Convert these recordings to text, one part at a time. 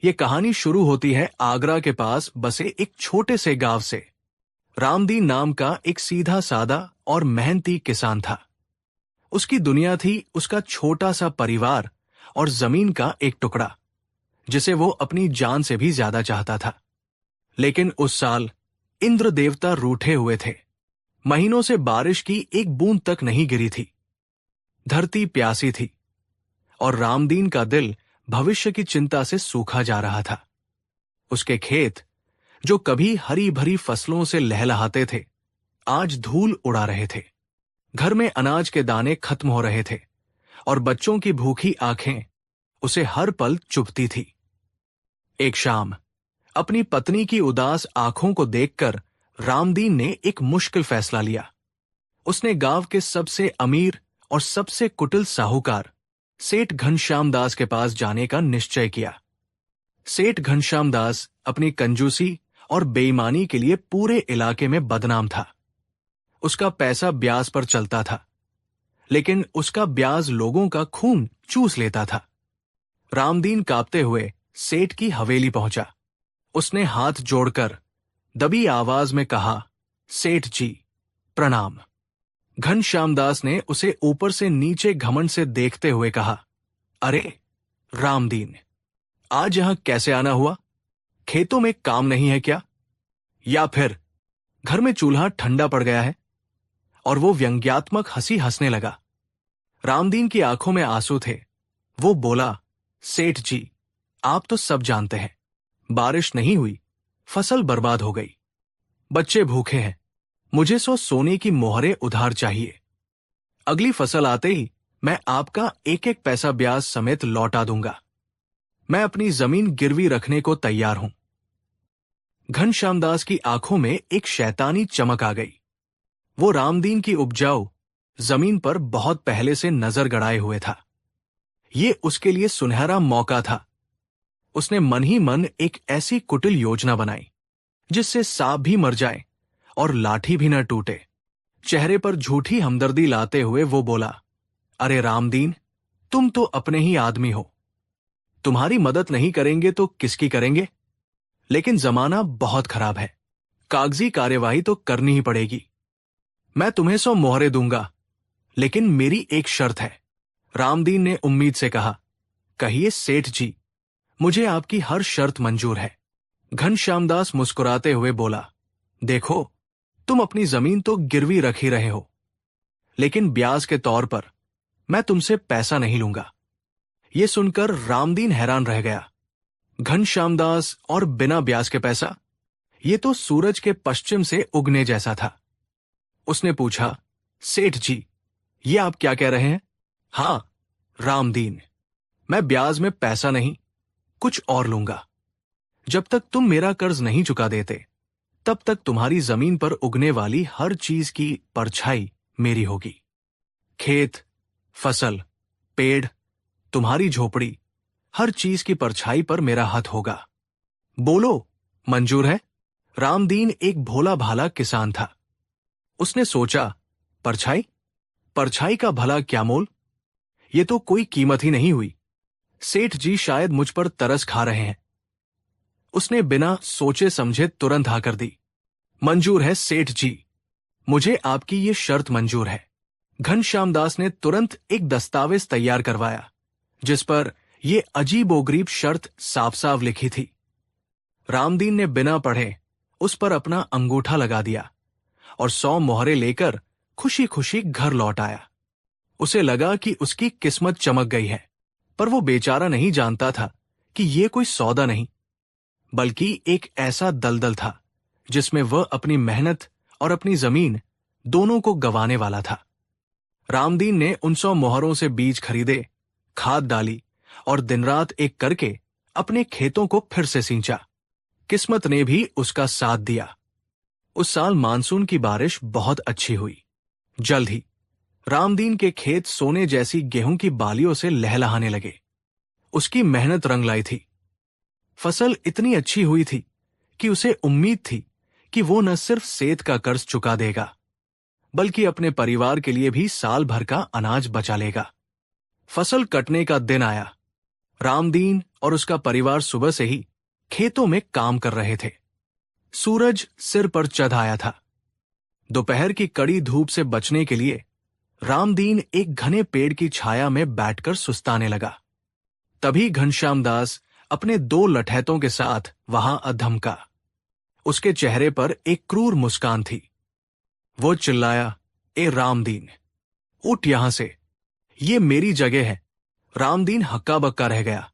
ये कहानी शुरू होती है आगरा के पास बसे एक छोटे से गांव से। रामदीन नाम का एक सीधा सादा और मेहनती किसान था। उसकी दुनिया थी उसका छोटा सा परिवार और जमीन का एक टुकड़ा, जिसे वो अपनी जान से भी ज्यादा चाहता था। लेकिन उस साल इंद्र देवता रूठे हुए थे। महीनों से बारिश की एक बूंद तक नहीं गिरी थी। धरती प्यासी थी और रामदीन का दिल भविष्य की चिंता से सूखा जा रहा था। उसके खेत, जो कभी हरी भरी फसलों से लहलहाते थे, आज धूल उड़ा रहे थे। घर में अनाज के दाने खत्म हो रहे थे और बच्चों की भूखी आंखें उसे हर पल चुभती थी। एक शाम अपनी पत्नी की उदास आंखों को देखकर रामदीन ने एक मुश्किल फैसला लिया। उसने गांव के सबसे अमीर और सबसे कुटिल साहूकार सेठ घनश्याम दास के पास जाने का निश्चय किया। सेठ घनश्याम दास अपनी कंजूसी और बेईमानी के लिए पूरे इलाके में बदनाम था। उसका पैसा ब्याज पर चलता था, लेकिन उसका ब्याज लोगों का खून चूस लेता था। रामदीन कांपते हुए सेठ की हवेली पहुंचा। उसने हाथ जोड़कर दबी आवाज में कहा, सेठ जी, प्रणाम। घनश्याम दास ने उसे ऊपर से नीचे घमंड से देखते हुए कहा, अरे रामदीन, आज यहां कैसे आना हुआ? खेतों में काम नहीं है क्या? या फिर घर में चूल्हा ठंडा पड़ गया है? और वो व्यंग्यात्मक हंसी हंसने लगा। रामदीन की आंखों में आंसू थे। वो बोला, सेठ जी, आप तो सब जानते हैं, बारिश नहीं हुई, फसल बर्बाद हो गई, बच्चे भूखे हैं, मुझे सोने की मोहरें उधार चाहिए। अगली फसल आते ही मैं आपका एक एक पैसा ब्याज समेत लौटा दूंगा। मैं अपनी जमीन गिरवी रखने को तैयार हूं। घनश्याम दास की आंखों में एक शैतानी चमक आ गई। वो रामदीन की उपजाऊ जमीन पर बहुत पहले से नजर गड़ाए हुए था। ये उसके लिए सुनहरा मौका था। उसने मन ही मन एक ऐसी कुटिल योजना बनाई जिससे सांप भी मर जाए और लाठी भी न टूटे। चेहरे पर झूठी हमदर्दी लाते हुए वो बोला, अरे रामदीन, तुम तो अपने ही आदमी हो, तुम्हारी मदद नहीं करेंगे तो किसकी करेंगे? लेकिन जमाना बहुत खराब है, कागजी कार्यवाही तो करनी ही पड़ेगी। मैं तुम्हें 100 मोहरें दूंगा, लेकिन मेरी एक शर्त है। रामदीन ने उम्मीद से कहा, कहिए सेठ जी, मुझे आपकी हर शर्त मंजूर है। घनश्याम दास मुस्कुराते हुए बोला, देखो, तुम अपनी जमीन तो गिरवी रख ही रहे हो, लेकिन ब्याज के तौर पर मैं तुमसे पैसा नहीं लूंगा। यह सुनकर रामदीन हैरान रह गया। घनश्याम दास और बिना ब्याज के पैसा, ये तो सूरज के पश्चिम से उगने जैसा था। उसने पूछा, सेठ जी, ये आप क्या कह रहे हैं? हां रामदीन, मैं ब्याज में पैसा नहीं, कुछ और लूंगा। जब तक तुम मेरा कर्ज नहीं चुका देते, तब तक तुम्हारी जमीन पर उगने वाली हर चीज की परछाई मेरी होगी। खेत, फसल, पेड़, तुम्हारी झोपड़ी, हर चीज की परछाई पर मेरा हाथ होगा। बोलो, मंजूर है? रामदीन एक भोला भाला किसान था। उसने सोचा, परछाई? परछाई का भला क्या मोल? ये तो कोई कीमत ही नहीं हुई। सेठ जी शायद मुझ पर तरस खा रहे हैं। उसने बिना सोचे समझे तुरंत हाँ कर दी। मंजूर है सेठ जी, मुझे आपकी ये शर्त मंजूर है। घनश्याम दास ने तुरंत एक दस्तावेज तैयार करवाया, जिस पर यह अजीबोगरीब शर्त साफ साफ लिखी थी। रामदीन ने बिना पढ़े उस पर अपना अंगूठा लगा दिया और 100 मोहरें लेकर खुशी खुशी घर लौट आया। उसे लगा कि उसकी किस्मत चमक गई है, पर वो बेचारा नहीं जानता था कि ये कोई सौदा नहीं, बल्कि एक ऐसा दलदल था जिसमें वह अपनी मेहनत और अपनी जमीन दोनों को गंवाने वाला था। रामदीन ने उन 100 मोहरों से बीज खरीदे, खाद डाली और दिन रात एक करके अपने खेतों को फिर से सींचा। किस्मत ने भी उसका साथ दिया। उस साल मानसून की बारिश बहुत अच्छी हुई। जल्द ही रामदीन के खेत सोने जैसी गेहूं की बालियों से लहलहाने लगे। उसकी मेहनत रंग लाई थी। फसल इतनी अच्छी हुई थी कि उसे उम्मीद थी कि वो न सिर्फ सेठ का कर्ज चुका देगा, बल्कि अपने परिवार के लिए भी साल भर का अनाज बचा लेगा। फसल कटने का दिन आया। रामदीन और उसका परिवार सुबह से ही खेतों में काम कर रहे थे। सूरज सिर पर चढ़ आया था। दोपहर की कड़ी धूप से बचने के लिए रामदीन एक घने पेड़ की छाया में बैठकर सुस्ताने लगा। तभी घनश्याम दास अपने 2 लठैतों के साथ वहां अधमका। उसके चेहरे पर एक क्रूर मुस्कान थी। वो चिल्लाया, ए रामदीन, उठ यहां से, ये मेरी जगह है। रामदीन हक्का बक्का रह गया।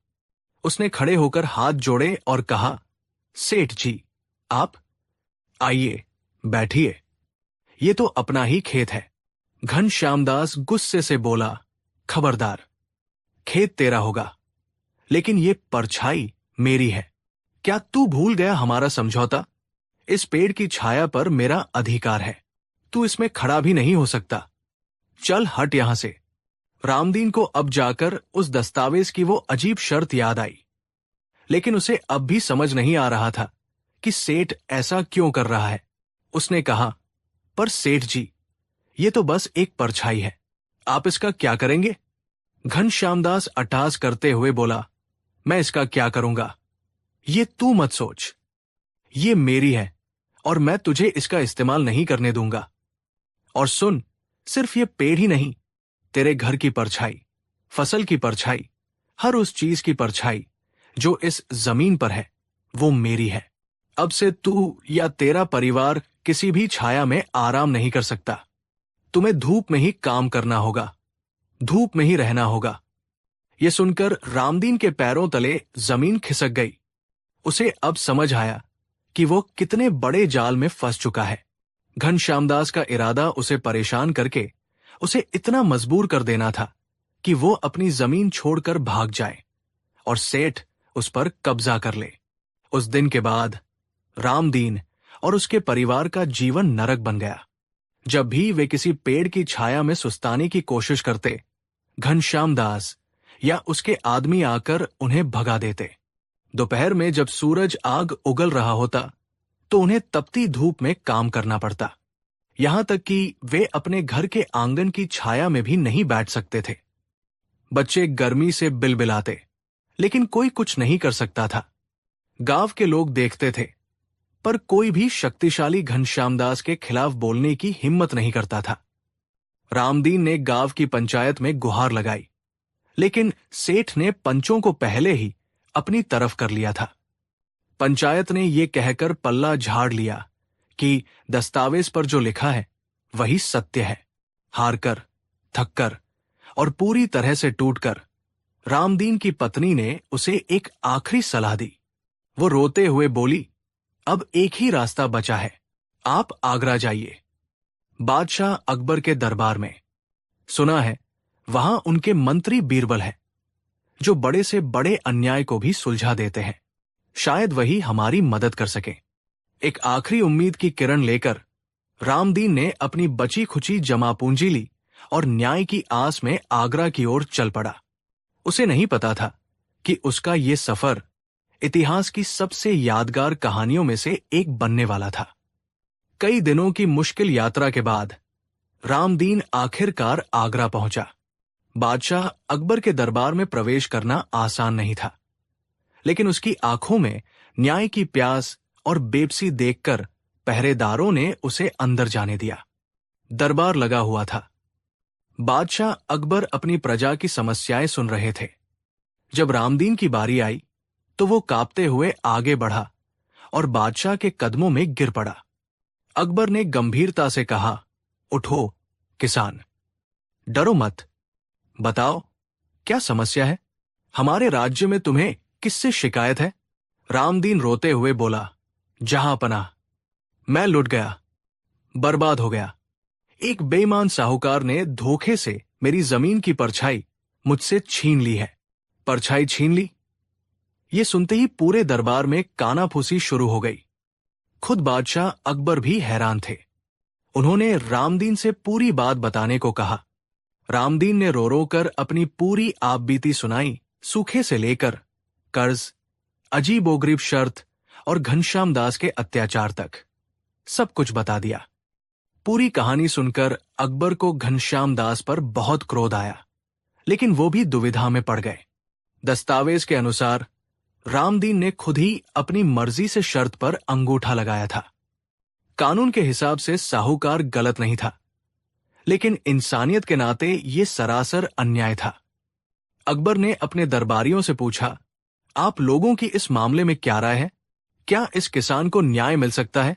उसने खड़े होकर हाथ जोड़े और कहा, सेठ जी, आप आइए, बैठिए, ये तो अपना ही खेत है। घनश्यामदास गुस्से से बोला, खबरदार, खेत तेरा होगा, लेकिन ये परछाई मेरी है। क्या तू भूल गया हमारा समझौता? इस पेड़ की छाया पर मेरा अधिकार है, तू इसमें खड़ा भी नहीं हो सकता। चल हट यहां से। रामदीन को अब जाकर उस दस्तावेज की वो अजीब शर्त याद आई, लेकिन उसे अब भी समझ नहीं आ रहा था कि सेठ ऐसा क्यों कर रहा है। उसने कहा, पर सेठ जी, ये तो बस एक परछाई है, आप इसका क्या करेंगे? घनश्यामदास अट्टहास करते हुए बोला, मैं इसका क्या करूंगा, ये तू मत सोच। ये मेरी है और मैं तुझे इसका इस्तेमाल नहीं करने दूंगा। और सुन, सिर्फ ये पेड़ ही नहीं, तेरे घर की परछाई, फसल की परछाई, हर उस चीज की परछाई जो इस जमीन पर है, वो मेरी है। अब से तू या तेरा परिवार किसी भी छाया में आराम नहीं कर सकता। तुम्हें धूप में ही काम करना होगा, धूप में ही रहना होगा। यह सुनकर रामदीन के पैरों तले जमीन खिसक गई। उसे अब समझ आया कि वो कितने बड़े जाल में फंस चुका है। घनश्यामदास का इरादा उसे परेशान करके उसे इतना मजबूर कर देना था कि वो अपनी जमीन छोड़कर भाग जाए और सेठ उस पर कब्जा कर ले। उस दिन के बाद रामदीन और उसके परिवार का जीवन नरक बन गया। जब भी वे किसी पेड़ की छाया में सुस्ताने की कोशिश करते, घनश्यामदास या उसके आदमी आकर उन्हें भगा देते। दोपहर में जब सूरज आग उगल रहा होता तो उन्हें तपती धूप में काम करना पड़ता, यहां तक कि वे अपने घर के आंगन की छाया में भी नहीं बैठ सकते थे। बच्चे गर्मी से बिलबिलाते, लेकिन कोई कुछ नहीं कर सकता था। गांव के लोग देखते थे, पर कोई भी शक्तिशाली घनश्यामदास के खिलाफ बोलने की हिम्मत नहीं करता था। रामदीन ने गांव की पंचायत में गुहार लगाई, लेकिन सेठ ने पंचों को पहले ही अपनी तरफ कर लिया था। पंचायत ने यह कहकर पल्ला झाड़ लिया कि दस्तावेज पर जो लिखा है वही सत्य है। हारकर, थककर और पूरी तरह से टूटकर रामदीन की पत्नी ने उसे एक आखिरी सलाह दी। वो रोते हुए बोली, अब एक ही रास्ता बचा है, आप आगरा जाइए, बादशाह अकबर के दरबार में। सुना है वहां उनके मंत्री बीरबल है, जो बड़े से बड़े अन्याय को भी सुलझा देते हैं। शायद वही हमारी मदद कर सके। एक आखिरी उम्मीद की किरण लेकर रामदीन ने अपनी बची खुची जमा पूंजी ली और न्याय की आस में आगरा की ओर चल पड़ा। उसे नहीं पता था कि उसका ये सफर इतिहास की सबसे यादगार कहानियों में से एक बनने वाला था। कई दिनों की मुश्किल यात्रा के बाद रामदीन आखिरकार आगरा पहुंचा। बादशाह अकबर के दरबार में प्रवेश करना आसान नहीं था, लेकिन उसकी आंखों में न्याय की प्यास और बेबसी देखकर पहरेदारों ने उसे अंदर जाने दिया। दरबार लगा हुआ था। बादशाह अकबर अपनी प्रजा की समस्याएं सुन रहे थे। जब रामदीन की बारी आई तो वो कांपते हुए आगे बढ़ा और बादशाह के कदमों में गिर पड़ा। अकबर ने गंभीरता से कहा, उठो किसान, डरो मत, बताओ क्या समस्या है? हमारे राज्य में तुम्हें किससे शिकायत है? रामदीन रोते हुए बोला, जहां पनाह, मैं लुट गया, बर्बाद हो गया। एक बेईमान साहूकार ने धोखे से मेरी जमीन की परछाई मुझसे छीन ली है। परछाई छीन ली? ये सुनते ही पूरे दरबार में कानाफूसी शुरू हो गई। खुद बादशाह अकबर भी हैरान थे। उन्होंने रामदीन से पूरी बात बताने को कहा। रामदीन ने रो रो कर अपनी पूरी आपबीती सुनाई, सूखे से लेकर कर्ज, अजीबोगरीब शर्त और घनश्याम दास के अत्याचार तक सब कुछ बता दिया। पूरी कहानी सुनकर अकबर को घनश्याम दास पर बहुत क्रोध आया, लेकिन वो भी दुविधा में पड़ गए। दस्तावेज के अनुसार रामदीन ने खुद ही अपनी मर्जी से शर्त पर अंगूठा लगाया था। कानून के हिसाब से साहूकार गलत नहीं था, लेकिन इंसानियत के नाते ये सरासर अन्याय था। अकबर ने अपने दरबारियों से पूछा, आप लोगों की इस मामले में क्या राय है? क्या इस किसान को न्याय मिल सकता है?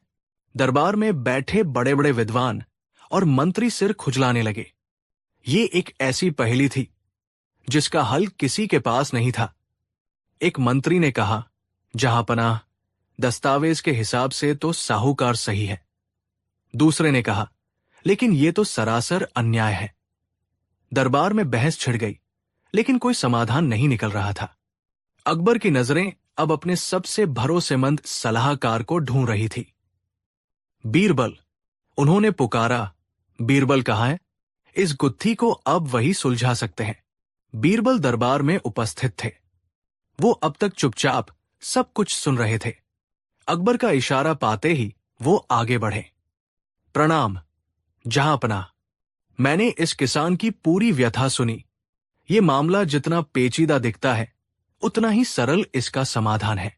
दरबार में बैठे बड़े बड़े विद्वान और मंत्री सिर खुजलाने लगे। ये एक ऐसी पहेली थी जिसका हल किसी के पास नहीं था। एक मंत्री ने कहा, जहांपनाह, दस्तावेज के हिसाब से तो साहूकार सही है। दूसरे ने कहा, लेकिन यह तो सरासर अन्याय है। दरबार में बहस छिड़ गई, लेकिन कोई समाधान नहीं निकल रहा था। अकबर की नजरें अब अपने सबसे भरोसेमंद सलाहकार को ढूंढ रही थी। बीरबल, उन्होंने पुकारा। बीरबल कहाँ है? इस गुत्थी को अब वही सुलझा सकते हैं। बीरबल दरबार में उपस्थित थे। वो अब तक चुपचाप सब कुछ सुन रहे थे। अकबर का इशारा पाते ही वो आगे बढ़े। प्रणाम जहांपनाह, मैंने इस किसान की पूरी व्यथा सुनी। ये मामला जितना पेचीदा दिखता है, उतना ही सरल इसका समाधान है।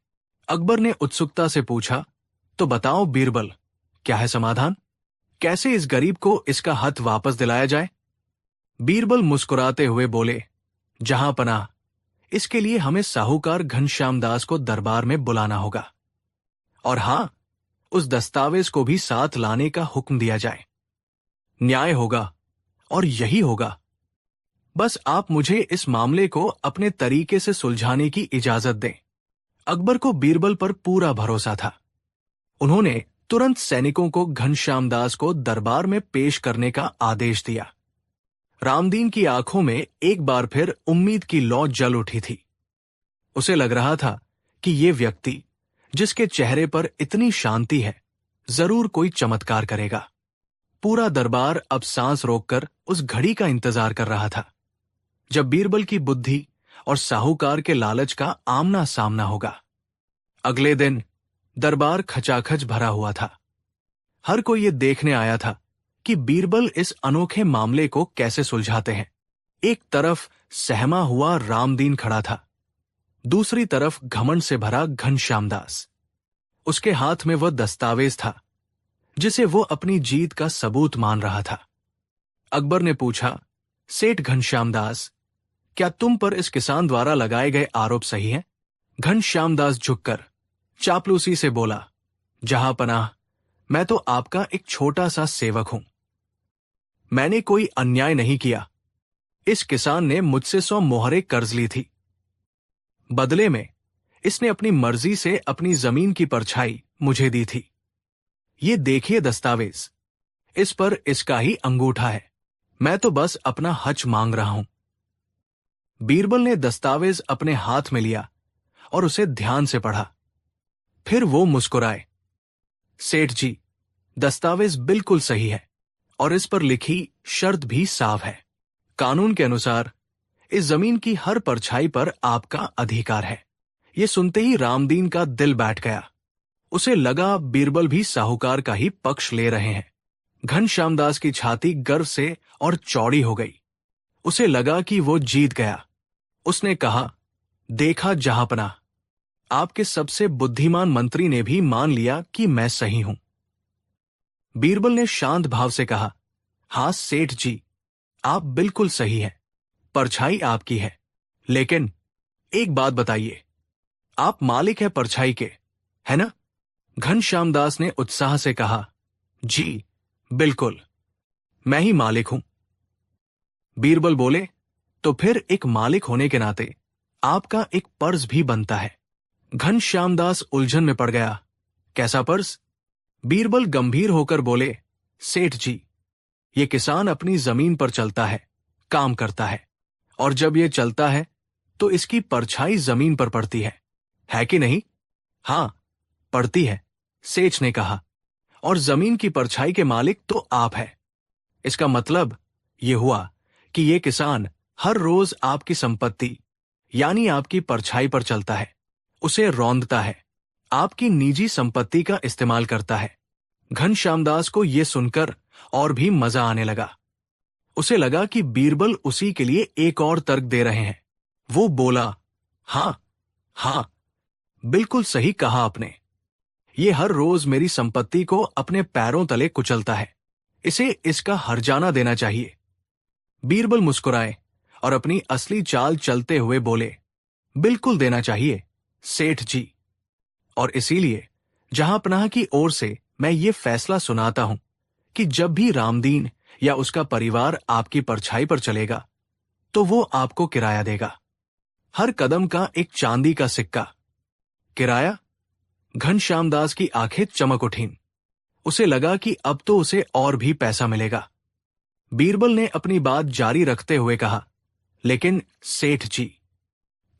अकबर ने उत्सुकता से पूछा, तो बताओ बीरबल, क्या है समाधान? कैसे इस गरीब को इसका हथ वापस दिलाया जाए? बीरबल मुस्कुराते हुए बोले, जहांपनाह, इसके लिए हमें साहूकार घनश्याम दास को दरबार में बुलाना होगा। और हां, उस दस्तावेज को भी साथ लाने का हुक्म दिया जाए। न्याय होगा और यही होगा। बस आप मुझे इस मामले को अपने तरीके से सुलझाने की इजाजत दें। अकबर को बीरबल पर पूरा भरोसा था। उन्होंने तुरंत सैनिकों को घनश्याम दास को दरबार में पेश करने का आदेश दिया। रामदीन की आंखों में एक बार फिर उम्मीद की लौ जल उठी थी। उसे लग रहा था कि ये व्यक्ति, जिसके चेहरे पर इतनी शांति है, जरूर कोई चमत्कार करेगा। पूरा दरबार अब सांस रोककर उस घड़ी का इंतजार कर रहा था, जब बीरबल की बुद्धि और साहूकार के लालच का आमना सामना होगा। अगले दिन दरबार खचाखच भरा हुआ था। हर कोई ये देखने आया था कि बीरबल इस अनोखे मामले को कैसे सुलझाते हैं। एक तरफ सहमा हुआ रामदीन खड़ा था, दूसरी तरफ घमंड से भरा घनश्याम दास। उसके हाथ में वह दस्तावेज था जिसे वो अपनी जीत का सबूत मान रहा था। अकबर ने पूछा, सेठ घनश्याम दास, क्या तुम पर इस किसान द्वारा लगाए गए आरोप सही हैं? घनश्याम दास झुककर चापलूसी से बोला, जहांपनाह, मैं तो आपका एक छोटा सा सेवक हूं। मैंने कोई अन्याय नहीं किया। इस किसान ने मुझसे 100 मोहरें कर्ज ली थी। बदले में इसने अपनी मर्जी से अपनी जमीन की परछाई मुझे दी थी। ये देखिए दस्तावेज, इस पर इसका ही अंगूठा है। मैं तो बस अपना हज मांग रहा हूं। बीरबल ने दस्तावेज अपने हाथ में लिया और उसे ध्यान से पढ़ा। फिर वो मुस्कुराए। सेठ जी, दस्तावेज बिल्कुल सही है और इस पर लिखी शर्त भी साफ है। कानून के अनुसार इस जमीन की हर परछाई पर आपका अधिकार है। ये सुनते ही रामदीन का दिल बैठ गया। उसे लगा बीरबल भी साहूकार का ही पक्ष ले रहे हैं। घनश्याम दास की छाती गर्व से और चौड़ी हो गई। उसे लगा कि वो जीत गया। उसने कहा, देखा जहांपनाह, आपके सबसे बुद्धिमान मंत्री ने भी मान लिया कि मैं सही हूं। बीरबल ने शांत भाव से कहा, हां सेठ जी, आप बिल्कुल सही हैं। परछाई आपकी है, लेकिन एक बात बताइए, आप मालिक है परछाई के, है ना? घनश्याम दास ने उत्साह से कहा, जी बिल्कुल, मैं ही मालिक हूं। बीरबल बोले, तो फिर एक मालिक होने के नाते आपका एक पर्ज भी बनता है। घनश्याम दास उलझन में पड़ गया। कैसा पर्ज? बीरबल गंभीर होकर बोले, सेठ जी, ये किसान अपनी जमीन पर चलता है, काम करता है, और जब ये चलता है तो इसकी परछाई जमीन पर पड़ती है कि नहीं? हां, पड़ती है, सेठ ने कहा, और जमीन की परछाई के मालिक तो आप है। इसका मतलब ये हुआ कि ये किसान हर रोज आपकी संपत्ति यानी आपकी परछाई पर चलता है, उसे रौंदता है, आपकी निजी संपत्ति का इस्तेमाल करता है। घनश्याम दास को यह सुनकर और भी मजा आने लगा। उसे लगा कि बीरबल उसी के लिए एक और तर्क दे रहे हैं। वो बोला, हाँ, हाँ, बिल्कुल सही कहा आपने। ये हर रोज मेरी संपत्ति को अपने पैरों तले कुचलता है। इसे इसका हर्जाना देना चाहिए। बीरबल मुस्कुराए और अपनी असली चाल चलते हुए बोले, बिल्कुल देना चाहिए, सेठ जी। और इसीलिए जहांपनाह की ओर से मैं ये फैसला सुनाता हूं कि जब भी रामदीन या उसका परिवार आपकी परछाई पर चलेगा, तो वो आपको किराया देगा। हर कदम का एक चांदी का सिक्का। किराया? घनश्याम दास की आंखें चमक उठीं। उसे लगा कि अब तो उसे और भी पैसा मिलेगा। बीरबल ने अपनी बात जारी रखते हुए कहा, लेकिन सेठ जी,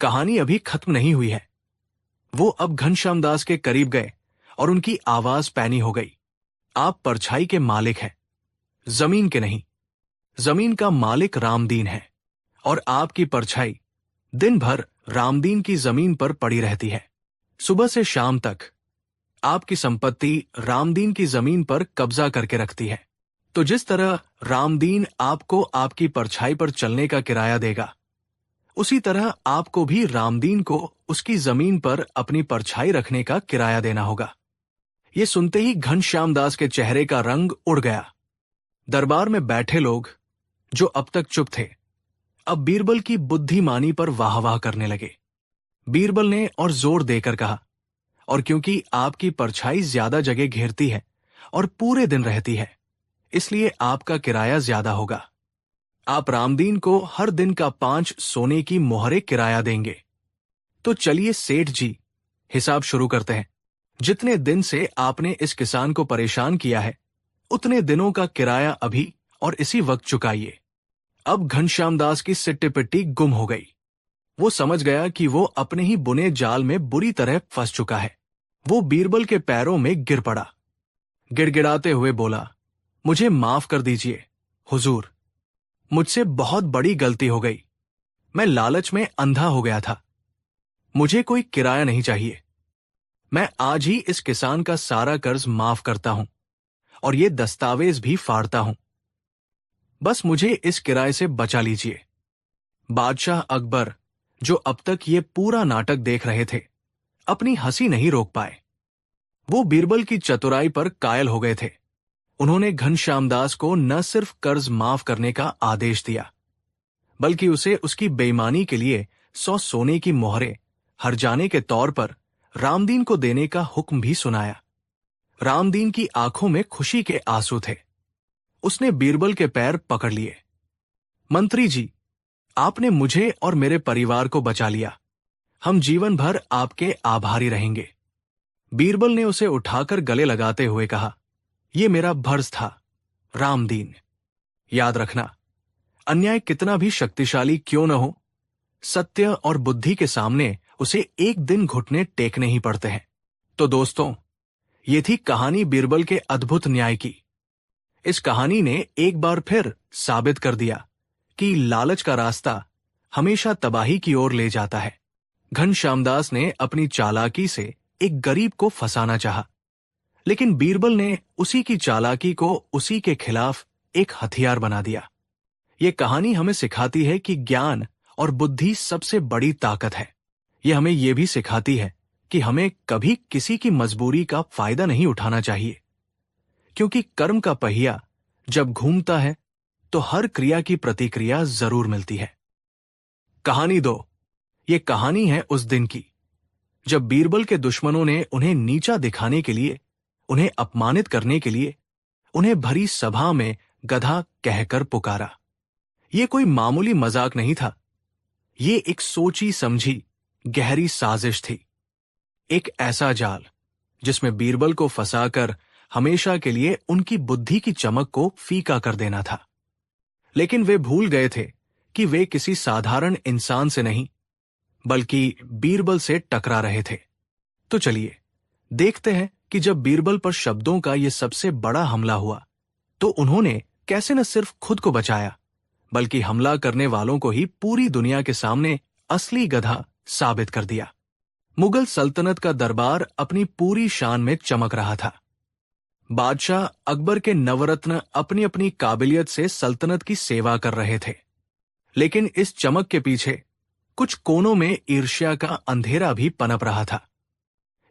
कहानी अभी खत्म नहीं हुई है। वो अब घनश्याम दास के करीब गए और उनकी आवाज पैनी हो गई। आप परछाई के मालिक हैं, जमीन के नहीं। जमीन का मालिक रामदीन है और आपकी परछाई दिन भर रामदीन की जमीन पर पड़ी रहती है। सुबह से शाम तक आपकी संपत्ति रामदीन की जमीन पर कब्जा करके रखती है। तो जिस तरह रामदीन आपको आपकी परछाई पर चलने का किराया देगा, उसी तरह आपको भी रामदीन को उसकी जमीन पर अपनी परछाई रखने का किराया देना होगा। ये सुनते ही घनश्याम दास के चेहरे का रंग उड़ गया। दरबार में बैठे लोग, जो अब तक चुप थे, अब बीरबल की बुद्धिमानी पर वाह वाह करने लगे। बीरबल ने और जोर देकर कहा, और क्योंकि आपकी परछाई ज्यादा जगह घेरती है और पूरे दिन रहती है, इसलिए आपका किराया ज्यादा होगा। आप रामदीन को हर दिन का 5 सोने की मोहरें किराया देंगे। तो चलिए सेठ जी, हिसाब शुरू करते हैं। जितने दिन से आपने इस किसान को परेशान किया है, उतने दिनों का किराया अभी और इसी वक्त चुकाइए। अब घनश्याम दास की सिट्टी पिट्टी गुम हो गई। वो समझ गया कि वो अपने ही बुने जाल में बुरी तरह फंस चुका है। वो बीरबल के पैरों में गिर पड़ा। गिड़गिड़ाते हुए बोला, मुझे माफ कर दीजिए हुजूर, मुझसे बहुत बड़ी गलती हो गई। मैं लालच में अंधा हो गया था। मुझे कोई किराया नहीं चाहिए। मैं आज ही इस किसान का सारा कर्ज माफ करता हूं और ये दस्तावेज भी फाड़ता हूं। बस मुझे इस किराए से बचा लीजिए। बादशाह अकबर, जो अब तक ये पूरा नाटक देख रहे थे, अपनी हंसी नहीं रोक पाए। वो बीरबल की चतुराई पर कायल हो गए थे। उन्होंने घनश्याम दास को न सिर्फ कर्ज माफ करने का आदेश दिया, बल्कि उसे उसकी बेईमानी के लिए 100 सोने की मोहरें हर्जाने के तौर पर रामदीन को देने का हुक्म भी सुनाया। रामदीन की आंखों में खुशी के आंसू थे। उसने बीरबल के पैर पकड़ लिए। मंत्री जी, आपने मुझे और मेरे परिवार को बचा लिया। हम जीवन भर आपके आभारी रहेंगे। बीरबल ने उसे उठाकर गले लगाते हुए कहा, यह मेरा भर्ज था रामदीन। याद रखना, अन्याय कितना भी शक्तिशाली क्यों न हो, सत्य और बुद्धि के सामने उसे एक दिन घुटने टेकने ही पड़ते हैं। तो दोस्तों, ये थी कहानी बीरबल के अद्भुत न्याय की। इस कहानी ने एक बार फिर साबित कर दिया कि लालच का रास्ता हमेशा तबाही की ओर ले जाता है। घनश्याम दास ने अपनी चालाकी से एक गरीब को फंसाना चाहा, लेकिन बीरबल ने उसी की चालाकी को उसी के खिलाफ एक हथियार बना दिया। ये कहानी हमें सिखाती है कि ज्ञान और बुद्धि सबसे बड़ी ताकत है। यह हमें यह भी सिखाती है कि हमें कभी किसी की मजबूरी का फायदा नहीं उठाना चाहिए, क्योंकि कर्म का पहिया जब घूमता है तो हर क्रिया की प्रतिक्रिया जरूर मिलती है। कहानी 2। ये कहानी है उस दिन की जब बीरबल के दुश्मनों ने उन्हें नीचा दिखाने के लिए, उन्हें अपमानित करने के लिए, उन्हें भरी सभा में गधा कहकर पुकारा। ये कोई मामूली मजाक नहीं था। ये एक सोची समझी गहरी साजिश थी। एक ऐसा जाल जिसमें बीरबल को फंसाकर हमेशा के लिए उनकी बुद्धि की चमक को फीका कर देना था। लेकिन वे भूल गए थे कि वे किसी साधारण इंसान से नहीं, बल्कि बीरबल से टकरा रहे थे। तो चलिए देखते हैं कि जब बीरबल पर शब्दों का यह सबसे बड़ा हमला हुआ, तो उन्होंने कैसे न सिर्फ खुद को बचाया, बल्कि हमला करने वालों को ही पूरी दुनिया के सामने असली गधा साबित कर दिया। मुगल सल्तनत का दरबार अपनी पूरी शान में चमक रहा था। बादशाह अकबर के नवरत्न अपनी अपनी काबिलियत से सल्तनत की सेवा कर रहे थे, लेकिन इस चमक के पीछे कुछ कोनों में ईर्ष्या का अंधेरा भी पनप रहा था।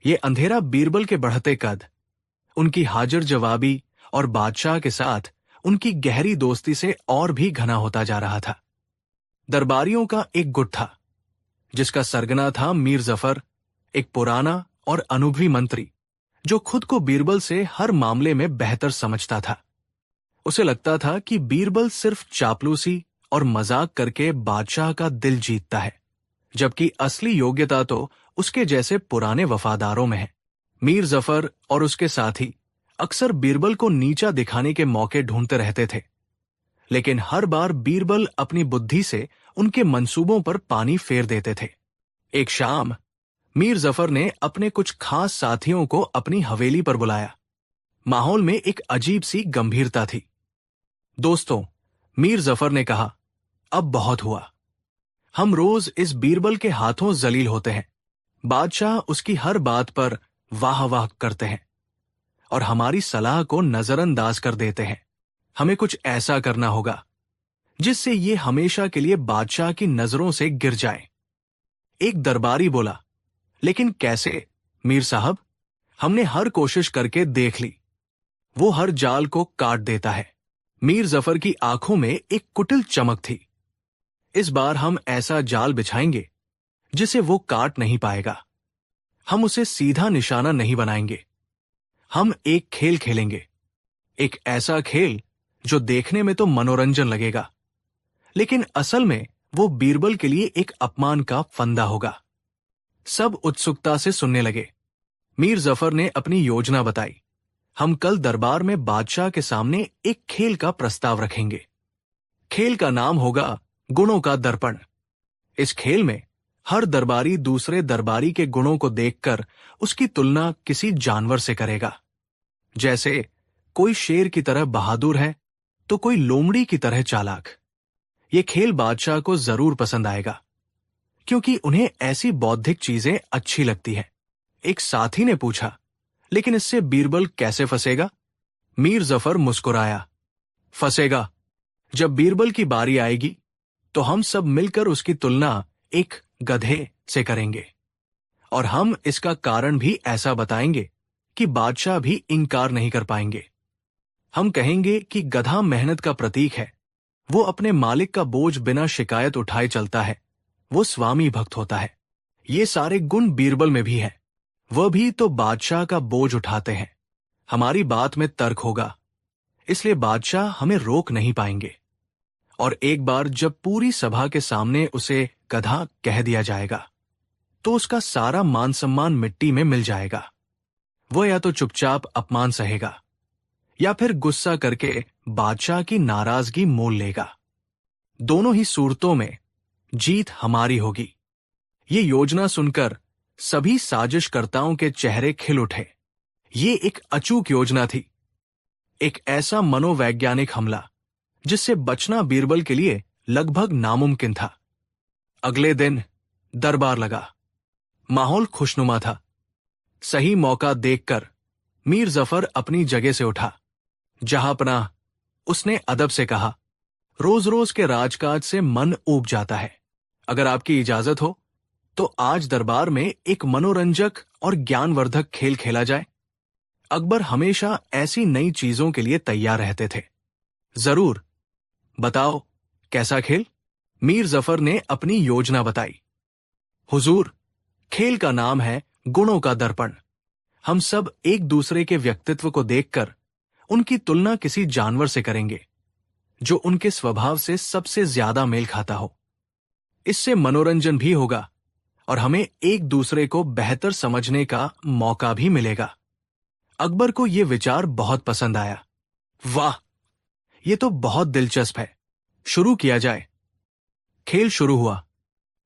ये अंधेरा बीरबल के बढ़ते कद, उनकी हाजिर जवाबी और बादशाह के साथ उनकी गहरी दोस्ती से और भी घना होता जा रहा था। दरबारियों का एक गुट था जिसका सरगना था मीर जफर, एक पुराना और अनुभवी मंत्री जो खुद को बीरबल से हर मामले में बेहतर समझता था। उसे लगता था कि बीरबल सिर्फ चापलूसी और मजाक करके बादशाह का दिल जीतता है, जबकि असली योग्यता तो उसके जैसे पुराने वफादारों में है। मीर जफर और उसके साथी अक्सर बीरबल को नीचा दिखाने के मौके ढूंढते रहते थे, लेकिन हर बार बीरबल अपनी बुद्धि से उनके मंसूबों पर पानी फेर देते थे। एक शाम मीर जफर ने अपने कुछ खास साथियों को अपनी हवेली पर बुलाया। माहौल में एक अजीब सी गंभीरता थी। दोस्तों, मीर जफर ने कहा, अब बहुत हुआ। हम रोज इस बीरबल के हाथों जलील होते हैं। बादशाह उसकी हर बात पर वाह वाह करते हैं और हमारी सलाह को नजरअंदाज कर देते हैं। हमें कुछ ऐसा करना होगा जिससे ये हमेशा के लिए बादशाह की नजरों से गिर जाए। एक दरबारी बोला, लेकिन कैसे मीर साहब? हमने हर कोशिश करके देख ली, वो हर जाल को काट देता है। मीर जफर की आंखों में एक कुटिल चमक थी। इस बार हम ऐसा जाल बिछाएंगे जिसे वो काट नहीं पाएगा। हम उसे सीधा निशाना नहीं बनाएंगे। हम एक खेल खेलेंगे, एक ऐसा खेल जो देखने में तो मनोरंजन लगेगा, लेकिन असल में वो बीरबल के लिए एक अपमान का फंदा होगा। सब उत्सुकता से सुनने लगे। मीर जफर ने अपनी योजना बताई। हम कल दरबार में बादशाह के सामने एक खेल का प्रस्ताव रखेंगे। खेल का नाम होगा गुणों का दर्पण। इस खेल में हर दरबारी दूसरे दरबारी के गुणों को देखकर उसकी तुलना किसी जानवर से करेगा। जैसे कोई शेर की तरह बहादुर है तो कोई लोमड़ी की तरह चालाक। ये खेल बादशाह को जरूर पसंद आएगा, क्योंकि उन्हें ऐसी बौद्धिक चीजें अच्छी लगती हैं। एक साथी ने पूछा, लेकिन इससे बीरबल कैसे फंसेगा? मीर जफर मुस्कुराया, फंसेगा। जब बीरबल की बारी आएगी तो हम सब मिलकर उसकी तुलना एक गधे से करेंगे, और हम इसका कारण भी ऐसा बताएंगे कि बादशाह भी इनकार नहीं कर पाएंगे। हम कहेंगे कि गधा मेहनत का प्रतीक है, वो अपने मालिक का बोझ बिना शिकायत उठाए चलता है, वो स्वामी भक्त होता है। ये सारे गुण बीरबल में भी हैं, वह भी तो बादशाह का बोझ उठाते हैं। हमारी बात में तर्क होगा, इसलिए बादशाह हमें रोक नहीं पाएंगे। और एक बार जब पूरी सभा के सामने उसे गधा कह दिया जाएगा तो उसका सारा मान सम्मान मिट्टी में मिल जाएगा। वह या तो चुपचाप अपमान सहेगा या फिर गुस्सा करके बादशाह की नाराजगी मोल लेगा। दोनों ही सूरतों में जीत हमारी होगी। ये योजना सुनकर सभी साजिशकर्ताओं के चेहरे खिल उठे। ये एक अचूक योजना थी, एक ऐसा मनोवैज्ञानिक हमला जिससे बचना बीरबल के लिए लगभग नामुमकिन था। अगले दिन दरबार लगा। माहौल खुशनुमा था। सही मौका देखकर मीर जफर अपनी जगह से उठा। जहांपनाह, उसने अदब से कहा, रोज रोज के राजकाज से मन ऊब जाता है। अगर आपकी इजाजत हो तो आज दरबार में एक मनोरंजक और ज्ञानवर्धक खेल खेला जाए। अकबर हमेशा ऐसी नई चीजों के लिए तैयार रहते थे। जरूर, बताओ कैसा खेल? मीर जफर ने अपनी योजना बताई। हुजूर, खेल का नाम है गुणों का दर्पण। हम सब एक दूसरे के व्यक्तित्व को देखकर उनकी तुलना किसी जानवर से करेंगे जो उनके स्वभाव से सबसे ज्यादा मेल खाता हो। इससे मनोरंजन भी होगा और हमें एक दूसरे को बेहतर समझने का मौका भी मिलेगा। अकबर को यह विचार बहुत पसंद आया। वाह, ये तो बहुत दिलचस्प है। शुरू किया जाए। खेल शुरू हुआ।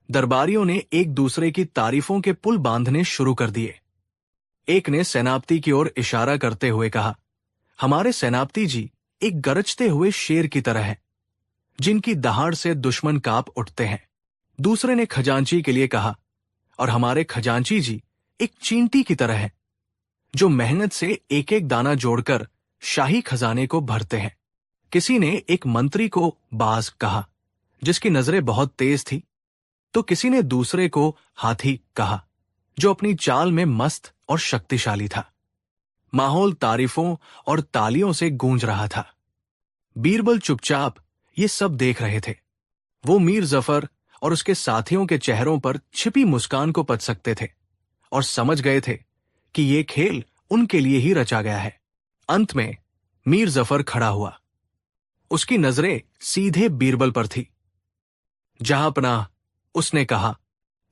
दरबारियों ने एक दूसरे की तारीफों के पुल बांधने शुरू कर दिए। एक ने सेनापति की ओर इशारा करते हुए कहा, हमारे सेनापति जी एक गरजते हुए शेर की तरह हैं, जिनकी दहाड़ से दुश्मन कांप उठते हैं। दूसरे ने खजांची के लिए कहा, और हमारे खजांची जी एक चींटी की तरह हैं, जो मेहनत से एक एक दाना जोड़कर शाही खजाने को भरते हैं। किसी ने एक मंत्री को बाज कहा, जिसकी नजरें बहुत तेज थी। तो किसी ने दूसरे को हाथी कहा, जो अपनी चाल में मस्त और शक्तिशाली था। माहौल तारीफों और तालियों से गूंज रहा था। बीरबल चुपचाप ये सब देख रहे थे। वो मीर जफर और उसके साथियों के चेहरों पर छिपी मुस्कान को पच सकते थे और समझ गए थे कि ये खेल उनके लिए ही रचा गया है। अंत में मीर जफर खड़ा हुआ। उसकी नजरें सीधे बीरबल पर थी। जहांपनाह, उसने कहा,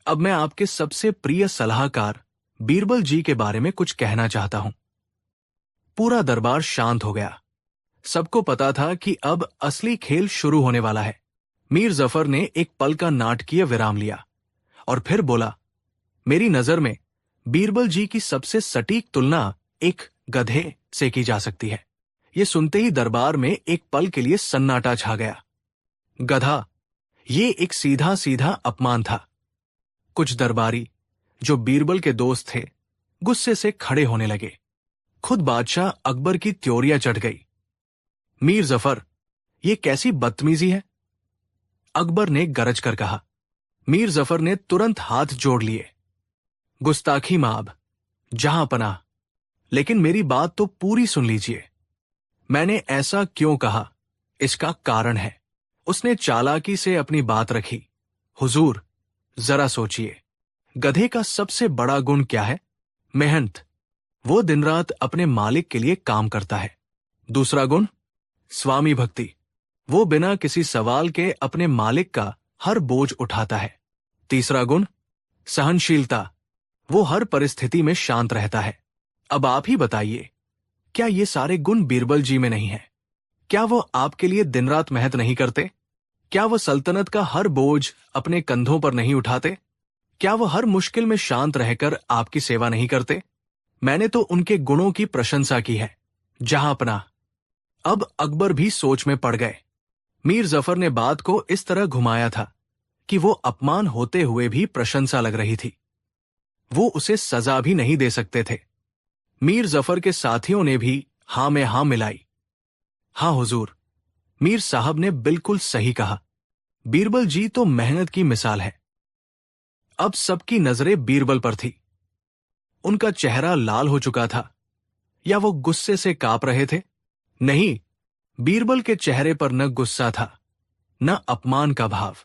अब मैं आपके सबसे प्रिय सलाहकार बीरबल जी के बारे में कुछ कहना चाहता हूं। पूरा दरबार शांत हो गया। सबको पता था कि अब असली खेल शुरू होने वाला है। मीर जफर ने एक पल का नाटकीय विराम लिया और फिर बोला, मेरी नजर में बीरबल जी की सबसे सटीक तुलना एक गधे से की जा सकती है। ये सुनते ही दरबार में एक पल के लिए सन्नाटा छा गया। गधा, ये एक सीधा सीधा अपमान था। कुछ दरबारी जो बीरबल के दोस्त थे, गुस्से से खड़े होने लगे। खुद बादशाह अकबर की त्योरियां चढ़ गई। मीर जफर, ये कैसी बदतमीजी है? अकबर ने गरज कर कहा। मीर जफर ने तुरंत हाथ जोड़ लिए। गुस्ताखी माब, जहांपनाह, लेकिन मेरी बात तो पूरी सुन लीजिए। मैंने ऐसा क्यों कहा, इसका कारण है। उसने चालाकी से अपनी बात रखी। हुजूर, जरा सोचिए, गधे का सबसे बड़ा गुण क्या है? मेहनत। वो दिन रात अपने मालिक के लिए काम करता है। दूसरा गुण, स्वामी भक्ति। वो बिना किसी सवाल के अपने मालिक का हर बोझ उठाता है। तीसरा गुण, सहनशीलता। वो हर परिस्थिति में शांत रहता है। अब आप ही बताइए, क्या ये सारे गुण बीरबल जी में नहीं है? क्या वो आपके लिए दिन रात मेहनत नहीं करते? क्या वो सल्तनत का हर बोझ अपने कंधों पर नहीं उठाते? क्या वो हर मुश्किल में शांत रहकर आपकी सेवा नहीं करते? मैंने तो उनके गुणों की प्रशंसा की है, जहांपनाह। अब अकबर भी सोच में पड़ गए। मीर जफर ने बात को इस तरह घुमाया था कि वो अपमान होते हुए भी प्रशंसा लग रही थी। वो उसे सजा भी नहीं दे सकते थे। मीर जफर के साथियों ने भी हां में हां मिलाई। हां हुजूर, मीर साहब ने बिल्कुल सही कहा। बीरबल जी तो मेहनत की मिसाल है। अब सबकी नजरें बीरबल पर थी। उनका चेहरा लाल हो चुका था, या वो गुस्से से कांप रहे थे? नहीं, बीरबल के चेहरे पर न गुस्सा था, न अपमान का भाव।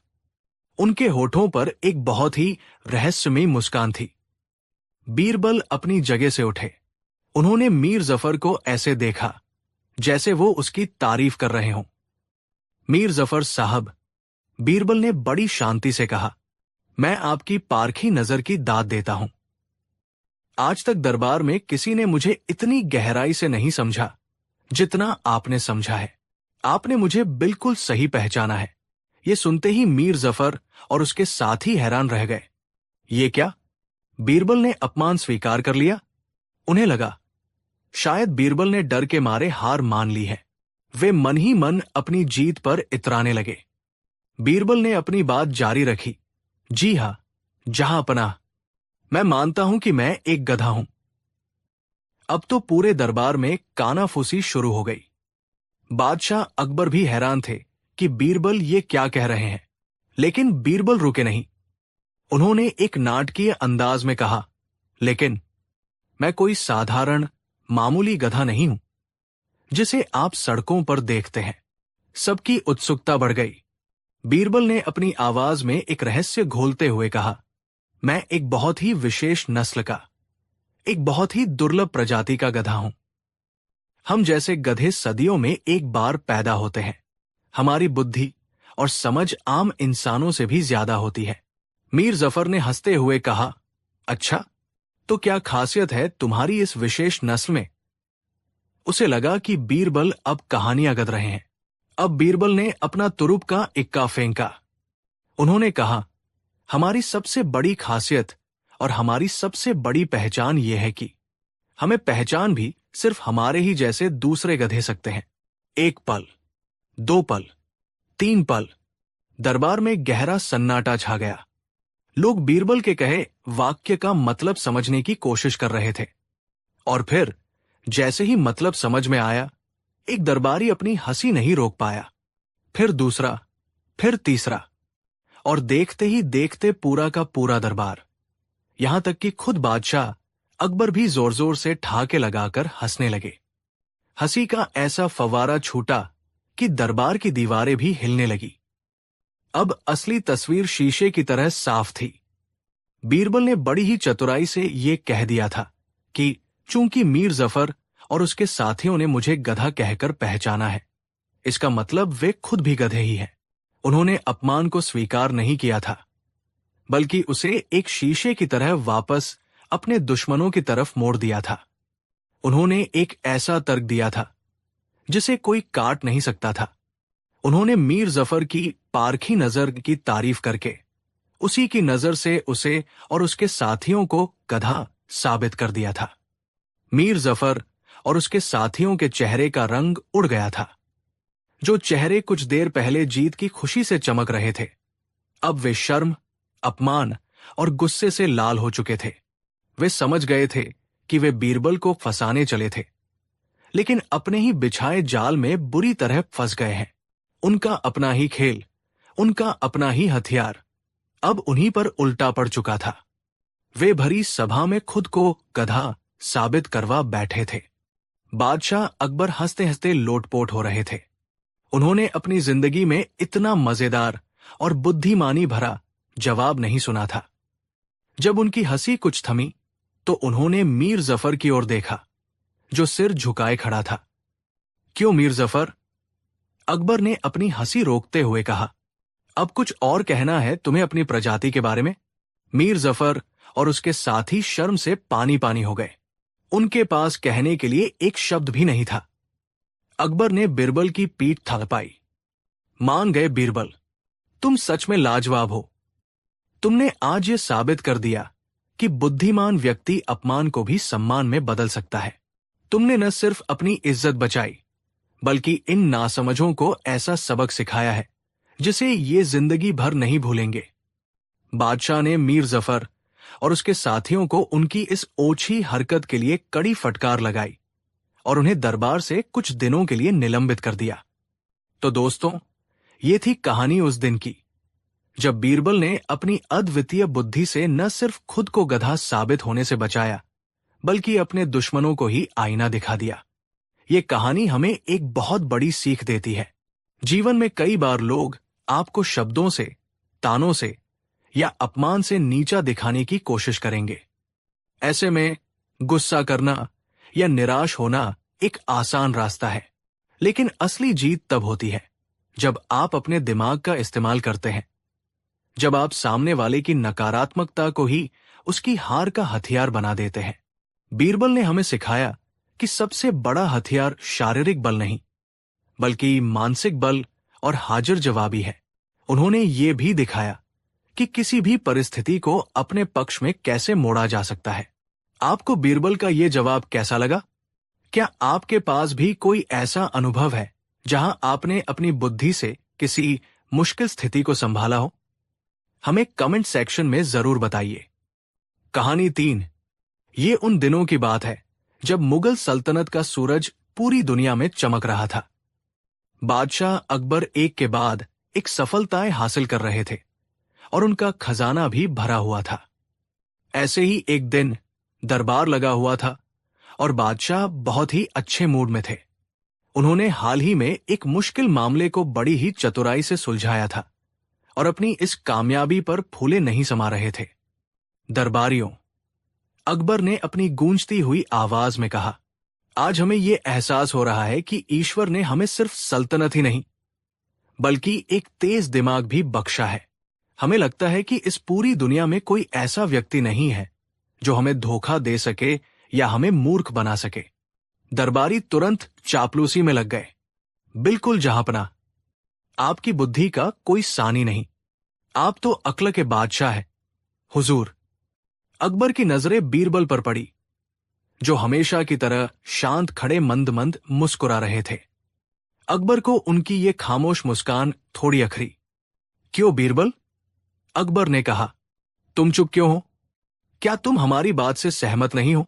उनके होठों पर एक बहुत ही रहस्यमयी मुस्कान थी। बीरबल अपनी जगह से उठे। उन्होंने मीर जफर को ऐसे देखा जैसे वो उसकी तारीफ कर रहे हों। मीर जफर साहब, बीरबल ने बड़ी शांति से कहा, मैं आपकी पारखी नजर की दाद देता हूं। आज तक दरबार में किसी ने मुझे इतनी गहराई से नहीं समझा जितना आपने समझा है। आपने मुझे बिल्कुल सही पहचाना है। ये सुनते ही मीर जफर और उसके साथी हैरान रह गए। ये क्या? बीरबल ने अपमान स्वीकार कर लिया? उन्हें लगा शायद बीरबल ने डर के मारे हार मान ली है। वे मन ही मन अपनी जीत पर इतराने लगे। बीरबल ने अपनी बात जारी रखी। जी हां, जहांपनाह, मैं मानता हूं कि मैं एक गधा हूं। अब तो पूरे दरबार में कानाफूसी शुरू हो गई। बादशाह अकबर भी हैरान थे कि बीरबल ये क्या कह रहे हैं, लेकिन बीरबल रुके नहीं। उन्होंने एक नाटकीय अंदाज में कहा, लेकिन मैं कोई साधारण मामूली गधा नहीं हूं जिसे आप सड़कों पर देखते हैं। सबकी उत्सुकता बढ़ गई। बीरबल ने अपनी आवाज में एक रहस्य घोलते हुए कहा, मैं एक बहुत ही विशेष नस्ल का, एक बहुत ही दुर्लभ प्रजाति का गधा हूं। हम जैसे गधे सदियों में एक बार पैदा होते हैं। हमारी बुद्धि और समझ आम इंसानों से भी ज्यादा होती है। मीर जफर ने हंसते हुए कहा, अच्छा, तो क्या खासियत है तुम्हारी इस विशेष नस्ल में? उसे लगा कि बीरबल अब कहानियां गढ़ रहे हैं। अब बीरबल ने अपना तुरुप का इक्का फेंका। उन्होंने कहा, हमारी सबसे बड़ी खासियत और हमारी सबसे बड़ी पहचान यह है कि हमें पहचान भी सिर्फ हमारे ही जैसे दूसरे गधे सकते हैं। एक पल, दो पल, तीन पल, दरबार में गहरा सन्नाटा छा गया। लोग बीरबल के कहे वाक्य का मतलब समझने की कोशिश कर रहे थे। और फिर जैसे ही मतलब समझ में आया, एक दरबारी अपनी हंसी नहीं रोक पाया। फिर दूसरा, फिर तीसरा, और देखते ही देखते पूरा का पूरा दरबार, यहां तक कि खुद बादशाह अकबर भी जोर जोर से ठहाके लगाकर हंसने लगे। हंसी का ऐसा फव्वारा छूटा कि दरबार की दीवारें भी हिलने लगी। अब असली तस्वीर शीशे की तरह साफ थी। बीरबल ने बड़ी ही चतुराई से ये कह दिया था कि चूंकि मीर जफर और उसके साथियों ने मुझे गधा कहकर पहचाना है, इसका मतलब वे खुद भी गधे ही हैं। उन्होंने अपमान को स्वीकार नहीं किया था, बल्कि उसे एक शीशे की तरह वापस अपने दुश्मनों की तरफ मोड़ दिया था। उन्होंने एक ऐसा तर्क दिया था जिसे कोई काट नहीं सकता था। उन्होंने मीर जफर की पारखी नजर की तारीफ करके उसी की नजर से उसे और उसके साथियों को गधा साबित कर दिया था। मीर जफर और उसके साथियों के चेहरे का रंग उड़ गया था। जो चेहरे कुछ देर पहले जीत की खुशी से चमक रहे थे, अब वे शर्म, अपमान और गुस्से से लाल हो चुके थे। वे समझ गए थे कि वे बीरबल को फंसाने चले थे, लेकिन अपने ही बिछाए जाल में बुरी तरह फंस गए हैं। उनका अपना ही खेल, उनका अपना ही हथियार अब उन्हीं पर उल्टा पड़ चुका था। वे भरी सभा में खुद को गधा साबित करवा बैठे थे। बादशाह अकबर हंसते हंसते लोटपोट हो रहे थे। उन्होंने अपनी जिंदगी में इतना मजेदार और बुद्धिमानी भरा जवाब नहीं सुना था। जब उनकी हंसी कुछ थमी तो उन्होंने मीर जफर की ओर देखा, जो सिर झुकाए खड़ा था। क्यों मीर जफर? अकबर ने अपनी हंसी रोकते हुए कहा। अब कुछ और कहना है तुम्हें अपनी प्रजाति के बारे में? मीर जफर और उसके साथी शर्म से पानी पानी हो गए। उनके पास कहने के लिए एक शब्द भी नहीं था। अकबर ने बीरबल की पीठ थपथपाई। मान गए बीरबल, तुम सच में लाजवाब हो। तुमने आज ये साबित कर दिया कि बुद्धिमान व्यक्ति अपमान को भी सम्मान में बदल सकता है। तुमने न सिर्फ अपनी इज्जत बचाई, बल्कि इन नासमझों को ऐसा सबक सिखाया है जिसे ये जिंदगी भर नहीं भूलेंगे। बादशाह ने मीर जफर और उसके साथियों को उनकी इस ओछी हरकत के लिए कड़ी फटकार लगाई और उन्हें दरबार से कुछ दिनों के लिए निलंबित कर दिया। तो दोस्तों, ये थी कहानी उस दिन की जब बीरबल ने अपनी अद्वितीय बुद्धि से न सिर्फ खुद को गधा साबित होने से बचाया, बल्कि अपने दुश्मनों को ही आईना दिखा दिया। ये कहानी हमें एक बहुत बड़ी सीख देती है। जीवन में कई बार लोग आपको शब्दों से, तानों से या अपमान से नीचा दिखाने की कोशिश करेंगे। ऐसे में गुस्सा करना या निराश होना एक आसान रास्ता है, लेकिन असली जीत तब होती है जब आप अपने दिमाग का इस्तेमाल करते हैं, जब आप सामने वाले की नकारात्मकता को ही उसकी हार का हथियार बना देते हैं। बीरबल ने हमें सिखाया कि सबसे बड़ा हथियार शारीरिक बल नहीं, बल्कि मानसिक बल और हाजिर जवाबी है। उन्होंने ये भी दिखाया कि किसी भी परिस्थिति को अपने पक्ष में कैसे मोड़ा जा सकता है। आपको बीरबल का ये जवाब कैसा लगा? क्या आपके पास भी कोई ऐसा अनुभव है जहां आपने अपनी बुद्धि से किसी मुश्किल स्थिति को संभाला हो? हमें कमेंट सेक्शन में जरूर बताइए। कहानी 3। ये उन दिनों की बात है जब मुगल सल्तनत का सूरज पूरी दुनिया में चमक रहा था। बादशाह अकबर एक के बाद एक सफलताएं हासिल कर रहे थे और उनका खजाना भी भरा हुआ था। ऐसे ही एक दिन दरबार लगा हुआ था और बादशाह बहुत ही अच्छे मूड में थे। उन्होंने हाल ही में एक मुश्किल मामले को बड़ी ही चतुराई से सुलझाया था और अपनी इस कामयाबी पर फूले नहीं समा रहे थे। दरबारियों, अकबर ने अपनी गूंजती हुई आवाज में कहा, आज हमें यह एहसास हो रहा है कि ईश्वर ने हमें सिर्फ सल्तनत ही नहीं, बल्कि एक तेज दिमाग भी बख्शा है। हमें लगता है कि इस पूरी दुनिया में कोई ऐसा व्यक्ति नहीं है जो हमें धोखा दे सके या हमें मूर्ख बना सके। दरबारी तुरंत चापलूसी में लग गए। बिल्कुल जहांपना, आपकी बुद्धि का कोई सानी नहीं। आप तो अक्ल के बादशाह हैं, हुजूर। अकबर की नजरें बीरबल पर पड़ी, जो हमेशा की तरह शांत खड़े मंद मंद मुस्कुरा रहे थे। अकबर को उनकी ये खामोश मुस्कान थोड़ी अखरी। क्यों बीरबल? अकबर ने कहा, तुम चुप क्यों हो? क्या तुम हमारी बात से सहमत नहीं हो?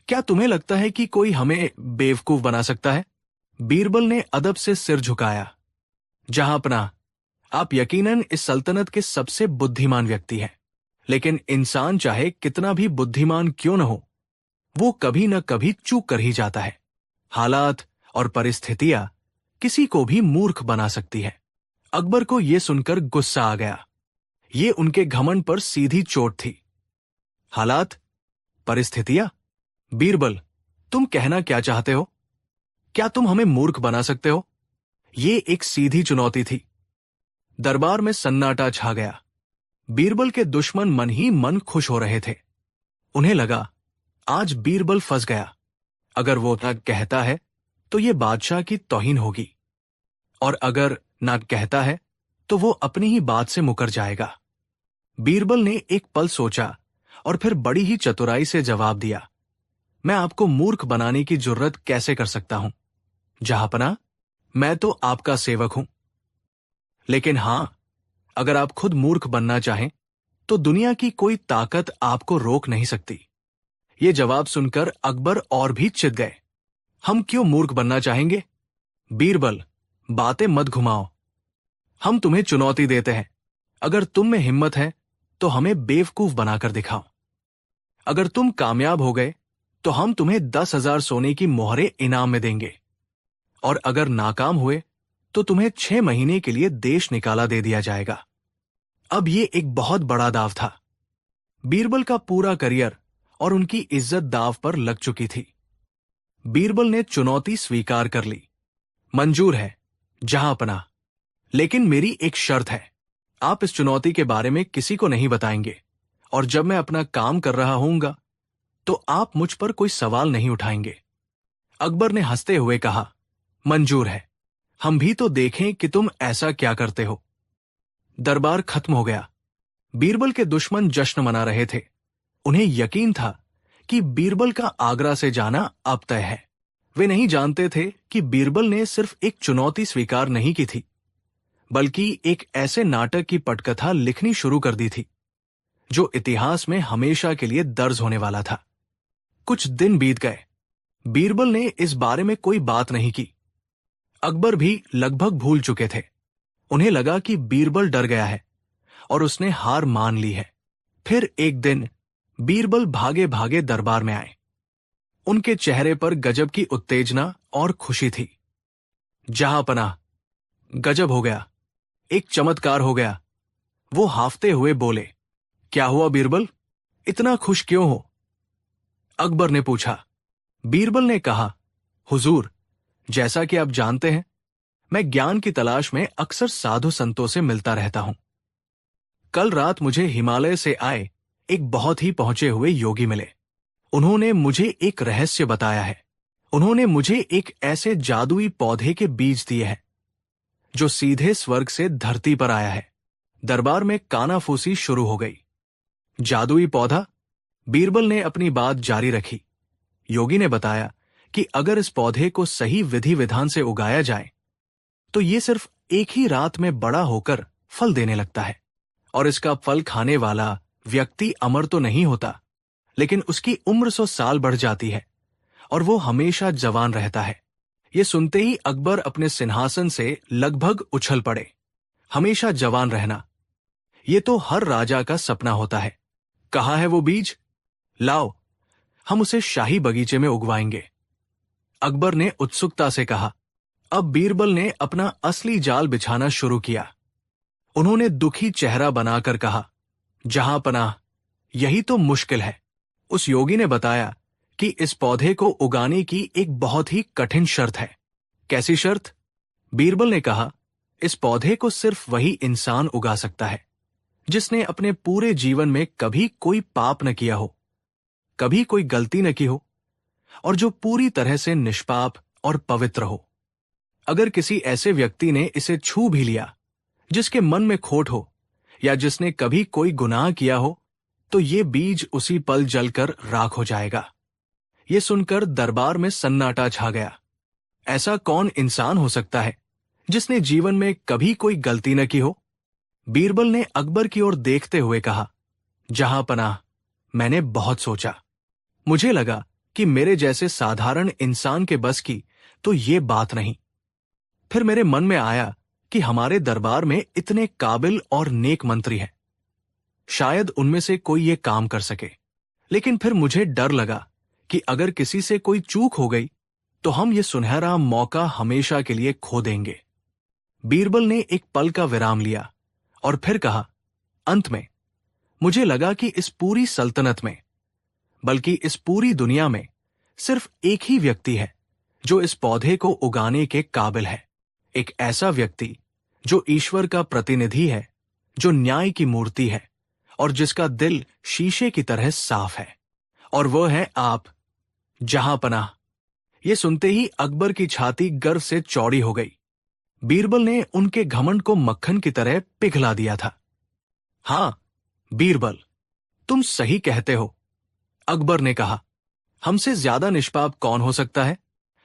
क्या तुम्हें लगता है कि कोई हमें बेवकूफ बना सकता है? बीरबल ने अदब से सिर झुकाया। जहांपना, आप यकीनन इस सल्तनत के सबसे बुद्धिमान व्यक्ति हैं, लेकिन इंसान चाहे कितना भी बुद्धिमान क्यों न हो, वो कभी न कभी चूक कर ही जाता है। हालात और परिस्थितियां किसी को भी मूर्ख बना सकती है। अकबर को यह सुनकर गुस्सा आ गया। ये उनके घमंड पर सीधी चोट थी। हालात, परिस्थितियां? बीरबल, तुम कहना क्या चाहते हो? क्या तुम हमें मूर्ख बना सकते हो? ये एक सीधी चुनौती थी। दरबार में सन्नाटा छा गया। बीरबल के दुश्मन मन ही मन खुश हो रहे थे। उन्हें लगा, आज बीरबल फंस गया। अगर वो न कहता है तो ये बादशाह की तौहीन होगी, और अगर ना कहता है तो वो अपनी ही बात से मुकर जाएगा। बीरबल ने एक पल सोचा और फिर बड़ी ही चतुराई से जवाब दिया, मैं आपको मूर्ख बनाने की जुर्रत कैसे कर सकता हूं? जहांपना, मैं तो आपका सेवक हूं। लेकिन हां, अगर आप खुद मूर्ख बनना चाहें तो दुनिया की कोई ताकत आपको रोक नहीं सकती। ये जवाब सुनकर अकबर और भी चिढ़ गए। हम क्यों मूर्ख बनना चाहेंगे? बीरबल, बातें मत घुमाओ। हम तुम्हें चुनौती देते हैं। अगर तुम में हिम्मत है तो हमें बेवकूफ बनाकर दिखाओ। अगर तुम कामयाब हो गए तो हम तुम्हें 10,000 सोने की मोहरें इनाम में देंगे, और अगर नाकाम हुए तो तुम्हें 6 महीने के लिए देश निकाला दे दिया जाएगा। अब ये एक बहुत बड़ा दाव था। बीरबल का पूरा करियर और उनकी इज्जत दाव पर लग चुकी थी। बीरबल ने चुनौती स्वीकार कर ली। मंजूर है जहांपना, लेकिन मेरी एक शर्त है। आप इस चुनौती के बारे में किसी को नहीं बताएंगे, और जब मैं अपना काम कर रहा होऊंगा तो आप मुझ पर कोई सवाल नहीं उठाएंगे। अकबर ने हंसते हुए कहा, मंजूर है। हम भी तो देखें कि तुम ऐसा क्या करते हो। दरबार खत्म हो गया। बीरबल के दुश्मन जश्न मना रहे थे। उन्हें यकीन था कि बीरबल का आगरा से जाना अब तय है। वे नहीं जानते थे कि बीरबल ने सिर्फ एक चुनौती स्वीकार नहीं की थी, बल्कि एक ऐसे नाटक की पटकथा लिखनी शुरू कर दी थी जो इतिहास में हमेशा के लिए दर्ज होने वाला था। कुछ दिन बीत गए। बीरबल ने इस बारे में कोई बात नहीं की। अकबर भी लगभग भूल चुके थे। उन्हें लगा कि बीरबल डर गया है और उसने हार मान ली है। फिर एक दिन बीरबल भागे भागे दरबार में आए। उनके चेहरे पर गजब की उत्तेजना और खुशी थी। जहांपनाह, गजब हो गया, एक चमत्कार हो गया। वो हाफते हुए बोले, क्या हुआ बीरबल, इतना खुश क्यों हो? अकबर ने पूछा। बीरबल ने कहा, हुजूर, जैसा कि आप जानते हैं, मैं ज्ञान की तलाश में अक्सर साधु संतों से मिलता रहता हूं। कल रात मुझे हिमालय से आए एक बहुत ही पहुंचे हुए योगी मिले। उन्होंने मुझे एक रहस्य बताया है। उन्होंने मुझे एक ऐसे जादुई पौधे के बीज दिए हैं जो सीधे स्वर्ग से धरती पर आया है। दरबार में कानाफूसी शुरू हो गई। जादुई पौधा? बीरबल ने अपनी बात जारी रखी। योगी ने बताया कि अगर इस पौधे को सही विधि विधान से उगाया जाए तो ये सिर्फ एक ही रात में बड़ा होकर फल देने लगता है, और इसका फल खाने वाला व्यक्ति अमर तो नहीं होता, लेकिन उसकी उम्र 100 साल बढ़ जाती है और वो हमेशा जवान रहता है। ये सुनते ही अकबर अपने सिंहासन से लगभग उछल पड़े। हमेशा जवान रहना, ये तो हर राजा का सपना होता है। कहाँ है वो बीज? लाओ, हम उसे शाही बगीचे में उगवाएंगे। अकबर ने उत्सुकता से कहा। अब बीरबल ने अपना असली जाल बिछाना शुरू किया। उन्होंने दुखी चेहरा बनाकर कहा, जहांपनाह, यही तो मुश्किल है। उस योगी ने बताया कि इस पौधे को उगाने की एक बहुत ही कठिन शर्त है। कैसी शर्त? बीरबल ने कहा, इस पौधे को सिर्फ वही इंसान उगा सकता है जिसने अपने पूरे जीवन में कभी कोई पाप न किया हो, कभी कोई गलती न की हो, और जो पूरी तरह से निष्पाप और पवित्र हो। अगर किसी ऐसे व्यक्ति ने इसे छू भी लिया जिसके मन में खोट हो या जिसने कभी कोई गुनाह किया हो, तो ये बीज उसी पल जलकर राख हो जाएगा। ये सुनकर दरबार में सन्नाटा छा गया। ऐसा कौन इंसान हो सकता है जिसने जीवन में कभी कोई गलती न की हो? बीरबल ने अकबर की ओर देखते हुए कहा, जहांपनाह, मैंने बहुत सोचा। मुझे लगा कि मेरे जैसे साधारण इंसान के बस की तो ये बात नहीं। फिर मेरे मन में आया कि हमारे दरबार में इतने काबिल और नेक मंत्री हैं। शायद उनमें से कोई ये काम कर सके, लेकिन फिर मुझे डर लगा कि अगर किसी से कोई चूक हो गई तो हम ये सुनहरा मौका हमेशा के लिए खो देंगे। बीरबल ने एक पल का विराम लिया और फिर कहा, अंत में मुझे लगा कि इस पूरी सल्तनत में, बल्कि इस पूरी दुनिया में सिर्फ एक ही व्यक्ति है जो इस पौधे को उगाने के काबिल है। एक ऐसा व्यक्ति जो ईश्वर का प्रतिनिधि है, जो न्याय की मूर्ति है और जिसका दिल शीशे की तरह साफ है। और वह है आप, जहांपनाह। ये सुनते ही अकबर की छाती गर्व से चौड़ी हो गई। बीरबल ने उनके घमंड को मक्खन की तरह पिघला दिया था। हां बीरबल, तुम सही कहते हो, अकबर ने कहा। हमसे ज्यादा निष्पाप कौन हो सकता है?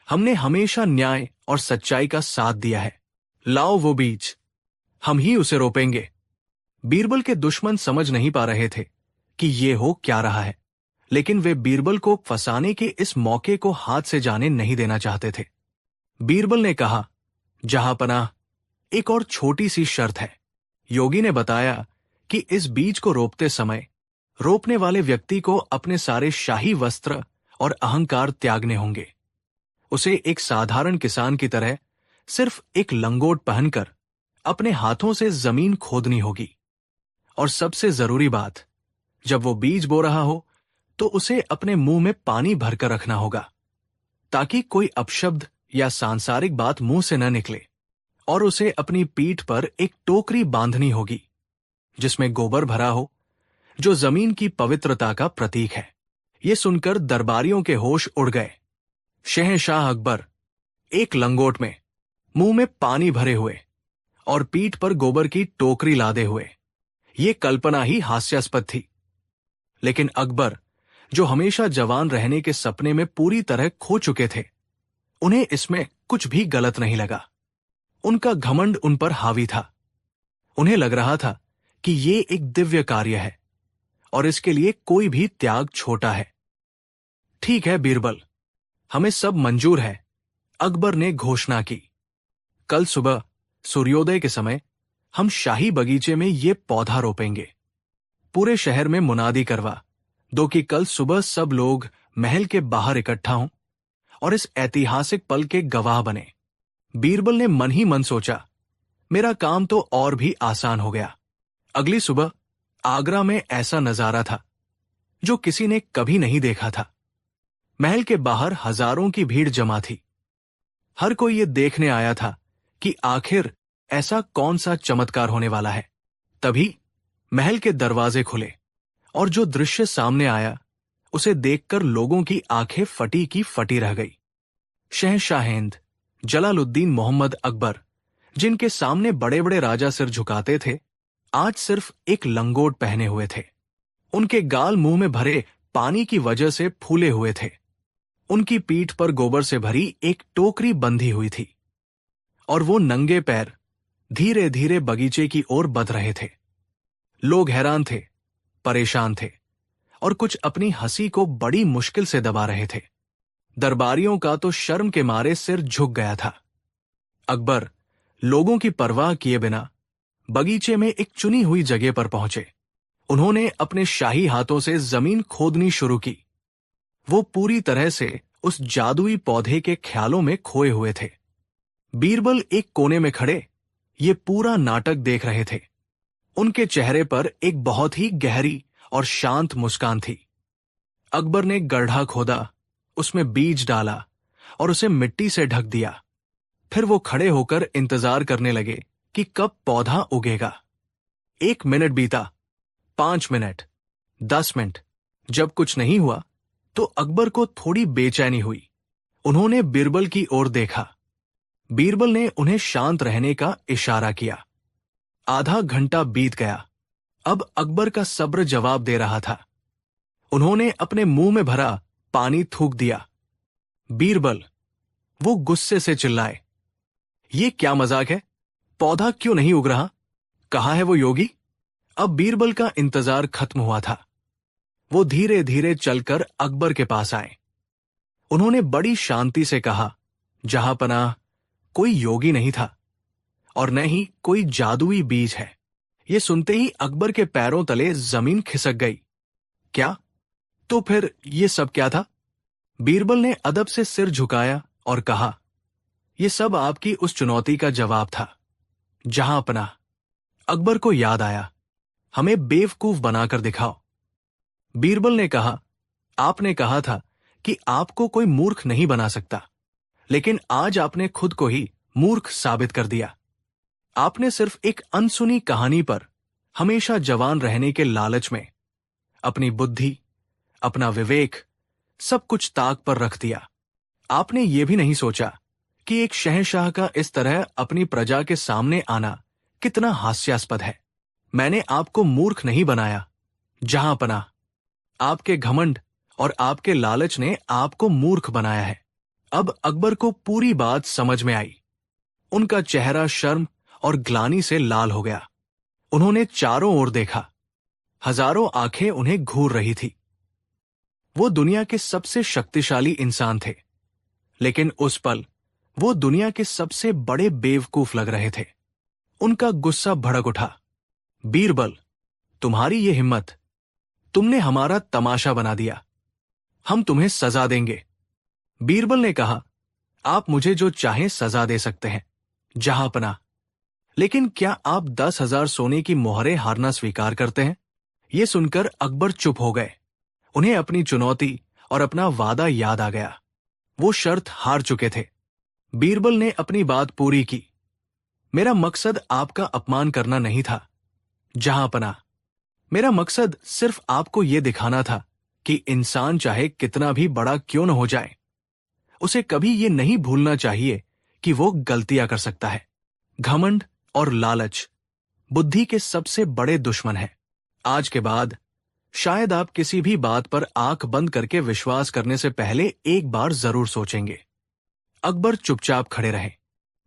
हमने हमेशा न्याय और सच्चाई का साथ दिया है। लाओ वो बीज, हम ही उसे रोपेंगे। बीरबल के दुश्मन समझ नहीं पा रहे थे कि ये हो क्या रहा है, लेकिन वे बीरबल को फंसाने के इस मौके को हाथ से जाने नहीं देना चाहते थे। बीरबल ने कहा, जहांपनाह, एक और छोटी सी शर्त है। योगी ने बताया कि इस बीज को रोपते समय रोपने वाले व्यक्ति को अपने सारे शाही वस्त्र और अहंकार त्यागने होंगे। उसे एक साधारण किसान की तरह सिर्फ एक लंगोट पहनकर अपने हाथों से जमीन खोदनी होगी। और सबसे जरूरी बात, जब वो बीज बो रहा हो तो उसे अपने मुंह में पानी भरकर रखना होगा, ताकि कोई अपशब्द या सांसारिक बात मुंह से न निकले। और उसे अपनी पीठ पर एक टोकरी बांधनी होगी जिसमें गोबर भरा हो, जो जमीन की पवित्रता का प्रतीक है। ये सुनकर दरबारियों के होश उड़ गए। शहंशाह अकबर एक लंगोट में, मुंह में पानी भरे हुए और पीठ पर गोबर की टोकरी लादे हुए, ये कल्पना ही हास्यास्पद थी। लेकिन अकबर, जो हमेशा जवान रहने के सपने में पूरी तरह खो चुके थे, उन्हें इसमें कुछ भी गलत नहीं लगा। उनका घमंड उन पर हावी था। उन्हें लग रहा था कि ये एक दिव्य कार्य है और इसके लिए कोई भी त्याग छोटा है। ठीक है बीरबल, हमें सब मंजूर है, अकबर ने घोषणा की। कल सुबह सूर्योदय के समय हम शाही बगीचे में ये पौधा रोपेंगे। पूरे शहर में मुनादी करवा दो कि कल सुबह सब लोग महल के बाहर इकट्ठा हों और इस ऐतिहासिक पल के गवाह बने। बीरबल ने मन ही मन सोचा, मेरा काम तो और भी आसान हो गया। अगली सुबह आगरा में ऐसा नजारा था जो किसी ने कभी नहीं देखा था। महल के बाहर हजारों की भीड़ जमा थी। हर कोई ये देखने आया था कि आखिर ऐसा कौन सा चमत्कार होने वाला है। तभी महल के दरवाजे खुले और जो दृश्य सामने आया उसे देखकर लोगों की आंखें फटी की फटी रह गई। शहंशाहेंद जलालुद्दीन मोहम्मद अकबर, जिनके सामने बड़े बड़े राजा सिर झुकाते थे, आज सिर्फ एक लंगोट पहने हुए थे। उनके गाल मुंह में भरे पानी की वजह से फूले हुए थे। उनकी पीठ पर गोबर से भरी एक टोकरी बंधी हुई थी और वो नंगे पैर धीरे धीरे बगीचे की ओर बढ़ रहे थे। लोग हैरान थे, परेशान थे और कुछ अपनी हंसी को बड़ी मुश्किल से दबा रहे थे। दरबारियों का तो शर्म के मारे सिर झुक गया था। अकबर लोगों की परवाह किए बिना बगीचे में एक चुनी हुई जगह पर पहुंचे। उन्होंने अपने शाही हाथों से जमीन खोदनी शुरू की। वो पूरी तरह से उस जादुई पौधे के ख्यालों में खोए हुए थे। बीरबल एक कोने में खड़े ये पूरा नाटक देख रहे थे। उनके चेहरे पर एक बहुत ही गहरी और शांत मुस्कान थी। अकबर ने गड्ढा खोदा, उसमें बीज डाला और उसे मिट्टी से ढक दिया। फिर वो खड़े होकर इंतजार करने लगे कि कब पौधा उगेगा। 1 मिनट बीता, 5 मिनट, 10 मिनट। जब कुछ नहीं हुआ तो अकबर को थोड़ी बेचैनी हुई। उन्होंने बीरबल की ओर देखा। बीरबल ने उन्हें शांत रहने का इशारा किया। आधा घंटा बीत गया। अब अकबर का सब्र जवाब दे रहा था। उन्होंने अपने मुंह में भरा पानी थूक दिया। बीरबल, वो गुस्से से चिल्लाए, ये क्या मजाक है? पौधा क्यों नहीं उग रहा? कहाँ है वो योगी? अब बीरबल का इंतजार खत्म हुआ था। वो धीरे धीरे चलकर अकबर के पास आए। उन्होंने बड़ी शांति से कहा, जहांपनाह, कोई योगी नहीं था और न ही कोई जादुई बीज है। ये सुनते ही अकबर के पैरों तले जमीन खिसक गई। क्या? तो फिर ये सब क्या था? बीरबल ने अदब से सिर झुकाया और कहा, यह सब आपकी उस चुनौती का जवाब था। जहां अपना। अकबर को याद आया, हमें बेवकूफ बनाकर दिखाओ। बीरबल ने कहा, आपने कहा था कि आपको कोई मूर्ख नहीं बना सकता, लेकिन आज आपने खुद को ही मूर्ख साबित कर दिया। आपने सिर्फ एक अनसुनी कहानी पर हमेशा जवान रहने के लालच में अपनी बुद्धि, अपना विवेक, सब कुछ ताक पर रख दिया। आपने ये भी नहीं सोचा कि एक शहंशाह का इस तरह अपनी प्रजा के सामने आना कितना हास्यास्पद है। मैंने आपको मूर्ख नहीं बनाया, जहां पना। आपके घमंड और आपके लालच ने आपको मूर्ख बनाया है। अब अकबर को पूरी बात समझ में आई। उनका चेहरा शर्म और ग्लानि से लाल हो गया। उन्होंने चारों ओर देखा। हजारों आंखें उन्हें घूर रही थी। वो दुनिया के सबसे शक्तिशाली इंसान थे, लेकिन उस पल वो दुनिया के सबसे बड़े बेवकूफ लग रहे थे। उनका गुस्सा भड़क उठा। बीरबल, तुम्हारी ये हिम्मत! तुमने हमारा तमाशा बना दिया। हम तुम्हें सजा देंगे। बीरबल ने कहा, आप मुझे जो चाहें सजा दे सकते हैं, जहां पना। लेकिन क्या आप 10,000 सोने की मोहरें हारना स्वीकार करते हैं? ये सुनकर अकबर चुप हो गए। उन्हें अपनी चुनौती और अपना वादा याद आ गया। वो शर्त हार चुके थे। बीरबल ने अपनी बात पूरी की। मेरा मकसद आपका अपमान करना नहीं था, जहां पना। मेरा मकसद सिर्फ आपको यह दिखाना था कि इंसान चाहे कितना भी बड़ा क्यों न हो जाए, उसे कभी ये नहीं भूलना चाहिए कि वो गलतियां कर सकता है। घमंड और लालच बुद्धि के सबसे बड़े दुश्मन हैं। आज के बाद शायद आप किसी भी बात पर आंख बंद करके विश्वास करने से पहले एक बार जरूर सोचेंगे। अकबर चुपचाप खड़े रहे।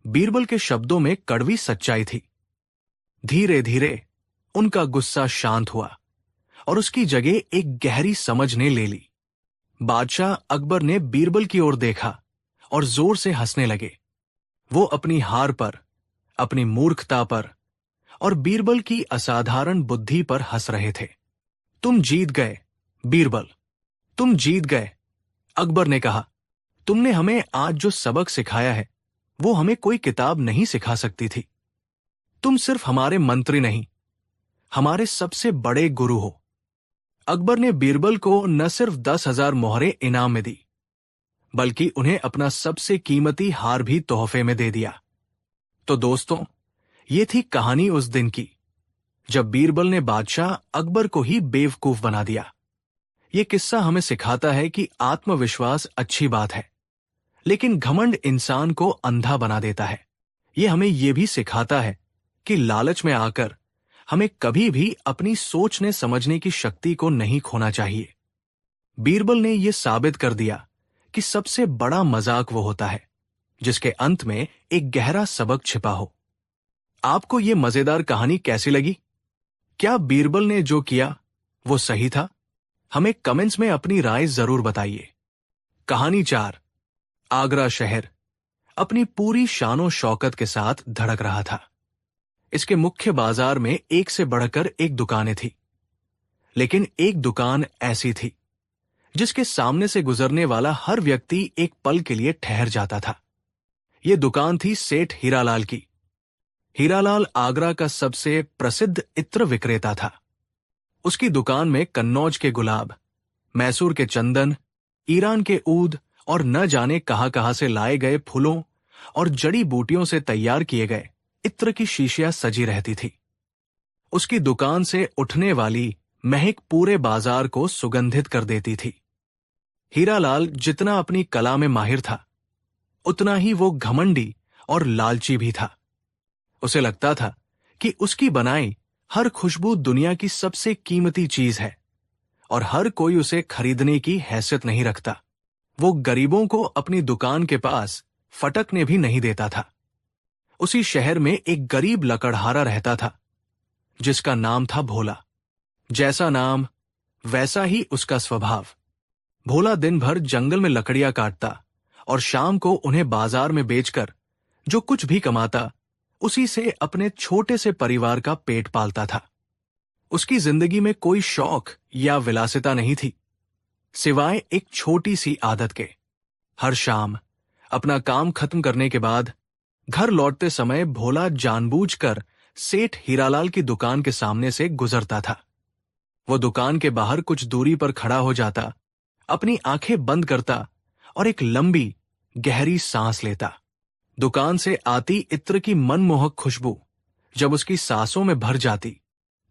बीरबल के शब्दों में कड़वी सच्चाई थी। धीरे धीरे उनका गुस्सा शांत हुआ और उसकी जगह एक गहरी समझ ने ले ली। बादशाह अकबर ने बीरबल की ओर देखा और जोर से हंसने लगे। वो अपनी हार पर, अपनी मूर्खता पर और बीरबल की असाधारण बुद्धि पर हंस रहे थे। तुम जीत गए बीरबल, तुम जीत गए। अकबर ने कहा, तुमने हमें आज जो सबक सिखाया है वो हमें कोई किताब नहीं सिखा सकती थी। तुम सिर्फ हमारे मंत्री नहीं, हमारे सबसे बड़े गुरु हो। अकबर ने बीरबल को न सिर्फ 10,000 मोहरें इनाम में दी, बल्कि उन्हें अपना सबसे कीमती हार भी तोहफे में दे दिया। तो दोस्तों, ये थी कहानी उस दिन की जब बीरबल ने बादशाह अकबर को ही बेवकूफ बना दिया। ये किस्सा हमें सिखाता है कि आत्मविश्वास अच्छी बात है, लेकिन घमंड इंसान को अंधा बना देता है। ये हमें यह भी सिखाता है कि लालच में आकर हमें कभी भी अपनी सोचने समझने की शक्ति को नहीं खोना चाहिए। बीरबल ने यह साबित कर दिया कि सबसे बड़ा मजाक वो होता है जिसके अंत में एक गहरा सबक छिपा हो। आपको यह मजेदार कहानी कैसी लगी? क्या बीरबल ने जो किया वो सही था? हमें कमेंट्स में अपनी राय जरूर बताइए। कहानी 4। आगरा शहर अपनी पूरी शानो शौकत के साथ धड़क रहा था। इसके मुख्य बाजार में एक से बढ़कर एक दुकानें थी, लेकिन एक दुकान ऐसी थी जिसके सामने से गुजरने वाला हर व्यक्ति एक पल के लिए ठहर जाता था। यह दुकान थी सेठ हीरालाल की। हीरालाल आगरा का सबसे प्रसिद्ध इत्र विक्रेता था। उसकी दुकान में कन्नौज के गुलाब, मैसूर के चंदन, ईरान के ऊद और न जाने कहां से लाए गए फूलों और जड़ी बूटियों से तैयार किए गए इत्र की शीशियां सजी रहती थी। उसकी दुकान से उठने वाली महक पूरे बाजार को सुगंधित कर देती थी। हीरालाल जितना अपनी कला में माहिर था, उतना ही वो घमंडी और लालची भी था। उसे लगता था कि उसकी बनाई हर खुशबू दुनिया की सबसे कीमती चीज है और हर कोई उसे खरीदने की हैसियत नहीं रखता। वो गरीबों को अपनी दुकान के पास फटकने भी नहीं देता था। उसी शहर में एक गरीब लकड़हारा रहता था जिसका नाम था भोला। जैसा नाम वैसा ही उसका स्वभाव। भोला दिन भर जंगल में लकड़ियां काटता और शाम को उन्हें बाजार में बेचकर जो कुछ भी कमाता उसी से अपने छोटे से परिवार का पेट पालता था। उसकी जिंदगी में कोई शौक या विलासिता नहीं थी, सिवाय एक छोटी सी आदत के। हर शाम अपना काम खत्म करने के बाद घर लौटते समय भोला जानबूझकर सेठ हीरालाल की दुकान के सामने से गुजरता था। वो दुकान के बाहर कुछ दूरी पर खड़ा हो जाता, अपनी आंखें बंद करता और एक लंबी गहरी सांस लेता। दुकान से आती इत्र की मनमोहक खुशबू जब उसकी सांसों में भर जाती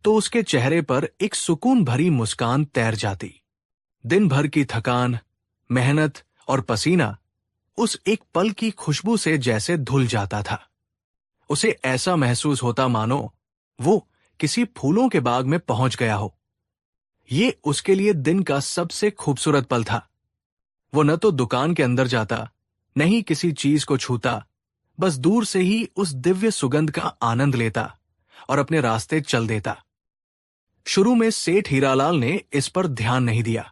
तो उसके चेहरे पर एक सुकून भरी मुस्कान तैर जाती। दिन भर की थकान, मेहनत और पसीना उस एक पल की खुशबू से जैसे धुल जाता था। उसे ऐसा महसूस होता मानो वो किसी फूलों के बाग में पहुंच गया हो। ये उसके लिए दिन का सबसे खूबसूरत पल था। वो न तो दुकान के अंदर जाता, न ही किसी चीज को छूता, बस दूर से ही उस दिव्य सुगंध का आनंद लेता और अपने रास्ते चल देता। शुरू में सेठ हीरालाल ने इस पर ध्यान नहीं दिया,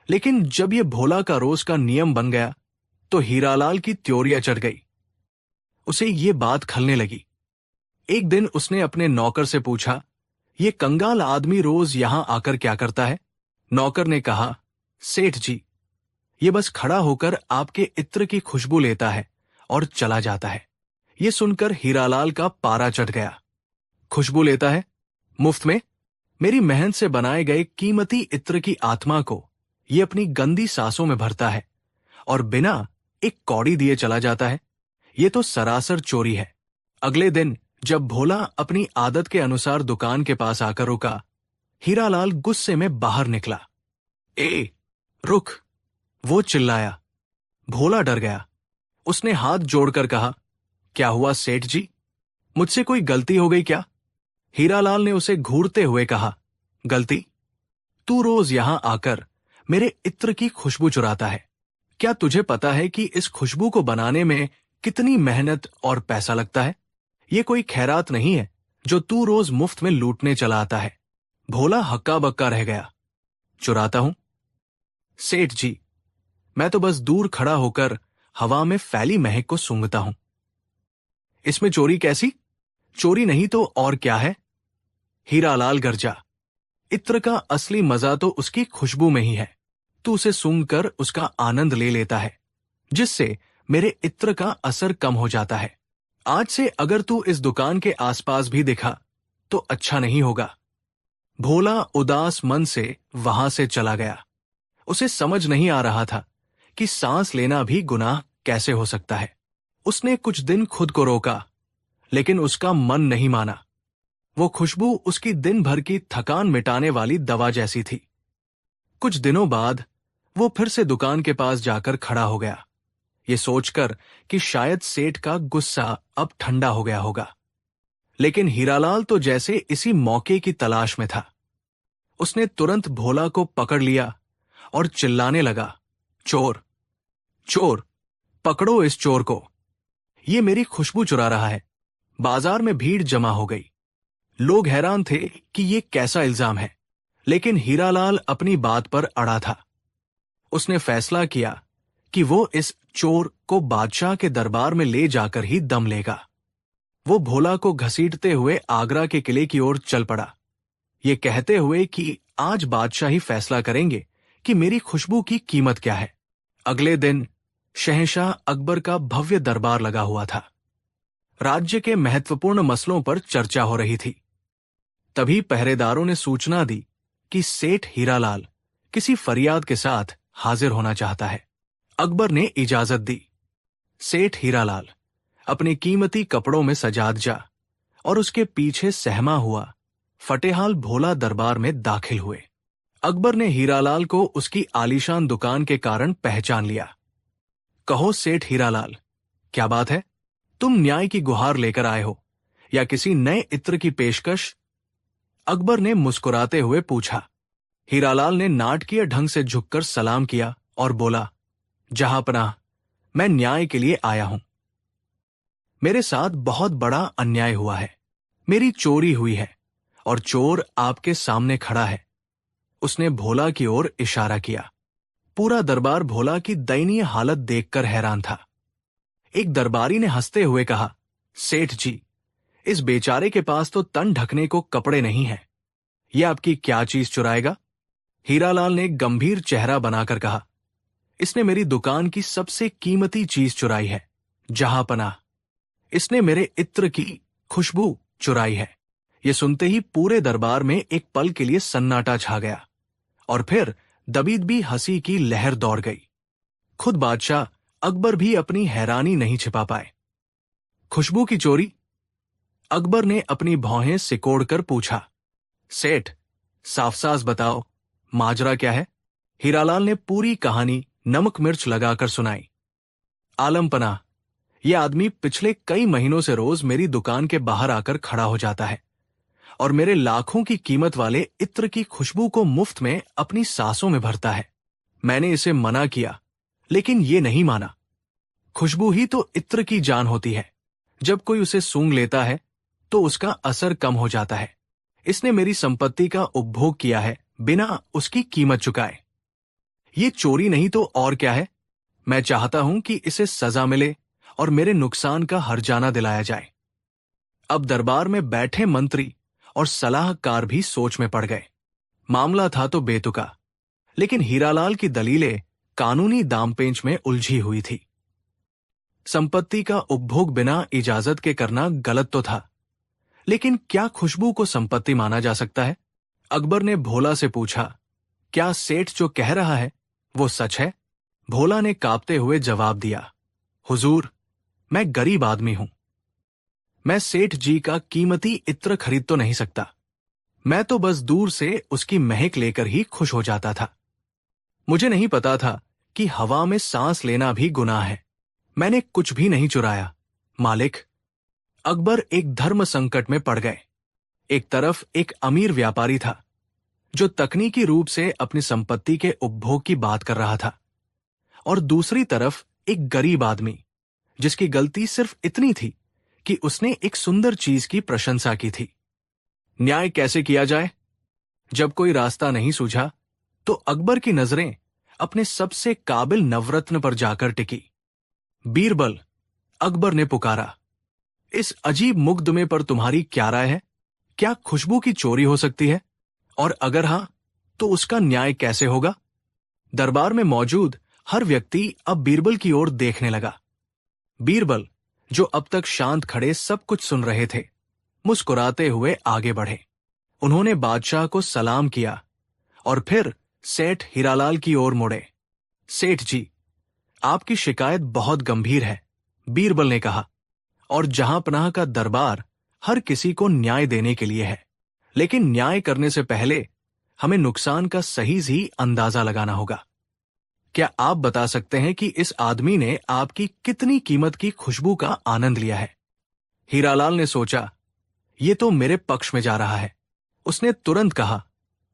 लेकिन जब ये भोला का रोज का नियम बन गया तो हीरालाल की त्योरियां चढ़ गई। उसे ये बात खलने लगी। एक दिन उसने अपने नौकर से पूछा, ये कंगाल आदमी रोज यहां आकर क्या करता है? नौकर ने कहा, सेठ जी, ये बस खड़ा होकर आपके इत्र की खुशबू लेता है और चला जाता है। ये सुनकर हीरालाल का पारा चढ़ गया। खुशबू लेता है? मुफ्त में? मेरी मेहनत से बनाए गए कीमती इत्र की आत्मा को ये अपनी गंदी सांसों में भरता है और बिना एक कौड़ी दिए चला जाता है। ये तो सरासर चोरी है। अगले दिन जब भोला अपनी आदत के अनुसार दुकान के पास आकर रुका, हीरालाल गुस्से में बाहर निकला। ए, रुक! वो चिल्लाया। भोला डर गया। उसने हाथ जोड़कर कहा, क्या हुआ सेठ जी? मुझसे कोई गलती हो गई क्या? हीरालाल ने उसे घूरते हुए कहा, गलती? तू रोज यहां आकर मेरे इत्र की खुशबू चुराता है। क्या तुझे पता है कि इस खुशबू को बनाने में कितनी मेहनत और पैसा लगता है? ये कोई खैरात नहीं है जो तू रोज मुफ्त में लूटने चला आता है। भोला हक्का बक्का रह गया। चुराता हूं? सेठ जी, मैं तो बस दूर खड़ा होकर हवा में फैली महक को सूंघता हूं। इसमें चोरी कैसी? चोरी नहीं तो और क्या है? हीरालाल गरजा। इत्र का असली मजा तो उसकी खुशबू में ही है। तू उसे सूंघकर उसका आनंद ले लेता है, जिससे मेरे इत्र का असर कम हो जाता है। आज से अगर तू इस दुकान के आसपास भी दिखा तो अच्छा नहीं होगा। भोला उदास मन से वहां से चला गया। उसे समझ नहीं आ रहा था कि सांस लेना भी गुनाह कैसे हो सकता है। उसने कुछ दिन खुद को रोका, लेकिन उसका मन नहीं माना। वो खुशबू उसकी दिन भर की थकान मिटाने वाली दवा जैसी थी। कुछ दिनों बाद वो फिर से दुकान के पास जाकर खड़ा हो गया, ये सोचकर कि शायद सेठ का गुस्सा अब ठंडा हो गया होगा। लेकिन हीरालाल तो जैसे इसी मौके की तलाश में था। उसने तुरंत भोला को पकड़ लिया और चिल्लाने लगा, चोर! चोर! पकड़ो इस चोर को! ये मेरी खुशबू चुरा रहा है। बाजार में भीड़ जमा हो गई। लोग हैरान थे कि ये कैसा इल्जाम है, लेकिन हीरालाल अपनी बात पर अड़ा था। उसने फैसला किया कि वो इस चोर को बादशाह के दरबार में ले जाकर ही दम लेगा। वो भोला को घसीटते हुए आगरा के किले की ओर चल पड़ा, ये कहते हुए कि आज बादशाह ही फैसला करेंगे कि मेरी खुशबू की कीमत क्या है। अगले दिन शहंशाह अकबर का भव्य दरबार लगा हुआ था। राज्य के महत्वपूर्ण मसलों पर चर्चा हो रही थी। तभी पहरेदारों ने सूचना दी कि सेठ हीरालाल किसी फरियाद के साथ हाजिर होना चाहता है। अकबर ने इजाजत दी। सेठ हीरालाल अपने कीमती कपड़ों में सजाद जा और उसके पीछे सहमा हुआ फटेहाल भोला दरबार में दाखिल हुए। अकबर ने हीरालाल को उसकी आलीशान दुकान के कारण पहचान लिया। कहो सेठ हीरालाल, क्या बात है? तुम न्याय की गुहार लेकर आए हो या किसी नए इत्र की पेशकश? अकबर ने मुस्कुराते हुए पूछा। हीरालाल ने नाटकीय ढंग से झुककर सलाम किया और बोला, जहांपनाह, मैं न्याय के लिए आया हूं। मेरे साथ बहुत बड़ा अन्याय हुआ है। मेरी चोरी हुई है और चोर आपके सामने खड़ा है। उसने भोला की ओर इशारा किया। पूरा दरबार भोला की दयनीय हालत देखकर हैरान था। एक दरबारी ने हंसते हुए कहा, सेठ जी, इस बेचारे के पास तो तन ढकने को कपड़े नहीं है, ये आपकी क्या चीज चुराएगा? हीरालाल ने गंभीर चेहरा बनाकर कहा। इसने मेरी दुकान की सबसे कीमती चीज चुराई है, जहांपनाह। इसने मेरे इत्र की खुशबू चुराई है। ये सुनते ही पूरे दरबार में एक पल के लिए सन्नाटा छा गया और फिर दबीदबी हंसी की लहर दौड़ गई। खुद बादशाह अकबर भी अपनी हैरानी नहीं छिपा पाए। खुशबू की चोरी? अकबर ने अपनी भौहें सिकोड़कर पूछा। सेठ, साफ साफ बताओ, माजरा क्या है? हीरालाल ने पूरी कहानी नमक मिर्च लगाकर सुनाई। आलमपनाह, यह आदमी पिछले कई महीनों से रोज मेरी दुकान के बाहर आकर खड़ा हो जाता है और मेरे लाखों की कीमत वाले इत्र की खुशबू को मुफ्त में अपनी सांसों में भरता है। मैंने इसे मना किया, लेकिन ये नहीं माना। खुशबू ही तो इत्र की जान होती है। जब कोई उसे सूंघ लेता है तो उसका असर कम हो जाता है। इसने मेरी संपत्ति का उपभोग किया है बिना उसकी कीमत चुकाए। ये चोरी नहीं तो और क्या है? मैं चाहता हूं कि इसे सजा मिले और मेरे नुकसान का हर्जाना दिलाया जाए। अब दरबार में बैठे मंत्री और सलाहकार भी सोच में पड़ गए। मामला था तो बेतुका, लेकिन हीरालाल की दलीलें कानूनी दांवपेच में उलझी हुई थी। संपत्ति का उपभोग बिना इजाजत के करना गलत तो था, लेकिन क्या खुशबू को संपत्ति माना जा सकता है? अकबर ने भोला से पूछा, क्या सेठ जो कह रहा है वो सच है? भोला ने कांपते हुए जवाब दिया, हुजूर, मैं गरीब आदमी हूं। मैं सेठ जी का कीमती इत्र खरीद तो नहीं सकता। मैं तो बस दूर से उसकी महक लेकर ही खुश हो जाता था। मुझे नहीं पता था कि हवा में सांस लेना भी गुनाह है। मैंने कुछ भी नहीं चुराया, मालिक। अकबर एक धर्म संकट में पड़ गए। एक तरफ एक अमीर व्यापारी था जो तकनीकी रूप से अपनी संपत्ति के उपभोग की बात कर रहा था, और दूसरी तरफ एक गरीब आदमी जिसकी गलती सिर्फ इतनी थी कि उसने एक सुंदर चीज की प्रशंसा की थी। न्याय कैसे किया जाए? जब कोई रास्ता नहीं सूझा तो अकबर की नजरें अपने सबसे काबिल नवरत्न पर जाकर टिकी। बीरबल, अकबर ने पुकारा, इस अजीब मुकदमे पर तुम्हारी क्या राय है? क्या खुशबू की चोरी हो सकती है? और अगर हां, तो उसका न्याय कैसे होगा? दरबार में मौजूद हर व्यक्ति अब बीरबल की ओर देखने लगा। बीरबल, जो अब तक शांत खड़े सब कुछ सुन रहे थे, मुस्कुराते हुए आगे बढ़े। उन्होंने बादशाह को सलाम किया और फिर सेठ हीरालाल की ओर मुड़े। सेठ जी, आपकी शिकायत बहुत गंभीर है, बीरबल ने कहा, और जहांपनाह का दरबार हर किसी को न्याय देने के लिए है। लेकिन न्याय करने से पहले हमें नुकसान का सही अंदाजा लगाना होगा। क्या आप बता सकते हैं कि इस आदमी ने आपकी कितनी कीमत की खुशबू का आनंद लिया है? हीरालाल ने सोचा, ये तो मेरे पक्ष में जा रहा है। उसने तुरंत कहा,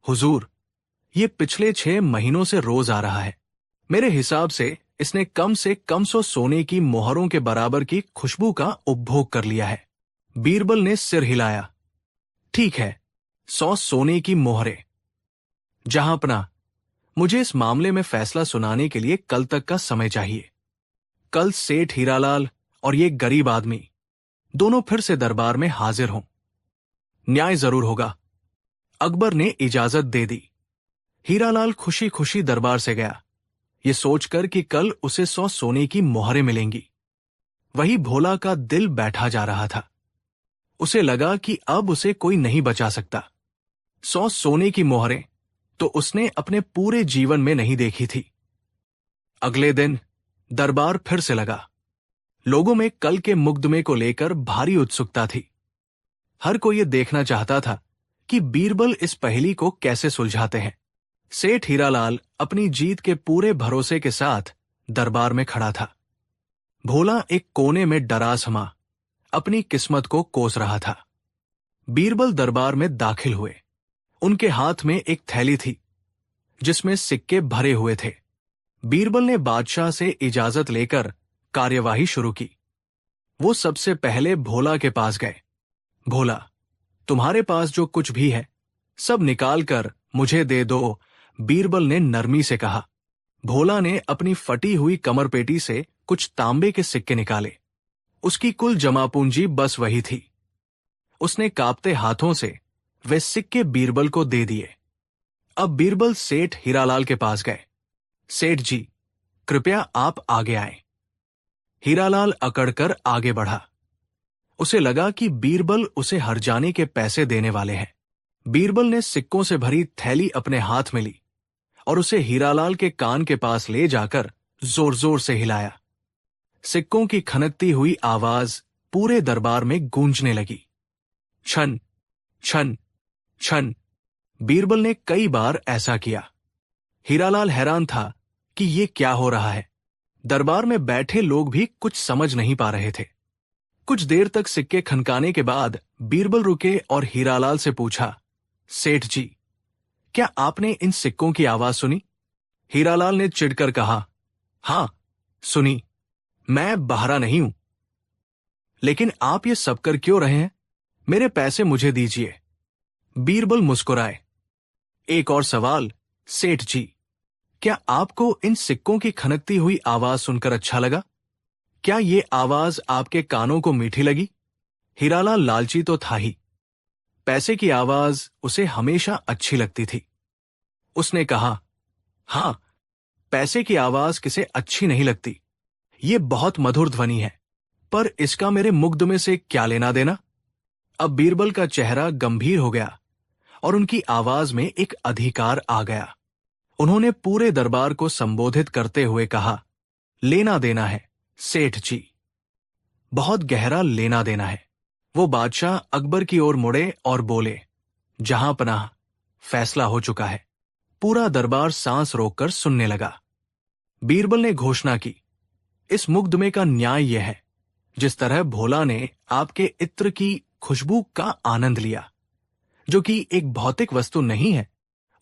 हुजूर, ये पिछले 6 महीनों से रोज आ रहा है। मेरे हिसाब से इसने कम से कम 100 सोने की मोहरों के बराबर की खुशबू का उपभोग कर लिया है। बीरबल ने सिर हिलाया। ठीक है, 100 सोने की मोहरें। जहांपनाह, मुझे इस मामले में फैसला सुनाने के लिए कल तक का समय चाहिए। कल सेठ हीरालाल और ये गरीब आदमी दोनों फिर से दरबार में हाजिर हों। न्याय जरूर होगा। अकबर ने इजाजत दे दी। हीरालाल खुशी खुशी दरबार से गया, ये सोचकर कि कल उसे 100 सोने की मोहरें मिलेंगी। वही भोला का दिल बैठा जा रहा था। उसे लगा कि अब उसे कोई नहीं बचा सकता। 100 सोने की मोहरें तो उसने अपने पूरे जीवन में नहीं देखी थी। अगले दिन दरबार फिर से लगा। लोगों में कल के मुकदमे को लेकर भारी उत्सुकता थी। हर कोई ये देखना चाहता था कि बीरबल इस पहेली को कैसे सुलझाते हैं। सेठ हीरालाल अपनी जीत के पूरे भरोसे के साथ दरबार में खड़ा था। भोला एक कोने में डरा समा अपनी किस्मत को कोस रहा था। बीरबल दरबार में दाखिल हुए। उनके हाथ में एक थैली थी जिसमें सिक्के भरे हुए थे। बीरबल ने बादशाह से इजाजत लेकर कार्यवाही शुरू की। वो सबसे पहले भोला के पास गए। भोला, तुम्हारे पास जो कुछ भी है सब निकाल कर मुझे दे दो, बीरबल ने नरमी से कहा। भोला ने अपनी फटी हुई कमरपेटी से कुछ तांबे के सिक्के निकाले। उसकी कुल जमा पूंजी बस वही थी। उसने कांपते हाथों से वे सिक्के बीरबल को दे दिए। अब बीरबल सेठ हीरालाल के पास गए। सेठ जी, कृपया आप आगे आए। हीरालाल अकड़कर आगे बढ़ा। उसे लगा कि बीरबल उसे हर जाने के पैसे देने वाले हैं। बीरबल ने सिक्कों से भरी थैली अपने हाथ में ली और उसे हीरालाल के कान के पास ले जाकर जोर जोर से हिलाया। सिक्कों की खनकती हुई आवाज पूरे दरबार में गूंजने लगी। छन छन छन। बीरबल ने कई बार ऐसा किया। हीरालाल हैरान था कि ये क्या हो रहा है। दरबार में बैठे लोग भी कुछ समझ नहीं पा रहे थे। कुछ देर तक सिक्के खनकाने के बाद बीरबल रुके और हीरालाल से पूछा, सेठ जी, क्या आपने इन सिक्कों की आवाज सुनी? हीरालाल ने चिढ़कर कहा, हां, सुनी। मैं बहरा नहीं हूं। लेकिन आप ये सब कर क्यों रहे हैं? मेरे पैसे मुझे दीजिए। बीरबल मुस्कुराए। एक और सवाल, सेठ जी, क्या आपको इन सिक्कों की खनकती हुई आवाज सुनकर अच्छा लगा? क्या ये आवाज आपके कानों को मीठी लगी? हीरालाल लालची तो था ही। पैसे की आवाज उसे हमेशा अच्छी लगती थी। उसने कहा, हां, पैसे की आवाज किसे अच्छी नहीं लगती। ये बहुत मधुर ध्वनि है, पर इसका मेरे मुग्ध में से क्या लेना देना? अब बीरबल का चेहरा गंभीर हो गया और उनकी आवाज में एक अधिकार आ गया। उन्होंने पूरे दरबार को संबोधित करते हुए कहा, लेना देना है सेठ जी, बहुत गहरा लेना देना है। वो बादशाह अकबर की ओर मुड़े और बोले, जहां पनाह, फैसला हो चुका है। पूरा दरबार सांस रोककर सुनने लगा। बीरबल ने घोषणा की, इस मुकदमे का न्याय यह है, जिस तरह भोला ने आपके इत्र की खुशबू का आनंद लिया, जो कि एक भौतिक वस्तु नहीं है,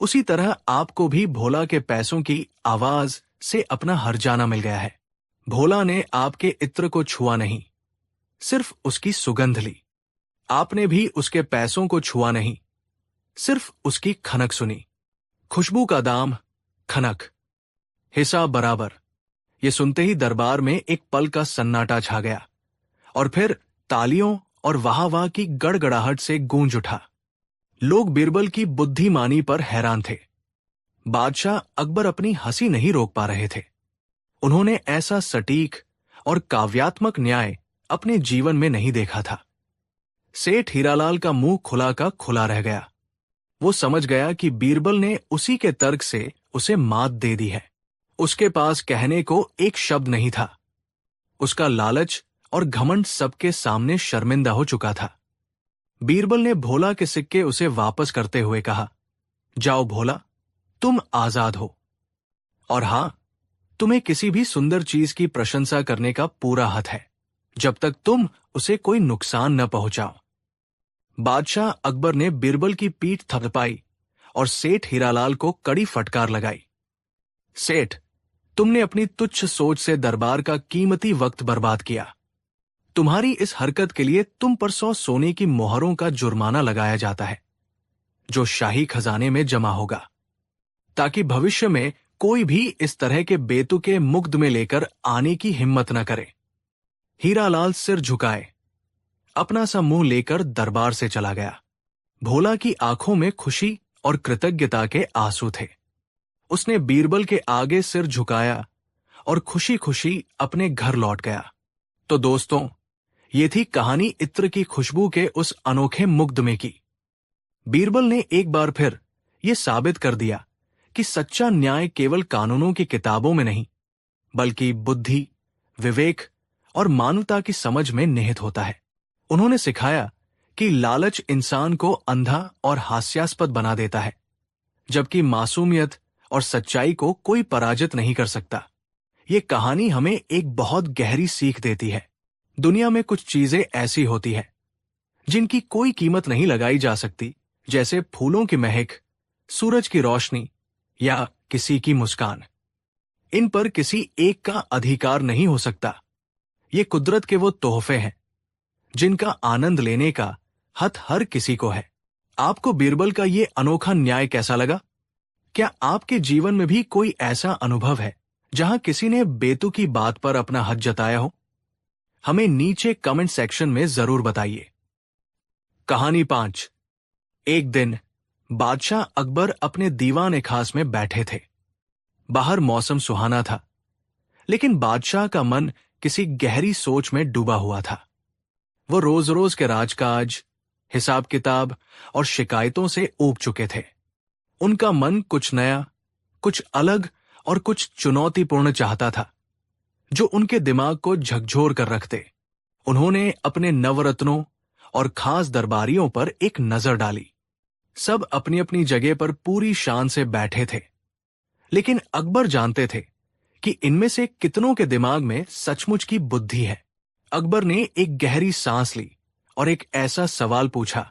उसी तरह आपको भी भोला के पैसों की आवाज से अपना हर्जाना मिल गया है। भोला ने आपके इत्र को छुआ नहीं, सिर्फ उसकी सुगंध ली। आपने भी उसके पैसों को छुआ नहीं, सिर्फ उसकी खनक सुनी। खुशबू का दाम, खनक, हिसाब बराबर। ये सुनते ही दरबार में एक पल का सन्नाटा छा गया और फिर तालियों और वाह वाह की गड़गड़ाहट से गूंज उठा। लोग बीरबल की बुद्धिमानी पर हैरान थे। बादशाह अकबर अपनी हंसी नहीं रोक पा रहे थे। उन्होंने ऐसा सटीक और काव्यात्मक न्याय अपने जीवन में नहीं देखा था। सेठ हीरालाल का मुंह खुला का खुला रह गया। वो समझ गया कि बीरबल ने उसी के तर्क से उसे मात दे दी है। उसके पास कहने को एक शब्द नहीं था। उसका लालच और घमंड सबके सामने शर्मिंदा हो चुका था। बीरबल ने भोला के सिक्के उसे वापस करते हुए कहा, जाओ भोला, तुम आजाद हो। और हां, तुम्हें किसी भी सुंदर चीज की प्रशंसा करने का पूरा हक है, जब तक तुम उसे कोई नुकसान न पहुंचाओ। बादशाह अकबर ने बीरबल की पीठ थपथपाई और सेठ हीरालाल को कड़ी फटकार लगाई। सेठ, तुमने अपनी तुच्छ सोच से दरबार का कीमती वक्त बर्बाद किया। तुम्हारी इस हरकत के लिए तुम पर 100 सोने की मोहरों का जुर्माना लगाया जाता है, जो शाही खजाने में जमा होगा, ताकि भविष्य में कोई भी इस तरह के बेतुके मुकदमे लेकर आने की हिम्मत न करे। हीरालाल सिर झुकाए अपना सा मुंह लेकर दरबार से चला गया। भोला की आंखों में खुशी और कृतज्ञता के आंसू थे। उसने बीरबल के आगे सिर झुकाया और खुशी खुशी अपने घर लौट गया। तो दोस्तों, ये थी कहानी इत्र की खुशबू के उस अनोखे मुकदमे की। बीरबल ने एक बार फिर ये साबित कर दिया कि सच्चा न्याय केवल कानूनों की किताबों में नहीं, बल्कि बुद्धि, विवेक और मानवता की समझ में निहित होता है। उन्होंने सिखाया कि लालच इंसान को अंधा और हास्यास्पद बना देता है, जबकि मासूमियत और सच्चाई को कोई पराजित नहीं कर सकता। ये कहानी हमें एक बहुत गहरी सीख देती है। दुनिया में कुछ चीजें ऐसी होती हैं जिनकी कोई कीमत नहीं लगाई जा सकती, जैसे फूलों की महक, सूरज की रोशनी या किसी की मुस्कान। इन पर किसी एक का अधिकार नहीं हो सकता। ये कुदरत के वो तोहफे हैं जिनका आनंद लेने का हक हर किसी को है। आपको बीरबल का ये अनोखा न्याय कैसा लगा? क्या आपके जीवन में भी कोई ऐसा अनुभव है जहां किसी ने बेतुकी बात पर अपना हक जताया हो? हमें नीचे कमेंट सेक्शन में जरूर बताइए। कहानी 5। एक दिन बादशाह अकबर अपने दीवान खास में बैठे थे। बाहर मौसम सुहाना था, लेकिन बादशाह का मन किसी गहरी सोच में डूबा हुआ था। वो रोज रोज के राजकाज, हिसाब किताब और शिकायतों से ऊब चुके थे। उनका मन कुछ नया, कुछ अलग और कुछ चुनौतीपूर्ण चाहता था, जो उनके दिमाग को झकझोर कर रखते। उन्होंने अपने नवरत्नों और खास दरबारियों पर एक नजर डाली। सब अपनी अपनी जगह पर पूरी शान से बैठे थे, लेकिन अकबर जानते थे कि इनमें से कितनों के दिमाग में सचमुच की बुद्धि है। अकबर ने एक गहरी सांस ली और एक ऐसा सवाल पूछा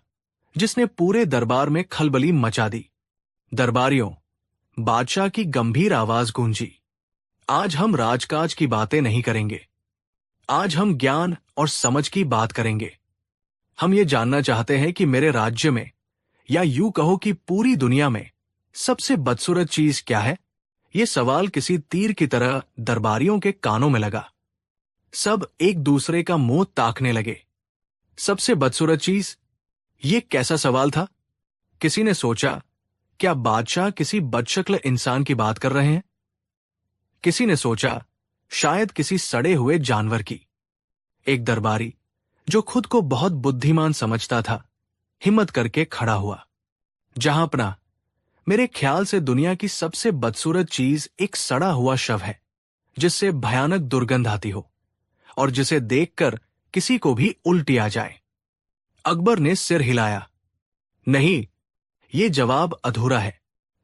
जिसने पूरे दरबार में खलबली मचा दी। दरबारियों, बादशाह की गंभीर आवाज गूंजी, आज हम राजकाज की बातें नहीं करेंगे। आज हम ज्ञान और समझ की बात करेंगे। हम ये जानना चाहते हैं कि मेरे राज्य में, या यूं कहो कि पूरी दुनिया में, सबसे बदसूरत चीज क्या है। ये सवाल किसी तीर की तरह दरबारियों के कानों में लगा। सब एक दूसरे का मुंह ताकने लगे। सबसे बदसूरत चीज, ये कैसा सवाल था? किसी ने सोचा, क्या बादशाह किसी बदशक्ल इंसान की बात कर रहे हैं? किसी ने सोचा, शायद किसी सड़े हुए जानवर की। एक दरबारी, जो खुद को बहुत बुद्धिमान समझता था, हिम्मत करके खड़ा हुआ। जहां अपना, मेरे ख्याल से दुनिया की सबसे बदसूरत चीज एक सड़ा हुआ शव है, जिससे भयानक दुर्गंध आती हो और जिसे देखकर किसी को भी उल्टी आ जाए। अकबर ने सिर हिलाया। नहीं, ये जवाब अधूरा है।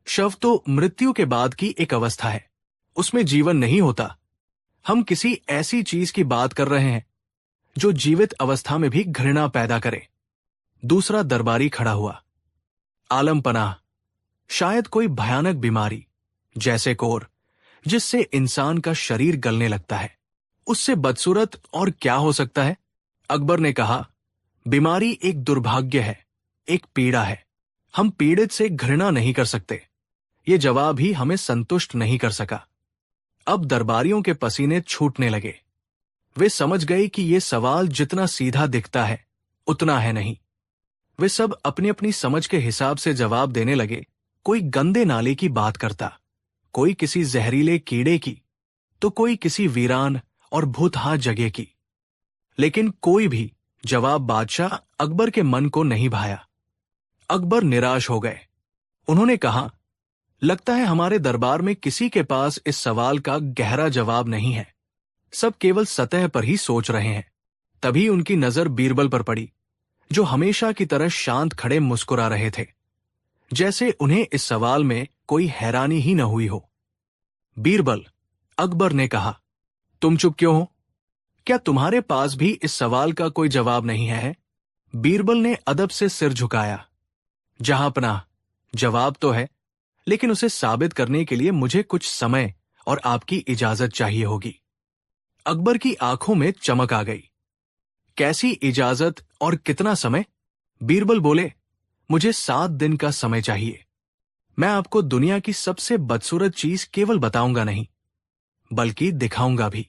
शव तो मृत्यु के बाद की एक अवस्था है, उसमें जीवन नहीं होता। हम किसी ऐसी चीज की बात कर रहे हैं जो जीवित अवस्था में भी घृणा पैदा करे। दूसरा दरबारी खड़ा हुआ। आलम पनाह, शायद कोई भयानक बीमारी, जैसे कोर, जिससे इंसान का शरीर गलने लगता है। उससे बदसूरत और क्या हो सकता है? अकबर ने कहा, बीमारी एक दुर्भाग्य है, एक पीड़ा है। हम पीड़ित से घृणा नहीं कर सकते। ये जवाब ही हमें संतुष्ट नहीं कर सका। अब दरबारियों के पसीने छूटने लगे। वे समझ गए कि ये सवाल जितना सीधा दिखता है, उतना है नहीं। वे सब अपनी अपनी समझ के हिसाब से जवाब देने लगे। कोई गंदे नाले की बात करता, कोई किसी जहरीले कीड़े की, तो कोई किसी वीरान और भूतहा जगह की। लेकिन कोई भी जवाब बादशाह अकबर के मन को नहीं भाया। अकबर निराश हो गए। उन्होंने कहा, लगता है हमारे दरबार में किसी के पास इस सवाल का गहरा जवाब नहीं है। सब केवल सतह पर ही सोच रहे हैं। तभी उनकी नजर बीरबल पर पड़ी, जो हमेशा की तरह शांत खड़े मुस्कुरा रहे थे, जैसे उन्हें इस सवाल में कोई हैरानी ही न हुई हो। बीरबल, अकबर ने कहा, तुम चुप क्यों हो? क्या तुम्हारे पास भी इस सवाल का कोई जवाब नहीं है? बीरबल ने अदब से सिर झुकाया। जहां पनाह, जवाब तो है, लेकिन उसे साबित करने के लिए मुझे कुछ समय और आपकी इजाजत चाहिए होगी। अकबर की आंखों में चमक आ गई। कैसी इजाजत और कितना समय? बीरबल बोले, मुझे 7 दिन का समय चाहिए। मैं आपको दुनिया की सबसे बदसूरत चीज केवल बताऊंगा नहीं, बल्कि दिखाऊंगा भी।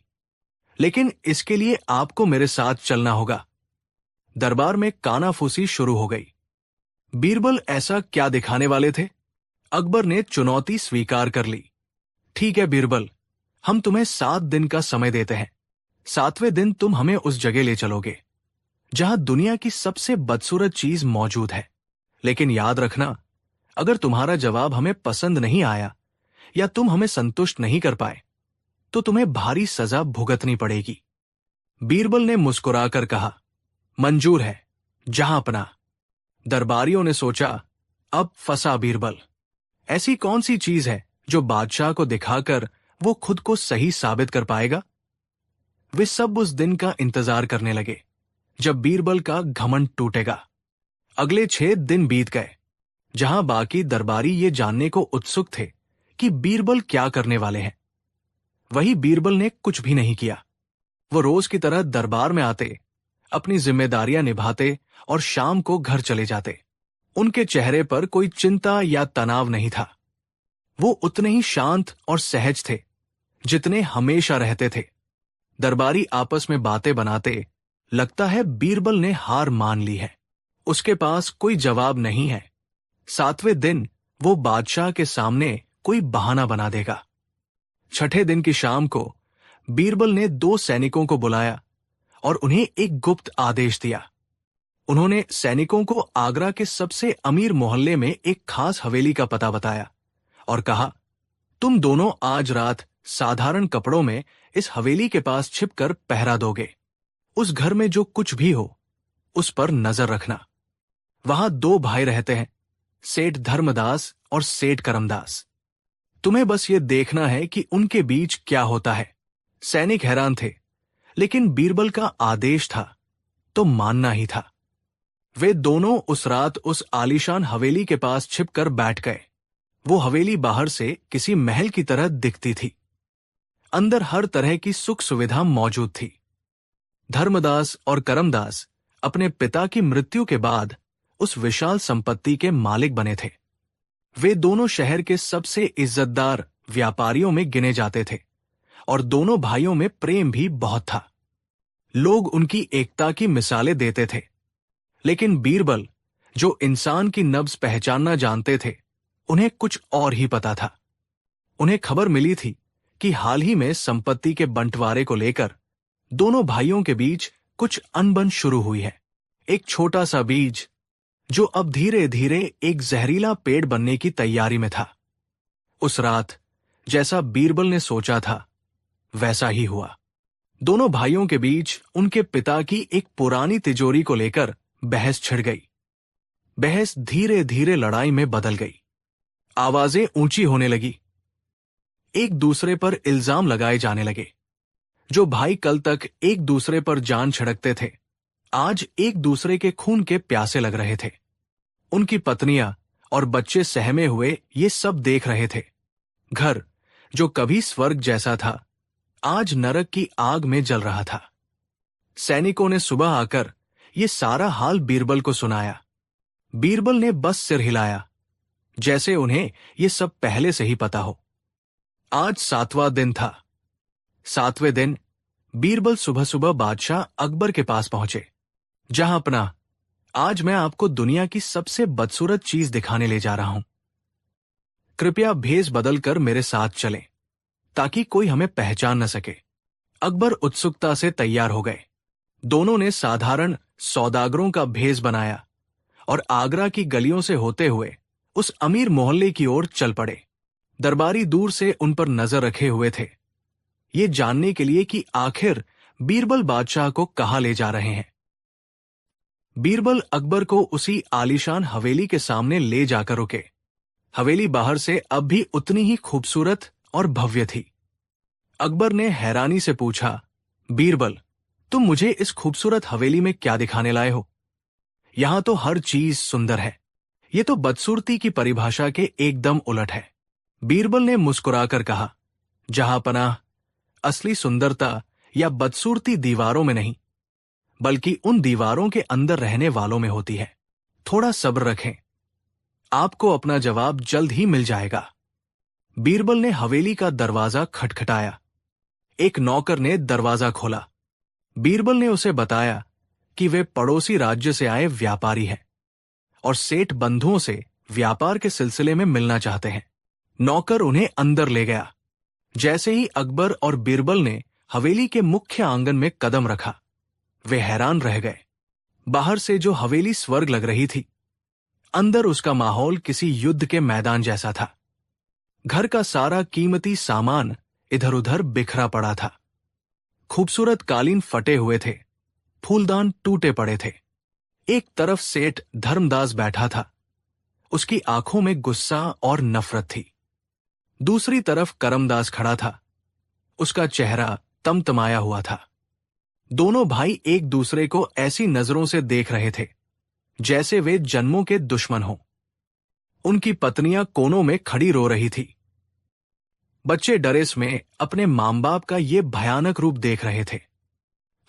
लेकिन इसके लिए आपको मेरे साथ चलना होगा। दरबार में कानाफूसी शुरू हो गई। बीरबल ऐसा क्या दिखाने वाले थे? अकबर ने चुनौती स्वीकार कर ली। ठीक है बीरबल, हम तुम्हें 7 दिन का समय देते हैं। 7वें दिन तुम हमें उस जगह ले चलोगे जहां दुनिया की सबसे बदसूरत चीज मौजूद है। लेकिन याद रखना, अगर तुम्हारा जवाब हमें पसंद नहीं आया या तुम हमें संतुष्ट नहीं कर पाए, तो तुम्हें भारी सजा भुगतनी पड़ेगी। बीरबल ने मुस्कुराकर कहा, मंजूर है, जहां अपना। दरबारियों ने सोचा, अब फंसा बीरबल। ऐसी कौन सी चीज है जो बादशाह को दिखाकर वो खुद को सही साबित कर पाएगा? वे सब उस दिन का इंतजार करने लगे जब बीरबल का घमंड टूटेगा। अगले 6 दिन बीत गए, जहां बाकी दरबारी ये जानने को उत्सुक थे कि बीरबल क्या करने वाले हैं। वही बीरबल ने कुछ भी नहीं किया। वो रोज की तरह दरबार में आते, अपनी जिम्मेदारियां निभाते और शाम को घर चले जाते। उनके चेहरे पर कोई चिंता या तनाव नहीं था। वो उतने ही शांत और सहज थे जितने हमेशा रहते थे। दरबारी आपस में बातें बनाते, लगता है बीरबल ने हार मान ली है। उसके पास कोई जवाब नहीं है। 7वें दिन वो बादशाह के सामने कोई बहाना बना देगा। 6ठे दिन की शाम को बीरबल ने 2 सैनिकों को बुलाया और उन्हें एक गुप्त आदेश दिया। उन्होंने सैनिकों को आगरा के सबसे अमीर मोहल्ले में एक खास हवेली का पता बताया और कहा, तुम दोनों आज रात साधारण कपड़ों में इस हवेली के पास छिपकर पहरा दोगे। उस घर में जो कुछ भी हो उस पर नजर रखना। वहां 2 भाई रहते हैं, सेठ धर्मदास और सेठ करमदास। तुम्हें बस ये देखना है कि उनके बीच क्या होता है। सैनिक हैरान थे, लेकिन बीरबल का आदेश था तो मानना ही था। वे दोनों उस रात उस आलीशान हवेली के पास छिपकर बैठ गए। वो हवेली बाहर से किसी महल की तरह दिखती थी। अंदर हर तरह की सुख सुविधा मौजूद थी। धर्मदास और करमदास अपने पिता की मृत्यु के बाद उस विशाल संपत्ति के मालिक बने थे। वे दोनों शहर के सबसे इज्जतदार व्यापारियों में गिने जाते थे और दोनों भाइयों में प्रेम भी बहुत था। लोग उनकी एकता की मिसालें देते थे, लेकिन बीरबल, जो इंसान की नब्ज पहचानना जानते थे, उन्हें कुछ और ही पता था। उन्हें खबर मिली थी कि हाल ही में संपत्ति के बंटवारे को लेकर दोनों भाइयों के बीच कुछ अनबन शुरू हुई है। एक छोटा सा बीज जो अब धीरे धीरे एक जहरीला पेड़ बनने की तैयारी में था। उस रात जैसा बीरबल ने सोचा था वैसा ही हुआ। दोनों भाइयों के बीच उनके पिता की एक पुरानी तिजोरी को लेकर बहस छिड़ गई। बहस धीरे धीरे लड़ाई में बदल गई। आवाजें ऊंची होने लगी। एक दूसरे पर इल्जाम लगाए जाने लगे। जो भाई कल तक एक दूसरे पर जान छिड़कते थे, आज एक दूसरे के खून के प्यासे लग रहे थे। उनकी पत्नियां और बच्चे सहमे हुए ये सब देख रहे थे। घर जो कभी स्वर्ग जैसा था, आज नरक की आग में जल रहा था। सैनिकों ने सुबह आकर ये सारा हाल बीरबल को सुनाया। बीरबल ने बस सिर हिलाया, जैसे उन्हें ये सब पहले से ही पता हो। आज 7वां दिन था। 7वें दिन बीरबल सुबह सुबह बादशाह अकबर के पास पहुंचे। जहां अपना, आज मैं आपको दुनिया की सबसे बदसूरत चीज दिखाने ले जा रहा हूं। कृपया भेष बदलकर मेरे साथ चलें, ताकि कोई हमें पहचान न सके। अकबर उत्सुकता से तैयार हो गए। दोनों ने साधारण सौदागरों का भेष बनाया और आगरा की गलियों से होते हुए उस अमीर मोहल्ले की ओर चल पड़े। दरबारी दूर से उन पर नजर रखे हुए थे, ये जानने के लिए कि आखिर बीरबल बादशाह को कहां ले जा रहे हैं। बीरबल अकबर को उसी आलीशान हवेली के सामने ले जाकर रुके। हवेली बाहर से अब भी उतनी ही खूबसूरत और भव्य थी। अकबर ने हैरानी से पूछा, बीरबल, तुम मुझे इस खूबसूरत हवेली में क्या दिखाने लाए हो? यहां तो हर चीज सुंदर है। ये तो बदसूरती की परिभाषा के एकदम उलट है। बीरबल ने मुस्कुराकर कहा, जहांपनाह, असली सुंदरता या बदसूरती दीवारों में नहीं, बल्कि उन दीवारों के अंदर रहने वालों में होती है। थोड़ा सब्र रखें, आपको अपना जवाब जल्द ही मिल जाएगा। बीरबल ने हवेली का दरवाजा खटखटाया। एक नौकर ने दरवाजा खोला। बीरबल ने उसे बताया कि वे पड़ोसी राज्य से आए व्यापारी हैं और सेठ बंधुओं से व्यापार के सिलसिले में मिलना चाहते हैं। नौकर उन्हें अंदर ले गया। जैसे ही अकबर और बीरबल ने हवेली के मुख्य आंगन में कदम रखा, वे हैरान रह गए। बाहर से जो हवेली स्वर्ग लग रही थी, अंदर उसका माहौल किसी युद्ध के मैदान जैसा था। घर का सारा कीमती सामान इधर उधर बिखरा पड़ा था। खूबसूरत कालीन फटे हुए थे, फूलदान टूटे पड़े थे। एक तरफ सेठ धर्मदास बैठा था, उसकी आंखों में गुस्सा और नफरत थी। दूसरी तरफ करमदास खड़ा था, उसका चेहरा तमतमाया हुआ था। दोनों भाई एक दूसरे को ऐसी नजरों से देख रहे थे जैसे वे जन्मों के दुश्मन हों। उनकी पत्नियां कोनों में खड़ी रो रही थी। बच्चे डरेस में अपने मां बाप का ये भयानक रूप देख रहे थे।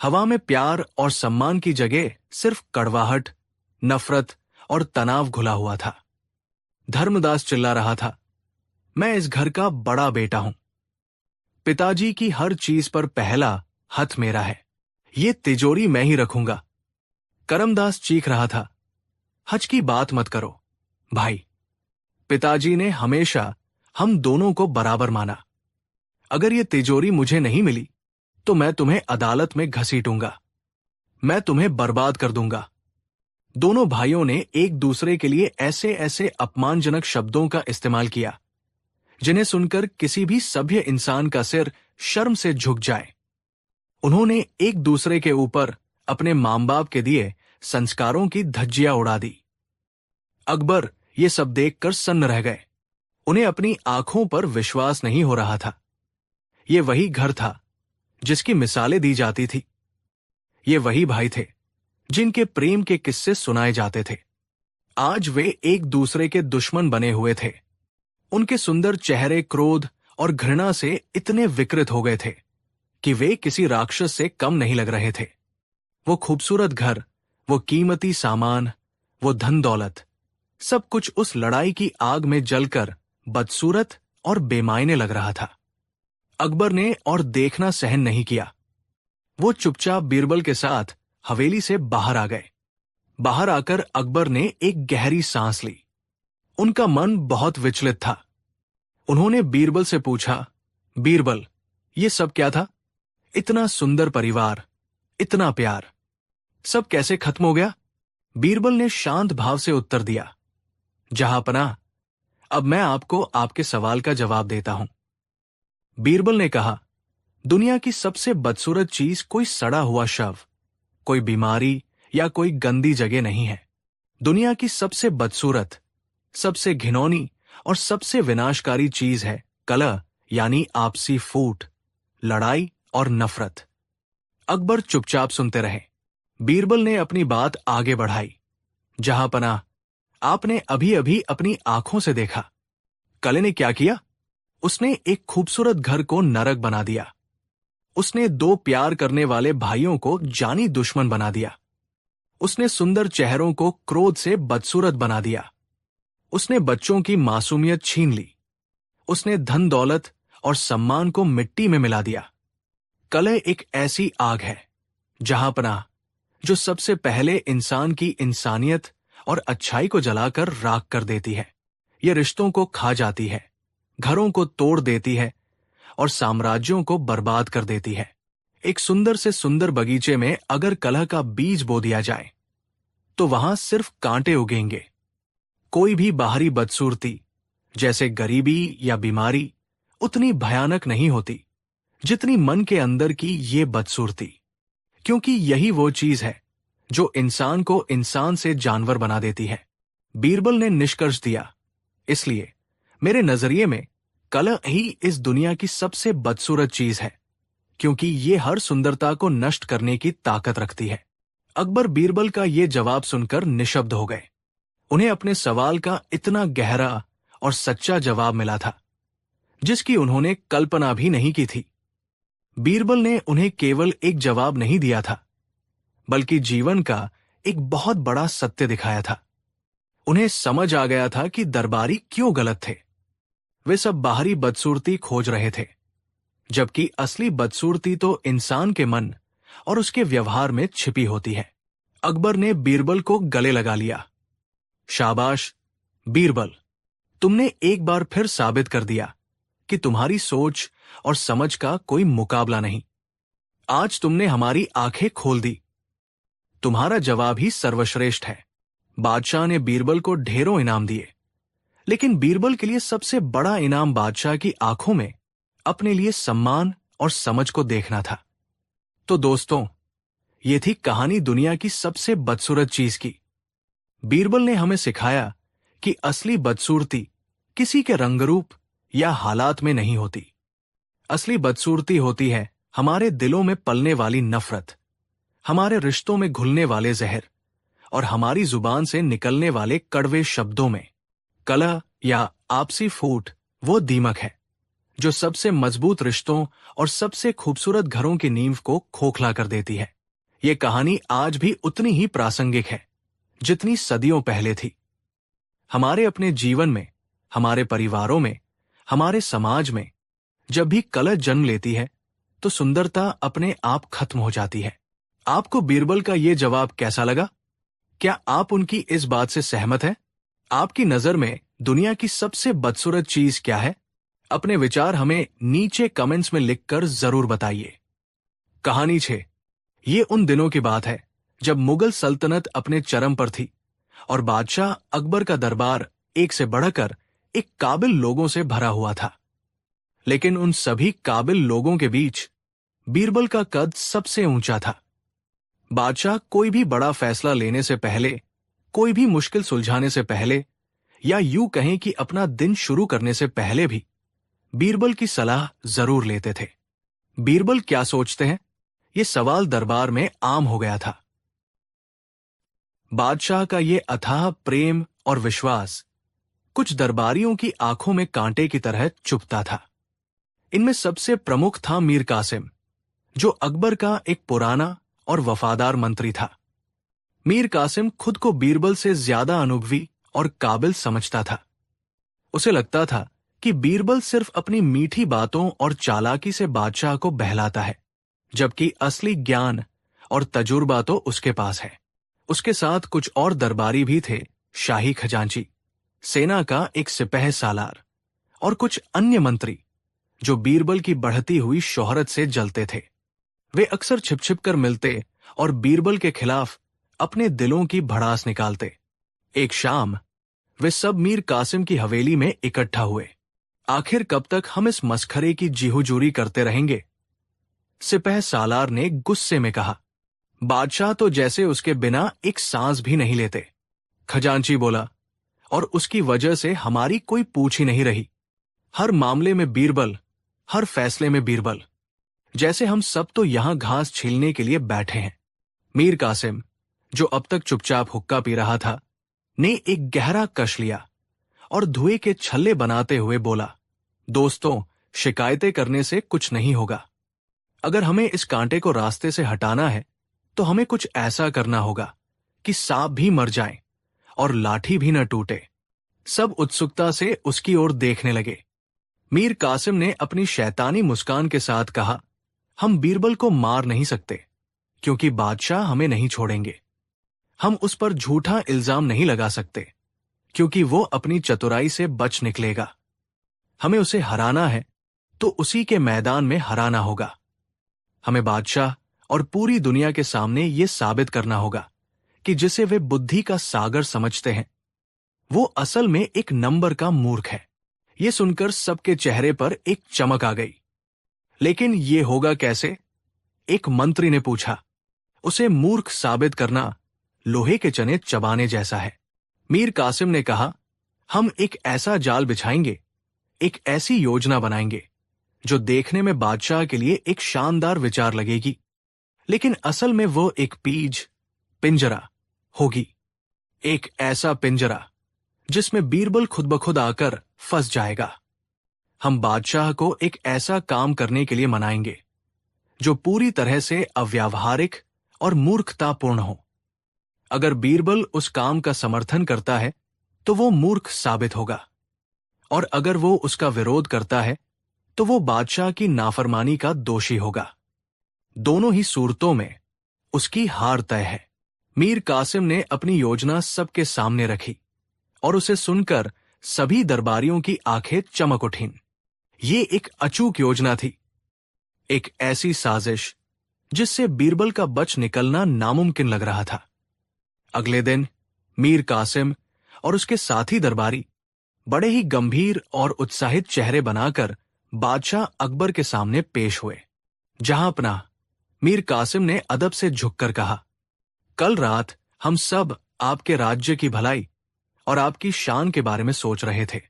हवा में प्यार और सम्मान की जगह सिर्फ कड़वाहट, नफरत और तनाव घुला हुआ था। धर्मदास चिल्ला रहा था, मैं इस घर का बड़ा बेटा हूं। पिताजी की हर चीज पर पहला हथ मेरा है। ये तिजोरी मैं ही रखूंगा। करमदास चीख रहा था, हज की बात मत करो भाई। पिताजी ने हमेशा हम दोनों को बराबर माना। अगर ये तिजोरी मुझे नहीं मिली तो मैं तुम्हें अदालत में घसीटूंगा, मैं तुम्हें बर्बाद कर दूंगा। दोनों भाइयों ने एक दूसरे के लिए ऐसे ऐसे अपमानजनक शब्दों का इस्तेमाल किया जिन्हें सुनकर किसी भी सभ्य इंसान का सिर शर्म से झुक जाए। उन्होंने एक दूसरे के ऊपर अपने मां बाप के दिए संस्कारों की धज्जियां उड़ा दी। अकबर ये सब देखकर सन्न रह गए। उन्हें अपनी आंखों पर विश्वास नहीं हो रहा था। ये वही घर था जिसकी मिसालें दी जाती थी। ये वही भाई थे जिनके प्रेम के किस्से सुनाए जाते थे। आज वे एक दूसरे के दुश्मन बने हुए थे। उनके सुंदर चेहरे क्रोध और घृणा से इतने विकृत हो गए थे कि वे किसी राक्षस से कम नहीं लग रहे थे। वो खूबसूरत घर, वो कीमती सामान, वो धन दौलत, सब कुछ उस लड़ाई की आग में जलकर बदसूरत और बेमायने लग रहा था। अकबर ने और देखना सहन नहीं किया। वो चुपचाप बीरबल के साथ हवेली से बाहर आ गए। बाहर आकर अकबर ने एक गहरी सांस ली। उनका मन बहुत विचलित था। उन्होंने बीरबल से पूछा, बीरबल, ये सब क्या था? इतना सुंदर परिवार, इतना प्यार, सब कैसे खत्म हो गया? बीरबल ने शांत भाव से उत्तर दिया, जहांपनाह, अब मैं आपको आपके सवाल का जवाब देता हूं। बीरबल ने कहा, दुनिया की सबसे बदसूरत चीज कोई सड़ा हुआ शव, कोई बीमारी या कोई गंदी जगह नहीं है। दुनिया की सबसे बदसूरत, सबसे घिनौनी और सबसे विनाशकारी चीज है कलह, यानी आपसी फूट, लड़ाई और नफरत। अकबर चुपचाप सुनते रहे। बीरबल ने अपनी बात आगे बढ़ाई, जहांपनाह, आपने अभी अभी अपनी आंखों से देखा। कलह ने क्या किया? उसने एक खूबसूरत घर को नरक बना दिया। उसने दो प्यार करने वाले भाइयों को जानी दुश्मन बना दिया। उसने सुंदर चेहरों को क्रोध से बदसूरत बना दिया। उसने बच्चों की मासूमियत छीन ली। उसने धन दौलत और सम्मान को मिट्टी में मिला दिया। कलह एक ऐसी आग है, जहांपनाह, जो सबसे पहले इंसान की इंसानियत और अच्छाई को जलाकर राख कर देती है। ये रिश्तों को खा जाती है, घरों को तोड़ देती है और साम्राज्यों को बर्बाद कर देती है। एक सुंदर से सुंदर बगीचे में अगर कलह का बीज बो दिया जाए तो वहां सिर्फ कांटे उगेंगे। कोई भी बाहरी बदसूरती, जैसे गरीबी या बीमारी, उतनी भयानक नहीं होती जितनी मन के अंदर की ये बदसूरती, क्योंकि यही वो चीज है जो इंसान को इंसान से जानवर बना देती है। बीरबल ने निष्कर्ष दिया, इसलिए मेरे नजरिए में कलह ही इस दुनिया की सबसे बदसूरत चीज है, क्योंकि ये हर सुंदरता को नष्ट करने की ताकत रखती है। अकबर बीरबल का ये जवाब सुनकर निशब्द हो गए। उन्हें अपने सवाल का इतना गहरा और सच्चा जवाब मिला था, जिसकी उन्होंने कल्पना भी नहीं की थी। बीरबल ने उन्हें केवल एक जवाब नहीं दिया था, बल्कि जीवन का एक बहुत बड़ा सत्य दिखाया था। उन्हें समझ आ गया था कि दरबारी क्यों गलत थे। वे सब बाहरी बदसूरती खोज रहे थे, जबकि असली बदसूरती तो इंसान के मन और उसके व्यवहार में छिपी होती है। अकबर ने बीरबल को गले लगा लिया। शाबाश बीरबल, तुमने एक बार फिर साबित कर दिया कि तुम्हारी सोच और समझ का कोई मुकाबला नहीं। आज तुमने हमारी आंखें खोल दी। तुम्हारा जवाब ही सर्वश्रेष्ठ है। बादशाह ने बीरबल को ढेरों इनाम दिए, लेकिन बीरबल के लिए सबसे बड़ा इनाम बादशाह की आंखों में अपने लिए सम्मान और समझ को देखना था। तो दोस्तों, ये थी कहानी दुनिया की सबसे बदसूरत चीज की। बीरबल ने हमें सिखाया कि असली बदसूरती किसी के रंगरूप या हालात में नहीं होती। असली बदसूरती होती है हमारे दिलों में पलने वाली नफरत, हमारे रिश्तों में घुलने वाले जहर और हमारी जुबान से निकलने वाले कड़वे शब्दों में। कलह या आपसी फूट वो दीमक है जो सबसे मजबूत रिश्तों और सबसे खूबसूरत घरों की नींव को खोखला कर देती है। ये कहानी आज भी उतनी ही प्रासंगिक है जितनी सदियों पहले थी। हमारे अपने जीवन में, हमारे परिवारों में, हमारे समाज में जब भी कलह जन्म लेती है तो सुंदरता अपने आप खत्म हो जाती है। आपको बीरबल का ये जवाब कैसा लगा? क्या आप उनकी इस बात से सहमत हैं? आपकी नजर में दुनिया की सबसे बदसूरत चीज क्या है? अपने विचार हमें नीचे कमेंट्स में लिखकर जरूर बताइए। कहानी 6। ये उन दिनों की बात है जब मुगल सल्तनत अपने चरम पर थी और बादशाह अकबर का दरबार एक से बढ़कर एक काबिल लोगों से भरा हुआ था। लेकिन उन सभी काबिल लोगों के बीच बीरबल का कद सबसे ऊंचा था। बादशाह कोई भी बड़ा फैसला लेने से पहले, कोई भी मुश्किल सुलझाने से पहले, या यूं कहें कि अपना दिन शुरू करने से पहले भी बीरबल की सलाह जरूर लेते थे। बीरबल क्या सोचते हैं, ये सवाल दरबार में आम हो गया था। बादशाह का ये अथाह प्रेम और विश्वास कुछ दरबारियों की आंखों में कांटे की तरह चुभता था। इनमें सबसे प्रमुख था मीर कासिम, जो अकबर का एक पुराना और वफादार मंत्री था। मीर कासिम खुद को बीरबल से ज्यादा अनुभवी और काबिल समझता था। उसे लगता था कि बीरबल सिर्फ अपनी मीठी बातों और चालाकी से बादशाह को बहलाता है, जबकि असली ज्ञान और तजुर्बा तो उसके पास है। उसके साथ कुछ और दरबारी भी थे, शाही खजांची, सेना का एक सिपह सालार और कुछ अन्य मंत्री जो बीरबल की बढ़ती हुई शोहरत से जलते थे। वे अक्सर छिप छिप कर मिलते और बीरबल के खिलाफ अपने दिलों की भड़ास निकालते। एक शाम वे सब मीर कासिम की हवेली में इकट्ठा हुए। आखिर कब तक हम इस मस्खरे की जीहुजूरी करते रहेंगे? सिपह सालार ने गुस्से में कहा। बादशाह तो जैसे उसके बिना एक सांस भी नहीं लेते। खजांची बोला, और उसकी वजह से हमारी कोई पूछ ही नहीं रही। हर मामले में बीरबल, हर फैसले में बीरबल, जैसे हम सब तो यहां घास छीलने के लिए बैठे हैं। मीर कासिम, जो अब तक चुपचाप हुक्का पी रहा था, ने एक गहरा कश लिया और धुएं के छल्ले बनाते हुए बोला, दोस्तों, शिकायतें करने से कुछ नहीं होगा। अगर हमें इस कांटे को रास्ते से हटाना है तो हमें कुछ ऐसा करना होगा कि सांप भी मर जाए और लाठी भी न टूटे। सब उत्सुकता से उसकी ओर देखने लगे। मीर कासिम ने अपनी शैतानी मुस्कान के साथ कहा, हम बीरबल को मार नहीं सकते क्योंकि बादशाह हमें नहीं छोड़ेंगे। हम उस पर झूठा इल्जाम नहीं लगा सकते क्योंकि वो अपनी चतुराई से बच निकलेगा। हमें उसे हराना है तो उसी के मैदान में हराना होगा। हमें बादशाह और पूरी दुनिया के सामने ये साबित करना होगा कि जिसे वे बुद्धि का सागर समझते हैं, वो असल में एक नंबर का मूर्ख है। ये सुनकर सबके चेहरे पर एक चमक आ गई। लेकिन ये होगा कैसे? एक मंत्री ने पूछा। उसे मूर्ख साबित करना लोहे के चने चबाने जैसा है। मीर कासिम ने कहा, हम एक ऐसा जाल बिछाएंगे, एक ऐसी योजना बनाएंगे जो देखने में बादशाह के लिए एक शानदार विचार लगेगी, लेकिन असल में वो एक पिंजरा होगी। एक ऐसा पिंजरा जिसमें बीरबल खुद ब खुद आकर फंस जाएगा। हम बादशाह को एक ऐसा काम करने के लिए मनाएंगे जो पूरी तरह से अव्यावहारिक और मूर्खतापूर्ण हो। अगर बीरबल उस काम का समर्थन करता है तो वो मूर्ख साबित होगा, और अगर वो उसका विरोध करता है तो वो बादशाह की नाफरमानी का दोषी होगा। दोनों ही सूरतों में उसकी हार तय है। मीर कासिम ने अपनी योजना सबके सामने रखी और उसे सुनकर सभी दरबारियों की आंखें चमक उठीं। ये एक अचूक योजना थी, एक ऐसी साजिश जिससे बीरबल का बच निकलना नामुमकिन लग रहा था। अगले दिन मीर कासिम और उसके साथी दरबारी बड़े ही गंभीर और उत्साहित चेहरे बनाकर बादशाह अकबर के सामने पेश हुए। जहां अपना मीर कासिम ने अदब से झुककर कहा, कल रात हम सब आपके राज्य की भलाई और आपकी शान के बारे में सोच रहे थे।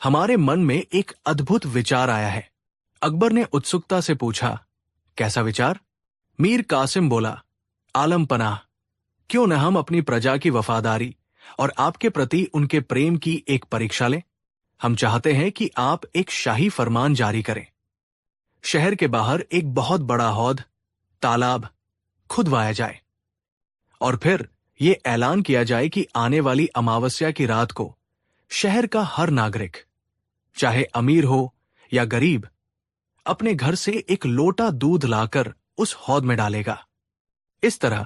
हमारे मन में एक अद्भुत विचार आया है। अकबर ने उत्सुकता से पूछा, कैसा विचार? मीर कासिम बोला, आलम पनाह, क्यों न हम अपनी प्रजा की वफादारी और आपके प्रति उनके प्रेम की एक परीक्षा लें। हम चाहते हैं कि आप एक शाही फरमान जारी करें। शहर के बाहर एक बहुत बड़ा हौद, तालाब खुदवाया जाए और फिर ये ऐलान किया जाए कि आने वाली अमावस्या की रात को शहर का हर नागरिक, चाहे अमीर हो या गरीब, अपने घर से एक लोटा दूध लाकर उस हौद में डालेगा। इस तरह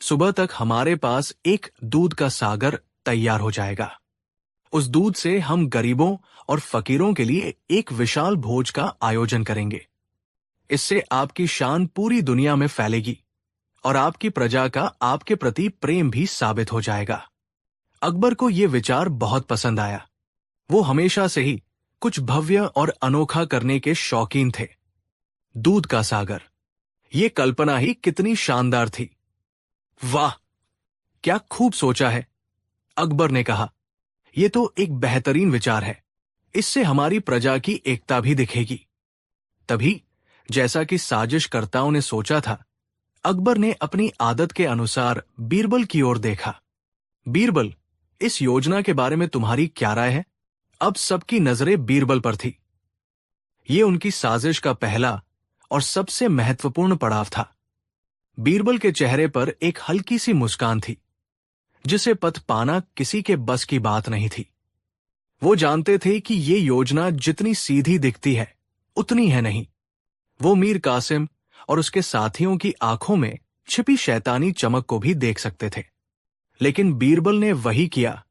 सुबह तक हमारे पास एक दूध का सागर तैयार हो जाएगा। उस दूध से हम गरीबों और फकीरों के लिए एक विशाल भोज का आयोजन करेंगे। इससे आपकी शान पूरी दुनिया में फैलेगी और आपकी प्रजा का आपके प्रति प्रेम भी साबित हो जाएगा। अकबर को यह विचार बहुत पसंद आया। वो हमेशा से ही कुछ भव्य और अनोखा करने के शौकीन थे। दूध का सागर, ये कल्पना ही कितनी शानदार थी। वाह, क्या खूब सोचा है, अकबर ने कहा। यह तो एक बेहतरीन विचार है। इससे हमारी प्रजा की एकता भी दिखेगी। तभी, जैसा कि साजिशकर्ताओं ने सोचा था, अकबर ने अपनी आदत के अनुसार बीरबल की ओर देखा। बीरबल, इस योजना के बारे में तुम्हारी क्या राय है? अब सबकी नजरें बीरबल पर थी। ये उनकी साजिश का पहला और सबसे महत्वपूर्ण पड़ाव था। बीरबल के चेहरे पर एक हल्की सी मुस्कान थी, जिसे पथ पाना किसी के बस की बात नहीं थी। वो जानते थे कि ये योजना जितनी सीधी दिखती है, उतनी है नहीं। वो मीर कासिम और उसके साथियों की आंखों में छिपी शैतानी चमक को भी देख सकते थे। लेकिन बीरबल ने वही किया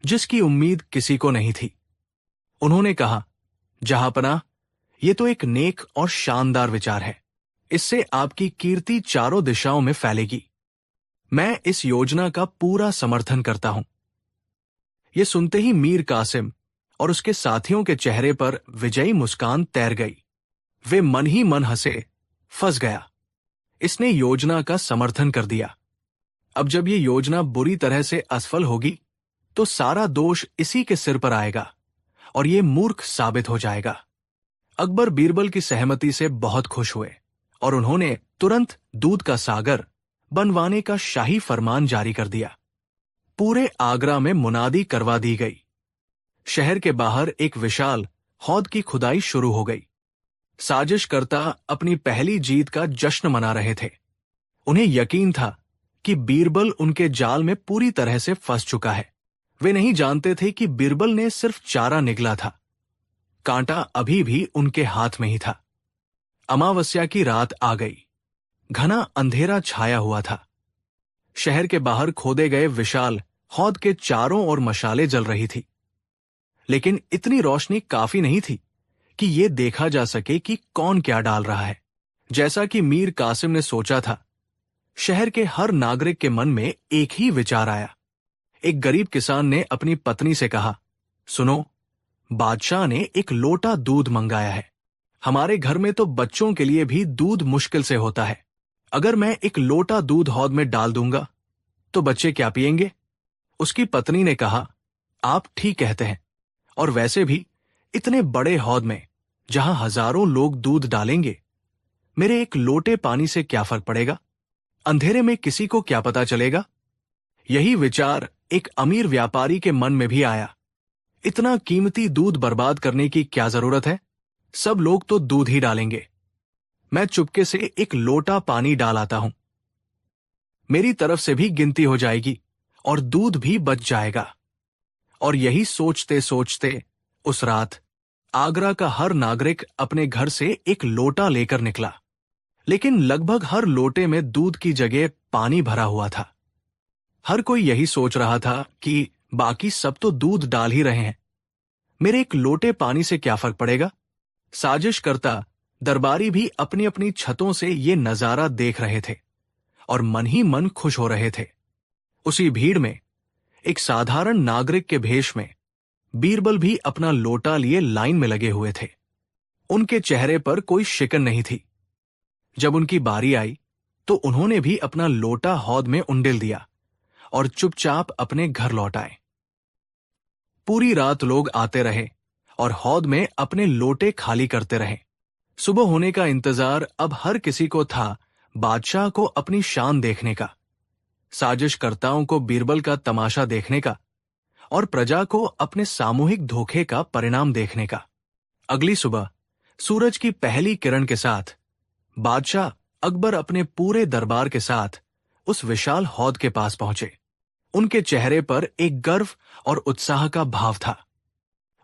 जिसकी उम्मीद किसी को नहीं थी। उन्होंने कहा, जहांपनाह, ये तो एक नेक और शानदार विचार है। इससे आपकी कीर्ति चारों दिशाओं में फैलेगी। मैं इस योजना का पूरा समर्थन करता हूं। ये सुनते ही मीर कासिम और उसके साथियों के चेहरे पर विजयी मुस्कान तैर गई। वे मन ही मन हंसे, फंस गया, इसने योजना का समर्थन कर दिया। अब जब ये योजना बुरी तरह से असफल होगी, तो सारा दोष इसी के सिर पर आएगा और ये मूर्ख साबित हो जाएगा। अकबर बीरबल की सहमति से बहुत खुश हुए और उन्होंने तुरंत दूध का सागर बनवाने का शाही फरमान जारी कर दिया। पूरे आगरा में मुनादी करवा दी गई। शहर के बाहर एक विशाल हौद की खुदाई शुरू हो गई। साजिशकर्ता अपनी पहली जीत का जश्न मना रहे थे। उन्हें यकीन था कि बीरबल उनके जाल में पूरी तरह से फंस चुका है। वे नहीं जानते थे कि बीरबल ने सिर्फ चारा निगला था। कांटा अभी भी उनके हाथ में ही था। अमावस्या की रात आ गई। घना अंधेरा छाया हुआ था। शहर के बाहर खोदे गए विशाल हौद के चारों ओर मशालें जल रही थी। लेकिन इतनी रोशनी काफी नहीं थी कि यह देखा जा सके कि कौन क्या डाल रहा है। जैसा कि मीर कासिम ने सोचा था, शहर के हर नागरिक के मन में एक ही विचार आया। एक गरीब किसान ने अपनी पत्नी से कहा, सुनो, बादशाह ने एक लोटा दूध मंगाया है। हमारे घर में तो बच्चों के लिए भी दूध मुश्किल से होता है। अगर मैं एक लोटा दूध हौद में डाल दूंगा, तो बच्चे क्या पिएंगे? उसकी पत्नी ने कहा, आप ठीक कहते हैं, और वैसे भी इतने बड़े हौद में जहां हजारों लोग दूध डालेंगे, मेरे एक लोटे पानी से क्या फर्क पड़ेगा? अंधेरे में किसी को क्या पता चलेगा? यही विचार एक अमीर व्यापारी के मन में भी आया। इतना कीमती दूध बर्बाद करने की क्या जरूरत है? सब लोग तो दूध ही डालेंगे। मैं चुपके से एक लोटा पानी डाल आता हूं। मेरी तरफ से भी गिनती हो जाएगी और दूध भी बच जाएगा। और यही सोचते सोचते उस रात आगरा का हर नागरिक अपने घर से एक लोटा लेकर निकला। लेकिन लगभग हर लोटे में दूध की जगह पानी भरा हुआ था। हर कोई यही सोच रहा था कि बाकी सब तो दूध डाल ही रहे हैं, मेरे एक लोटे पानी से क्या फर्क पड़ेगा? साजिशकर्ता दरबारी भी अपनी अपनी छतों से ये नजारा देख रहे थे और मन ही मन खुश हो रहे थे। उसी भीड़ में एक साधारण नागरिक के भेष में बीरबल भी अपना लोटा लिए लाइन में लगे हुए थे। उनके चेहरे पर कोई शिकन नहीं थी। जब उनकी बारी आई तो उन्होंने भी अपना लोटा हौद में उंडेल दिया और चुपचाप अपने घर लौट आए। पूरी रात लोग आते रहे और हौद में अपने लोटे खाली करते रहे। सुबह होने का इंतजार अब हर किसी को था, बादशाह को अपनी शान देखने का, साजिशकर्ताओं को बीरबल का तमाशा देखने का और प्रजा को अपने सामूहिक धोखे का परिणाम देखने का। अगली सुबह सूरज की पहली किरण के साथ बादशाह अकबर अपने पूरे दरबार के साथ उस विशाल हौद के पास पहुंचे। उनके चेहरे पर एक गर्व और उत्साह का भाव था।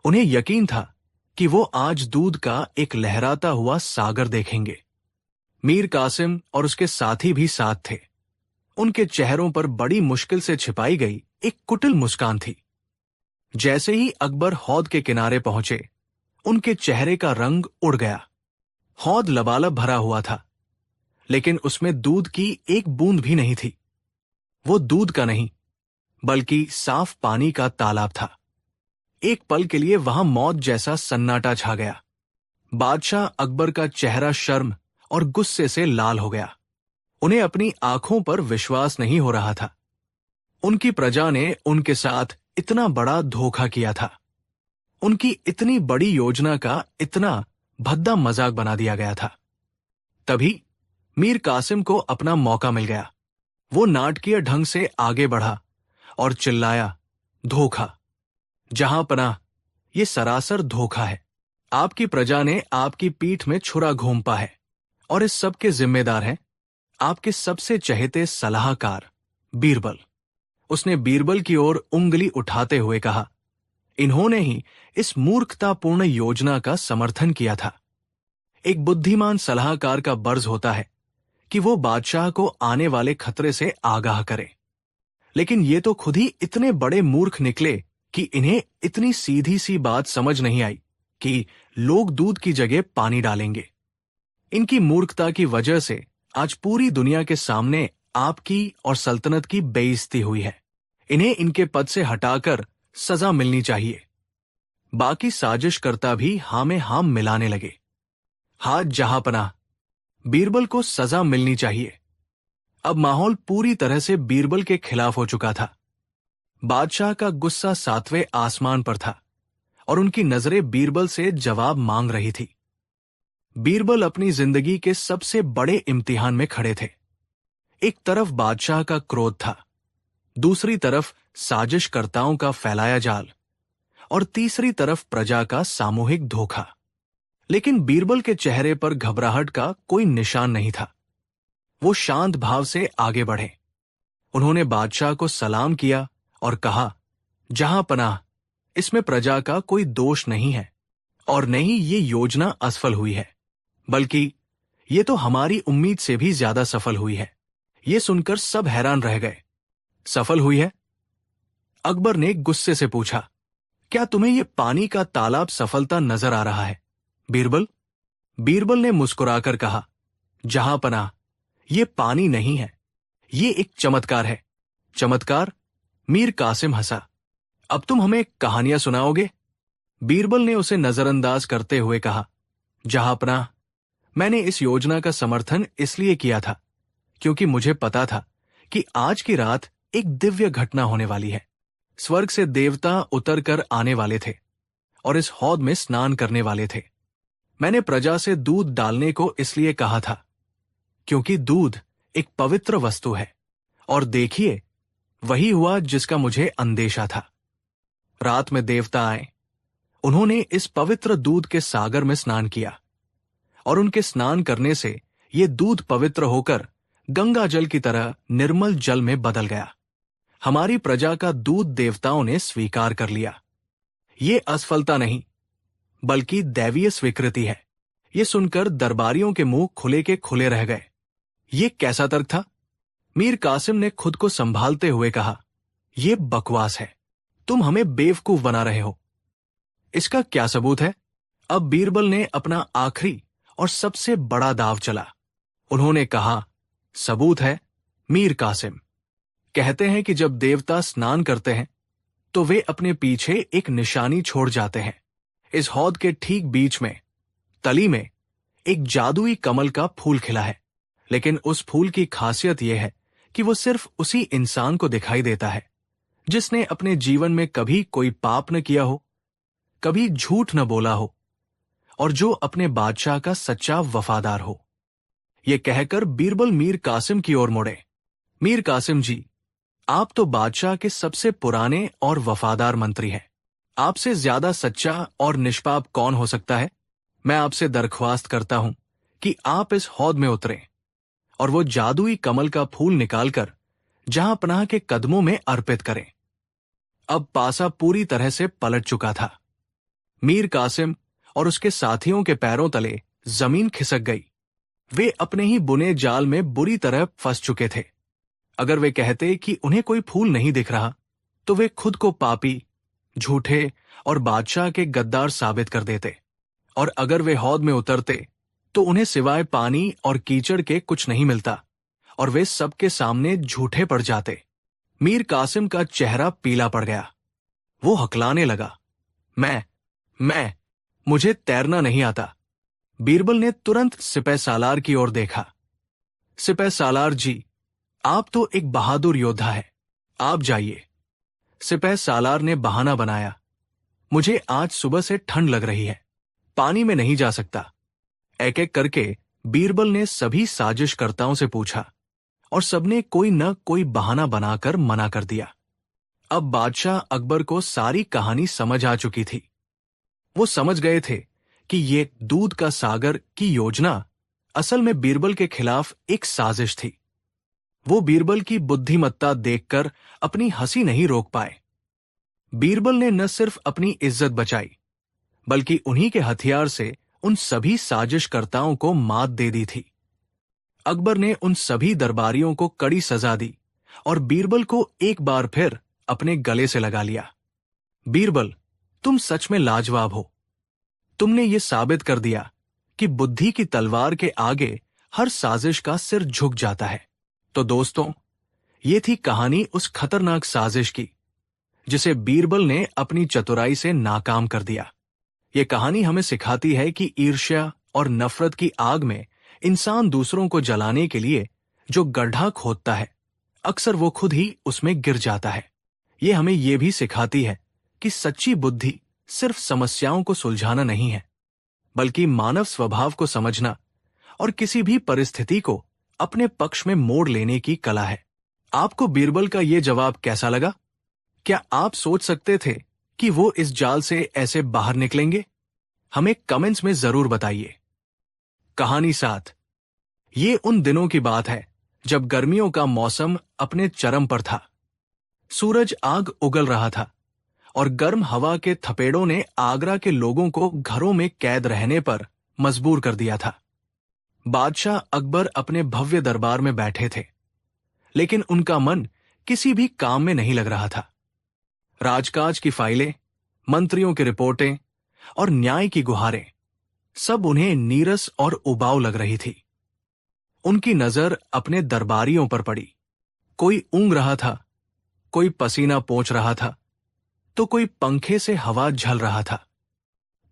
उन्हें यकीन था कि वो आज दूध का एक लहराता हुआ सागर देखेंगे। मीर कासिम और उसके साथी भी साथ थे। उनके चेहरों पर बड़ी मुश्किल से छिपाई गई एक कुटिल मुस्कान थी। जैसे ही अकबर हौद के किनारे पहुंचे, उनके चेहरे का रंग उड़ गया। हौद लबालब भरा हुआ था, लेकिन उसमें दूध की एक बूंद भी नहीं थी। वो दूध का नहीं, बल्कि साफ पानी का तालाब था। एक पल के लिए वहां मौत जैसा सन्नाटा छा गया। बादशाह अकबर का चेहरा शर्म और गुस्से से लाल हो गया। उन्हें अपनी आंखों पर विश्वास नहीं हो रहा था। उनकी प्रजा ने उनके साथ इतना बड़ा धोखा किया था। उनकी इतनी बड़ी योजना का इतना भद्दा मजाक बना दिया गया था। तभी मीर कासिम को अपना मौका मिल गया। वो नाटकीय ढंग से आगे बढ़ा और चिल्लाया, धोखा! जहां पनाह, ये सरासर धोखा है। आपकी प्रजा ने आपकी पीठ में छुरा घोंपा है और इस सब के जिम्मेदार हैं आपके सबसे चहेते सलाहकार बीरबल। उसने बीरबल की ओर उंगली उठाते हुए कहा, इन्होंने ही इस मूर्खतापूर्ण योजना का समर्थन किया था। एक बुद्धिमान सलाहकार का बर्ज होता है कि वो बादशाह को आने वाले खतरे से आगाह करे, लेकिन ये तो खुद ही इतने बड़े मूर्ख निकले कि इन्हें इतनी सीधी सी बात समझ नहीं आई कि लोग दूध की जगह पानी डालेंगे। इनकी मूर्खता की वजह से आज पूरी दुनिया के सामने आपकी और सल्तनत की बेइज्जती हुई है। इन्हें इनके पद से हटाकर सजा मिलनी चाहिए। बाकी साजिशकर्ता भी हाँ में हाँ मिलाने लगे। हाथ जहांपनाह, बीरबल को सजा मिलनी चाहिए। अब माहौल पूरी तरह से बीरबल के खिलाफ हो चुका था। बादशाह का गुस्सा सातवें आसमान पर था और उनकी नजरें बीरबल से जवाब मांग रही थी। बीरबल अपनी जिंदगी के सबसे बड़े इम्तिहान में खड़े थे। एक तरफ बादशाह का क्रोध था, दूसरी तरफ साजिशकर्ताओं का फैलाया जाल और तीसरी तरफ प्रजा का सामूहिक धोखा। लेकिन बीरबल के चेहरे पर घबराहट का कोई निशान नहीं था। वो शांत भाव से आगे बढ़े। उन्होंने बादशाह को सलाम किया और कहा, जहां पनाह, इसमें प्रजा का कोई दोष नहीं है और न ही ये योजना असफल हुई है, बल्कि ये तो हमारी उम्मीद से भी ज्यादा सफल हुई है। ये सुनकर सब हैरान रह गए। सफल हुई है? अकबर ने गुस्से से पूछा, क्या तुम्हें ये पानी का तालाब सफलता नजर आ रहा है बीरबल? बीरबल ने मुस्कुराकर कहा, जहां पनाह, ये पानी नहीं है, ये एक चमत्कार है। चमत्कार? मीर कासिम हंसा। अब तुम हमें कहानियां सुनाओगे? बीरबल ने उसे नजरअंदाज करते हुए कहा, जहांपनाह, मैंने इस योजना का समर्थन इसलिए किया था क्योंकि मुझे पता था कि आज की रात एक दिव्य घटना होने वाली है। स्वर्ग से देवता उतर कर आने वाले थे और इस हौद में स्नान करने वाले थे। मैंने प्रजा से दूध डालने को इसलिए कहा था क्योंकि दूध एक पवित्र वस्तु है, और देखिए, वही हुआ जिसका मुझे अंदेशा था। रात में देवता आए। उन्होंने इस पवित्र दूध के सागर में स्नान किया और उनके स्नान करने से ये दूध पवित्र होकर गंगा जल की तरह निर्मल जल में बदल गया। हमारी प्रजा का दूध देवताओं ने स्वीकार कर लिया। ये असफलता नहीं, बल्कि दैवीय स्वीकृति है। ये सुनकर दरबारियों के मुंह खुले के खुले रह गए। ये कैसा तर्क था? मीर कासिम ने खुद को संभालते हुए कहा, यह बकवास है। तुम हमें बेवकूफ बना रहे हो। इसका क्या सबूत है? अब बीरबल ने अपना आखिरी और सबसे बड़ा दाव चला। उन्होंने कहा, सबूत है मीर कासिम। कहते हैं कि जब देवता स्नान करते हैं तो वे अपने पीछे एक निशानी छोड़ जाते हैं। इस हौद के ठीक बीच में, तली में, एक जादुई कमल का फूल खिला है। लेकिन उस फूल की खासियत यह है कि वो सिर्फ उसी इंसान को दिखाई देता है जिसने अपने जीवन में कभी कोई पाप न किया हो, कभी झूठ न बोला हो और जो अपने बादशाह का सच्चा वफादार हो। ये कहकर बीरबल मीर कासिम की ओर मुड़े। मीर कासिम जी, आप तो बादशाह के सबसे पुराने और वफादार मंत्री हैं। आपसे ज्यादा सच्चा और निष्पाप कौन हो सकता है? मैं आपसे दरख्वास्त करता हूं कि आप इस हौद में उतरें और वो जादुई कमल का फूल निकालकर जहांपनाह के कदमों में अर्पित करें। अब पासा पूरी तरह से पलट चुका था। मीर कासिम और उसके साथियों के पैरों तले जमीन खिसक गई। वे अपने ही बुने जाल में बुरी तरह फंस चुके थे। अगर वे कहते कि उन्हें कोई फूल नहीं दिख रहा, तो वे खुद को पापी, झूठे और बादशाह के गद्दार साबित कर देते। और अगर वे हौद में उतरते तो उन्हें सिवाय पानी और कीचड़ के कुछ नहीं मिलता और वे सबके सामने झूठे पड़ जाते। मीर कासिम का चेहरा पीला पड़ गया। वो हकलाने लगा, मैं मुझे तैरना नहीं आता। बीरबल ने तुरंत सिपह सालार की ओर देखा। सिपह सालार जी, आप तो एक बहादुर योद्धा है, आप जाइए। सिपह सालार ने बहाना बनाया, मुझे आज सुबह से ठंड लग रही है, पानी में नहीं जा सकता। एक एक करके बीरबल ने सभी साजिशकर्ताओं से पूछा और सबने कोई न कोई बहाना बनाकर मना कर दिया। अब बादशाह अकबर को सारी कहानी समझ आ चुकी थी। वो समझ गए थे कि ये दूध का सागर की योजना असल में बीरबल के खिलाफ एक साजिश थी। वो बीरबल की बुद्धिमत्ता देखकर अपनी हंसी नहीं रोक पाए। बीरबल ने न सिर्फ अपनी इज्जत बचाई, बल्कि उन्हीं के हथियार से उन सभी साजिशकर्ताओं को मात दे दी थी। अकबर ने उन सभी दरबारियों को कड़ी सजा दी और बीरबल को एक बार फिर अपने गले से लगा लिया। बीरबल, तुम सच में लाजवाब हो। तुमने ये साबित कर दिया कि बुद्धि की तलवार के आगे हर साजिश का सिर झुक जाता है। तो दोस्तों, ये थी कहानी उस खतरनाक साजिश की जिसे बीरबल ने अपनी चतुराई से नाकाम कर दिया। ये कहानी हमें सिखाती है कि ईर्ष्या और नफरत की आग में इंसान दूसरों को जलाने के लिए जो गड्ढा खोदता है, अक्सर वो खुद ही उसमें गिर जाता है। ये हमें ये भी सिखाती है कि सच्ची बुद्धि सिर्फ समस्याओं को सुलझाना नहीं है, बल्कि मानव स्वभाव को समझना और किसी भी परिस्थिति को अपने पक्ष में मोड़ लेने की कला है। आपको बीरबल का ये जवाब कैसा लगा? क्या आप सोच सकते थे कि वो इस जाल से ऐसे बाहर निकलेंगे? हमें कमेंट्स में जरूर बताइए। कहानी 7। ये उन दिनों की बात है जब गर्मियों का मौसम अपने चरम पर था। सूरज आग उगल रहा था और गर्म हवा के थपेड़ों ने आगरा के लोगों को घरों में कैद रहने पर मजबूर कर दिया था। बादशाह अकबर अपने भव्य दरबार में बैठे थे, लेकिन उनका मन किसी भी काम में नहीं लग रहा था। राजकाज की फाइलें, मंत्रियों की रिपोर्टें और न्याय की गुहारें सब उन्हें नीरस और उबाऊ लग रही थी। उनकी नजर अपने दरबारियों पर पड़ी। कोई ऊँग रहा था, कोई पसीना पोंछ रहा था, तो कोई पंखे से हवा झल रहा था।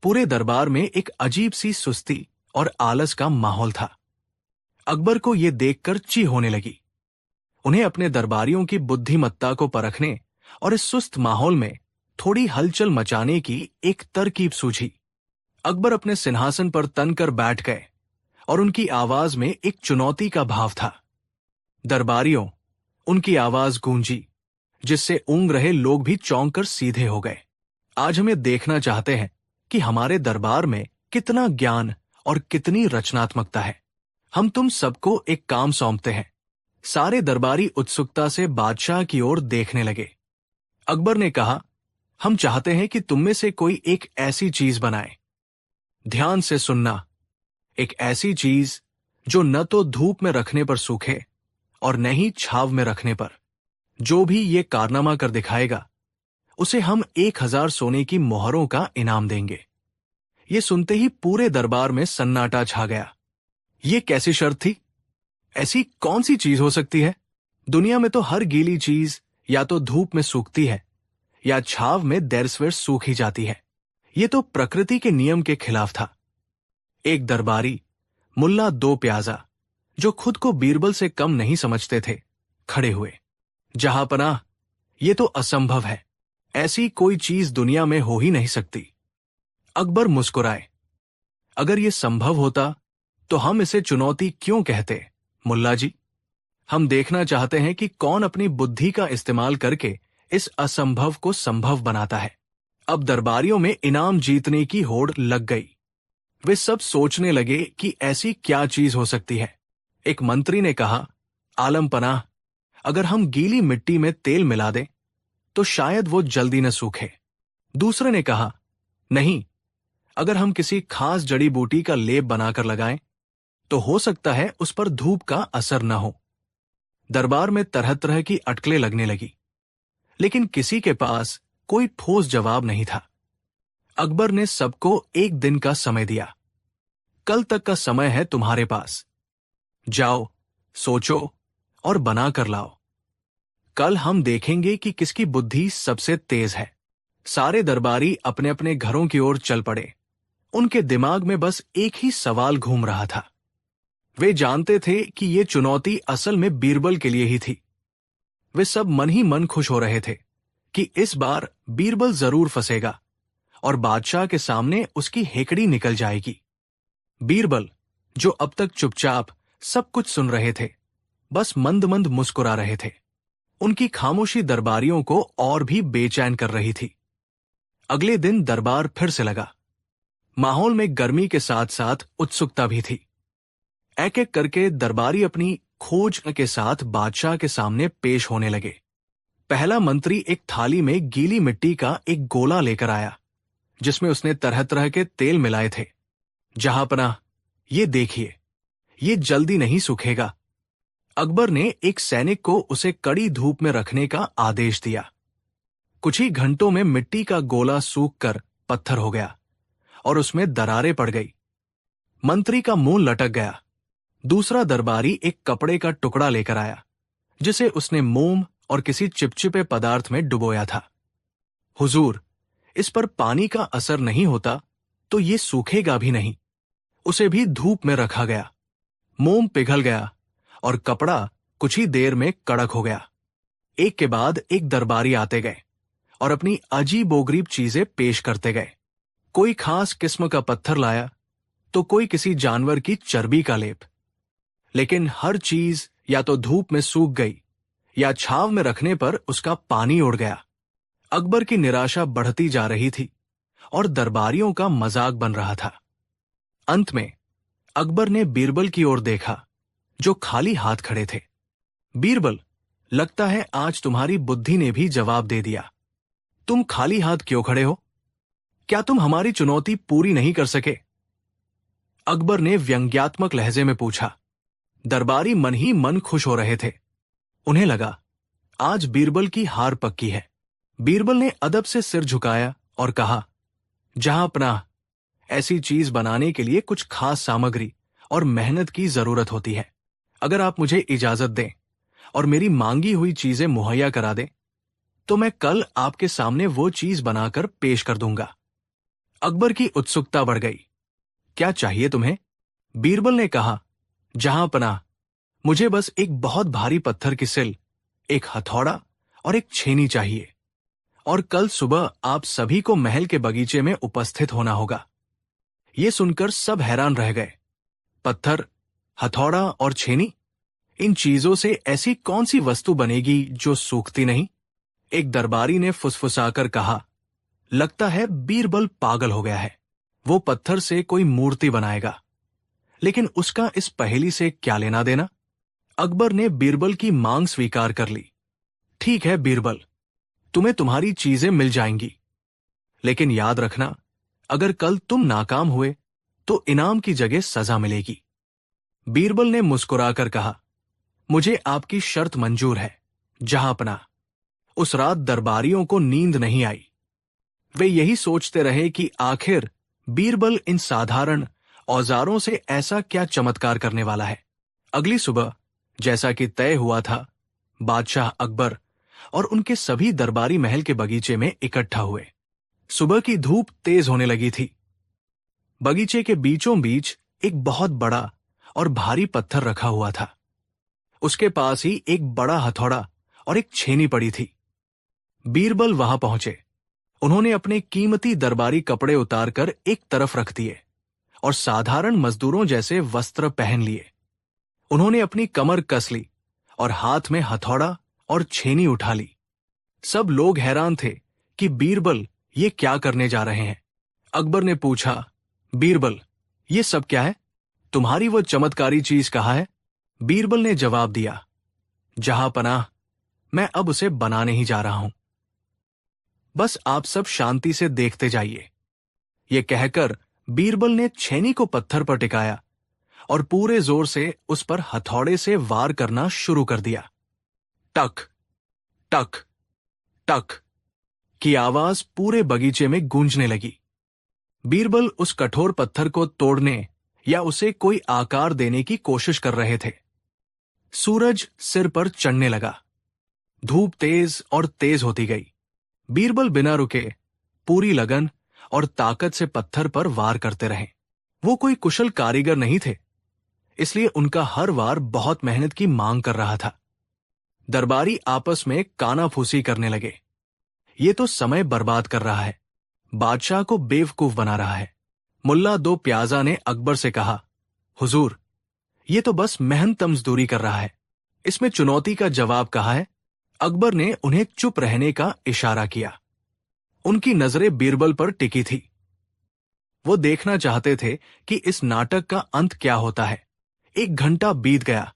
पूरे दरबार में एक अजीब सी सुस्ती और आलस का माहौल था। अकबर को यह देखकर ची होने लगी। उन्हें अपने दरबारियों की बुद्धिमत्ता को परखने और इस सुस्त माहौल में थोड़ी हलचल मचाने की एक तरकीब सूझी। अकबर अपने सिंहासन पर तनकर बैठ गए और उनकी आवाज में एक चुनौती का भाव था। दरबारियों, उनकी आवाज गूंजी, जिससे ऊँग रहे लोग भी चौंक कर सीधे हो गए। आज हम ये देखना चाहते हैं कि हमारे दरबार में कितना ज्ञान और कितनी रचनात्मकता है। हम तुम सबको एक काम सौंपते हैं। सारे दरबारी उत्सुकता से बादशाह की ओर देखने लगे। अकबर ने कहा, हम चाहते हैं कि तुम में से कोई एक ऐसी चीज बनाए। ध्यान से सुनना, एक ऐसी चीज जो न तो धूप में रखने पर सूखे और न ही छाव में रखने पर। जो भी ये कारनामा कर दिखाएगा, उसे हम 1000 सोने की मोहरों का इनाम देंगे। ये सुनते ही पूरे दरबार में सन्नाटा छा गया। ये कैसी शर्त थी? ऐसी कौन सी चीज हो सकती है? दुनिया में तो हर गीली चीज या तो धूप में सूखती है या छाव में देर सवेर सूख ही जाती है। ये तो प्रकृति के नियम के खिलाफ था। एक दरबारी, मुल्ला दो प्याजा, जो खुद को बीरबल से कम नहीं समझते थे, खड़े हुए। जहांपनाह, ये तो असंभव है। ऐसी कोई चीज दुनिया में हो ही नहीं सकती। अकबर मुस्कुराए। अगर ये संभव होता तो हम इसे चुनौती क्यों कहते, मुल्ला जी? हम देखना चाहते हैं कि कौन अपनी बुद्धि का इस्तेमाल करके इस असंभव को संभव बनाता है। अब दरबारियों में इनाम जीतने की होड़ लग गई। वे सब सोचने लगे कि ऐसी क्या चीज हो सकती है। एक मंत्री ने कहा, आलम पनाह, अगर हम गीली मिट्टी में तेल मिला दें तो शायद वो जल्दी न सूखे। दूसरे ने कहा, नहीं, अगर हम किसी खास जड़ी बूटी का लेप बनाकर लगाएं तो हो सकता है उस पर धूप का असर न हो। दरबार में तरह तरह की अटकलें लगने लगी, लेकिन किसी के पास कोई ठोस जवाब नहीं था। अकबर ने सबको एक दिन का समय दिया। कल तक का समय है तुम्हारे पास। जाओ, सोचो और बना कर लाओ। कल हम देखेंगे कि किसकी बुद्धि सबसे तेज है। सारे दरबारी अपने अपने घरों की ओर चल पड़े। उनके दिमाग में बस एक ही सवाल घूम रहा था। वे जानते थे कि ये चुनौती असल में बीरबल के लिए ही थी। वे सब मन ही मन खुश हो रहे थे कि इस बार बीरबल जरूर फंसेगा और बादशाह के सामने उसकी हेकड़ी निकल जाएगी। बीरबल, जो अब तक चुपचाप सब कुछ सुन रहे थे, बस मंद मंद मुस्कुरा रहे थे। उनकी खामोशी दरबारियों को और भी बेचैन कर रही थी। अगले दिन दरबार फिर से लगा। माहौल में गर्मी के साथ साथ उत्सुकता भी थी। एक एक करके दरबारी अपनी खोज के साथ बादशाह के सामने पेश होने लगे। पहला मंत्री एक थाली में गीली मिट्टी का एक गोला लेकर आया, जिसमें उसने तरह तरह के तेल मिलाए थे। जहांपनाह, ये देखिए, ये जल्दी नहीं सूखेगा। अकबर ने एक सैनिक को उसे कड़ी धूप में रखने का आदेश दिया। कुछ ही घंटों में मिट्टी का गोला सूखकर पत्थर हो गया और उसमें दरारें पड़ गई। मंत्री का मुंह लटक गया। दूसरा दरबारी एक कपड़े का टुकड़ा लेकर आया, जिसे उसने मोम और किसी चिपचिपे पदार्थ में डुबोया था। हुजूर, इस पर पानी का असर नहीं होता तो ये सूखेगा भी नहीं। उसे भी धूप में रखा गया। मोम पिघल गया और कपड़ा कुछ ही देर में कड़क हो गया। एक के बाद एक दरबारी आते गए और अपनी अजीबोगरीब चीजें पेश करते गए। कोई खास किस्म का पत्थर लाया तो कोई किसी जानवर की चर्बी का लेप, लेकिन हर चीज या तो धूप में सूख गई या छाव में रखने पर उसका पानी उड़ गया। अकबर की निराशा बढ़ती जा रही थी और दरबारियों का मजाक बन रहा था। अंत में अकबर ने बीरबल की ओर देखा, जो खाली हाथ खड़े थे। बीरबल, लगता है आज तुम्हारी बुद्धि ने भी जवाब दे दिया। तुम खाली हाथ क्यों खड़े हो? क्या तुम हमारी चुनौती पूरी नहीं कर सके? अकबर ने व्यंग्यात्मक लहजे में पूछा। दरबारी मन ही मन खुश हो रहे थे। उन्हें लगा, आज बीरबल की हार पक्की है। बीरबल ने अदब से सिर झुकाया और कहा, जहांपनाह, ऐसी चीज बनाने के लिए कुछ खास सामग्री और मेहनत की जरूरत होती है। अगर आप मुझे इजाजत दें और मेरी मांगी हुई चीजें मुहैया करा दें, तो मैं कल आपके सामने वो चीज बनाकर पेश कर दूंगा। अकबर की उत्सुकता बढ़ गई। क्या चाहिए तुम्हें? बीरबल ने कहा, जहांपनाह, मुझे बस एक बहुत भारी पत्थर की सिल, एक हथौड़ा और एक छेनी चाहिए, और कल सुबह आप सभी को महल के बगीचे में उपस्थित होना होगा। ये सुनकर सब हैरान रह गए। पत्थर, हथौड़ा और छेनी, इन चीजों से ऐसी कौन सी वस्तु बनेगी जो सूखती नहीं? एक दरबारी ने फुसफुसाकर कहा, लगता है बीरबल पागल हो गया है। वो पत्थर से कोई मूर्ति बनाएगा, लेकिन उसका इस पहेली से क्या लेना देना? अकबर ने बीरबल की मांग स्वीकार कर ली। ठीक है बीरबल, तुम्हें तुम्हारी चीजें मिल जाएंगी, लेकिन याद रखना, अगर कल तुम नाकाम हुए तो इनाम की जगह सजा मिलेगी। बीरबल ने मुस्कुराकर कहा, मुझे आपकी शर्त मंजूर है जहांपनाह। उस रात दरबारियों को नींद नहीं आई। वे यही सोचते रहे कि आखिर बीरबल इन साधारण औजारों से ऐसा क्या चमत्कार करने वाला है। अगली सुबह, जैसा कि तय हुआ था, बादशाह अकबर और उनके सभी दरबारी महल के बगीचे में इकट्ठा हुए। सुबह की धूप तेज होने लगी थी। बगीचे के बीचों बीच एक बहुत बड़ा और भारी पत्थर रखा हुआ था। उसके पास ही एक बड़ा हथौड़ा और एक छेनी पड़ी थी। बीरबल वहां पहुंचे। उन्होंने अपने कीमती दरबारी कपड़े उतारकर एक तरफ रख दिए और साधारण मजदूरों जैसे वस्त्र पहन लिए। उन्होंने अपनी कमर कस ली और हाथ में हथौड़ा और छेनी उठा ली। सब लोग हैरान थे कि बीरबल ये क्या करने जा रहे हैं। अकबर ने पूछा, बीरबल, ये सब क्या है? तुम्हारी वो चमत्कारी चीज कहाँ है? बीरबल ने जवाब दिया, जहांपनाह, मैं अब उसे बनाने ही जा रहा हूं। बस आप सब शांति से देखते जाइए। ये कहकर बीरबल ने छेनी को पत्थर पर टिकाया और पूरे जोर से उस पर हथौड़े से वार करना शुरू कर दिया। टक टक टक की आवाज पूरे बगीचे में गूंजने लगी। बीरबल उस कठोर पत्थर को तोड़ने या उसे कोई आकार देने की कोशिश कर रहे थे। सूरज सिर पर चढ़ने लगा। धूप तेज और तेज होती गई। बीरबल बिना रुके पूरी लगन और ताकत से पत्थर पर वार करते रहे। वो कोई कुशल कारीगर नहीं थे, इसलिए उनका हर वार बहुत मेहनत की मांग कर रहा था। दरबारी आपस में कानाफूसी करने लगे। ये तो समय बर्बाद कर रहा है, बादशाह को बेवकूफ बना रहा है। मुल्ला दो प्याजा ने अकबर से कहा, हुजूर, ये तो बस मेहनत मजदूरी कर रहा है, इसमें चुनौती का जवाब कहाँ है? अकबर ने उन्हें चुप रहने का इशारा किया। उनकी नजरें बीरबल पर टिकी थी। वो देखना चाहते थे कि इस नाटक का अंत क्या होता है। 1 घंटा बीत गया,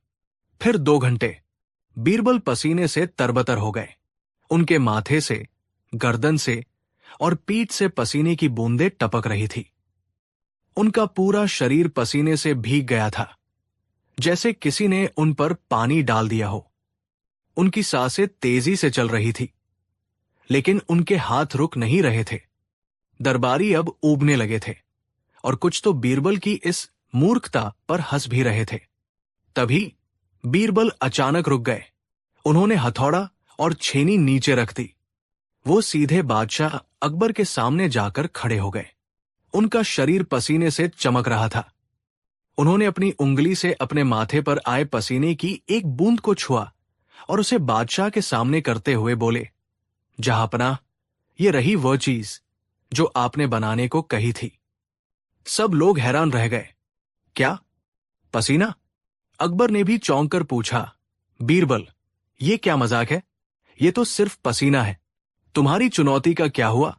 फिर 2 घंटे। बीरबल पसीने से तरबतर हो गए। उनके माथे से, गर्दन से और पीठ से पसीने की बूंदें टपक रही थी। उनका पूरा शरीर पसीने से भीग गया था, जैसे किसी ने उन पर पानी डाल दिया हो। उनकी सांसें तेजी से चल रही थी, लेकिन उनके हाथ रुक नहीं रहे थे। दरबारी अब ऊबने लगे थे और कुछ तो बीरबल की इस मूर्खता पर हंस भी रहे थे। तभी बीरबल अचानक रुक गए। उन्होंने हथौड़ा और छेनी नीचे रख दी। वो सीधे बादशाह अकबर के सामने जाकर खड़े हो गए। उनका शरीर पसीने से चमक रहा था। उन्होंने अपनी उंगली से अपने माथे पर आए पसीने की एक बूंद को छुआ और उसे बादशाह के सामने करते हुए बोले, जहांपनाह, ये रही वह चीज जो आपने बनाने को कही थी। सब लोग हैरान रह गए। क्या? पसीना? अकबर ने भी चौंक कर पूछा, बीरबल, ये क्या मजाक है? ये तो सिर्फ पसीना है। तुम्हारी चुनौती का क्या हुआ?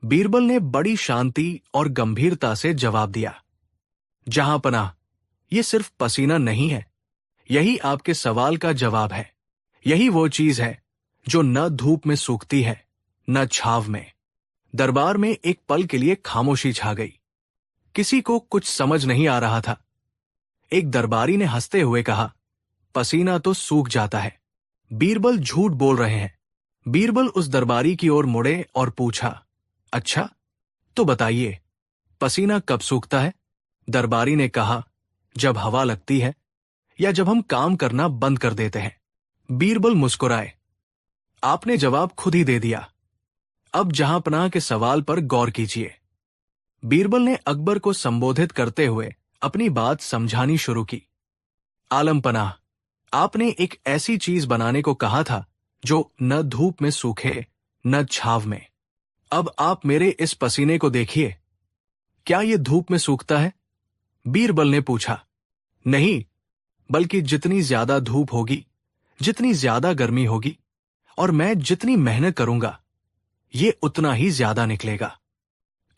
बीरबल ने बड़ी शांति और गंभीरता से जवाब दिया, जहांपनाह, ये सिर्फ पसीना नहीं है। यही आपके सवाल का जवाब है। यही वो चीज है जो न धूप में सूखती है, न छाव में। दरबार में एक पल के लिए खामोशी छा गई। किसी को कुछ समझ नहीं आ रहा था। एक दरबारी ने हंसते हुए कहा, पसीना तो सूख जाता है। बीरबल झूठ बोल रहे हैं। बीरबल उस दरबारी की ओर मुड़े और पूछा, अच्छा, तो बताइए, पसीना कब सूखता है? दरबारी ने कहा, जब हवा लगती है या जब हम काम करना बंद कर देते हैं। बीरबल मुस्कुराए। आपने जवाब खुद ही दे दिया। अब जहांपनाह के सवाल पर गौर कीजिए। बीरबल ने अकबर को संबोधित करते हुए अपनी बात समझानी शुरू की। आलमपनाह, आपने एक ऐसी चीज बनाने को कहा था जो न धूप में सूखे न छाव में। अब आप मेरे इस पसीने को देखिए। क्या ये धूप में सूखता है? बीरबल ने पूछा। नहीं, बल्कि जितनी ज्यादा धूप होगी, जितनी ज्यादा गर्मी होगी और मैं जितनी मेहनत करूंगा, ये उतना ही ज्यादा निकलेगा।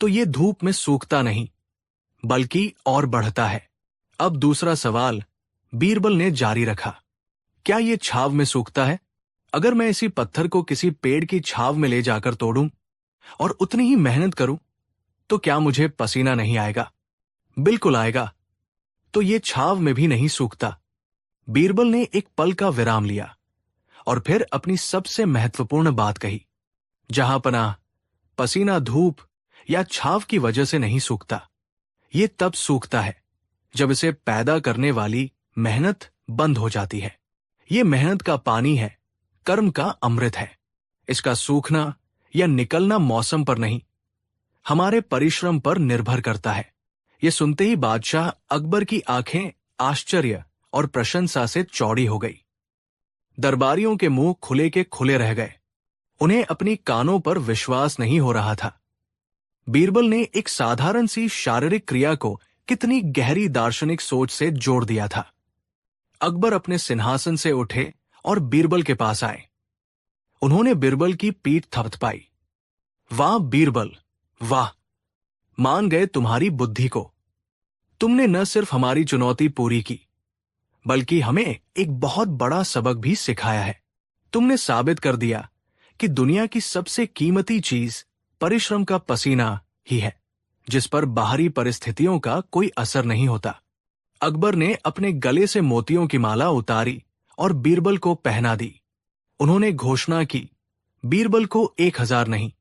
तो ये धूप में सूखता नहीं, बल्कि और बढ़ता है। अब दूसरा सवाल बीरबल ने जारी रखा, क्या ये छाव में सूखता है? अगर मैं इसी पत्थर को किसी पेड़ की छाव में ले जाकर तोड़ूं और उतनी ही मेहनत करूं, तो क्या मुझे पसीना नहीं आएगा? बिल्कुल आएगा। तो ये छाव में भी नहीं सूखता। बीरबल ने एक पल का विराम लिया और फिर अपनी सबसे महत्वपूर्ण बात कही, जहांपनाह, पसीना धूप या छाव की वजह से नहीं सूखता। ये तब सूखता है जब इसे पैदा करने वाली मेहनत बंद हो जाती है। ये मेहनत का पानी है, कर्म का अमृत है। इसका सूखना या निकलना मौसम पर नहीं, हमारे परिश्रम पर निर्भर करता है। ये सुनते ही बादशाह अकबर की आंखें आश्चर्य और प्रशंसा से चौड़ी हो गई। दरबारियों के मुंह खुले के खुले रह गए। उन्हें अपनी कानों पर विश्वास नहीं हो रहा था। बीरबल ने एक साधारण सी शारीरिक क्रिया को कितनी गहरी दार्शनिक सोच से जोड़ दिया था। अकबर अपने सिंहासन से उठे और बीरबल के पास आए। उन्होंने बीरबल की पीठ थपथपाई। वाह बीरबल, वाह! मान गए तुम्हारी बुद्धि को। तुमने न सिर्फ हमारी चुनौती पूरी की, बल्कि हमें एक बहुत बड़ा सबक भी सिखाया है। तुमने साबित कर दिया कि दुनिया की सबसे कीमती चीज परिश्रम का पसीना ही है, जिस पर बाहरी परिस्थितियों का कोई असर नहीं होता। अकबर ने अपने गले से मोतियों की माला उतारी और बीरबल को पहना दी। उन्होंने घोषणा की, बीरबल को 1,000 नहीं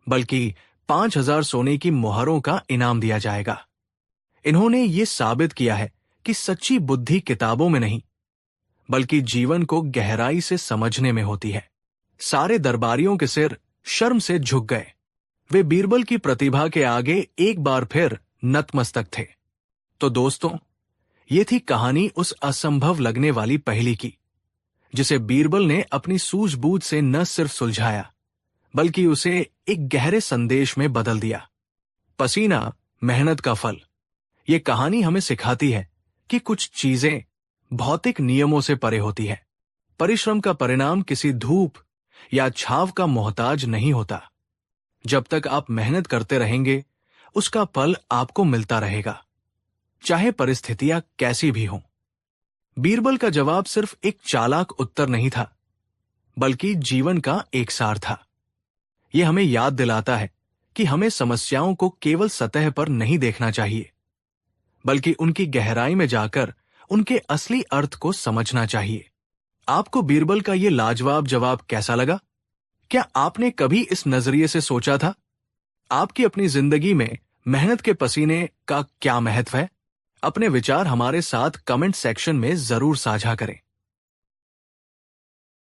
बल्कि 5,000 सोने की मोहरों का इनाम दिया जाएगा। इन्होंने ये साबित किया है कि सच्ची बुद्धि किताबों में नहीं बल्कि जीवन को गहराई से समझने में होती है। सारे दरबारियों के सिर शर्म से झुक गए। वे बीरबल की प्रतिभा के आगे एक बार फिर नतमस्तक थे। तो दोस्तों, ये थी कहानी उस असंभव लगने वाली पहेली की, जिसे बीरबल ने अपनी सूझबूझ से न सिर्फ सुलझाया बल्कि उसे एक गहरे संदेश में बदल दिया। पसीना मेहनत का फल। ये कहानी हमें सिखाती है कि कुछ चीजें भौतिक नियमों से परे होती है। परिश्रम का परिणाम किसी धूप या छाव का मोहताज नहीं होता। जब तक आप मेहनत करते रहेंगे, उसका फल आपको मिलता रहेगा, चाहे परिस्थितियां कैसी भी हों। बीरबल का जवाब सिर्फ एक चालाक उत्तर नहीं था, बल्कि जीवन का एक सार था। यह हमें याद दिलाता है कि हमें समस्याओं को केवल सतह पर नहीं देखना चाहिए, बल्कि उनकी गहराई में जाकर उनके असली अर्थ को समझना चाहिए। आपको बीरबल का यह लाजवाब जवाब कैसा लगा? क्या आपने कभी इस नजरिए से सोचा था? आपकी अपनी जिंदगी में मेहनत के पसीने का क्या महत्व है? अपने विचार हमारे साथ कमेंट सेक्शन में जरूर साझा करें।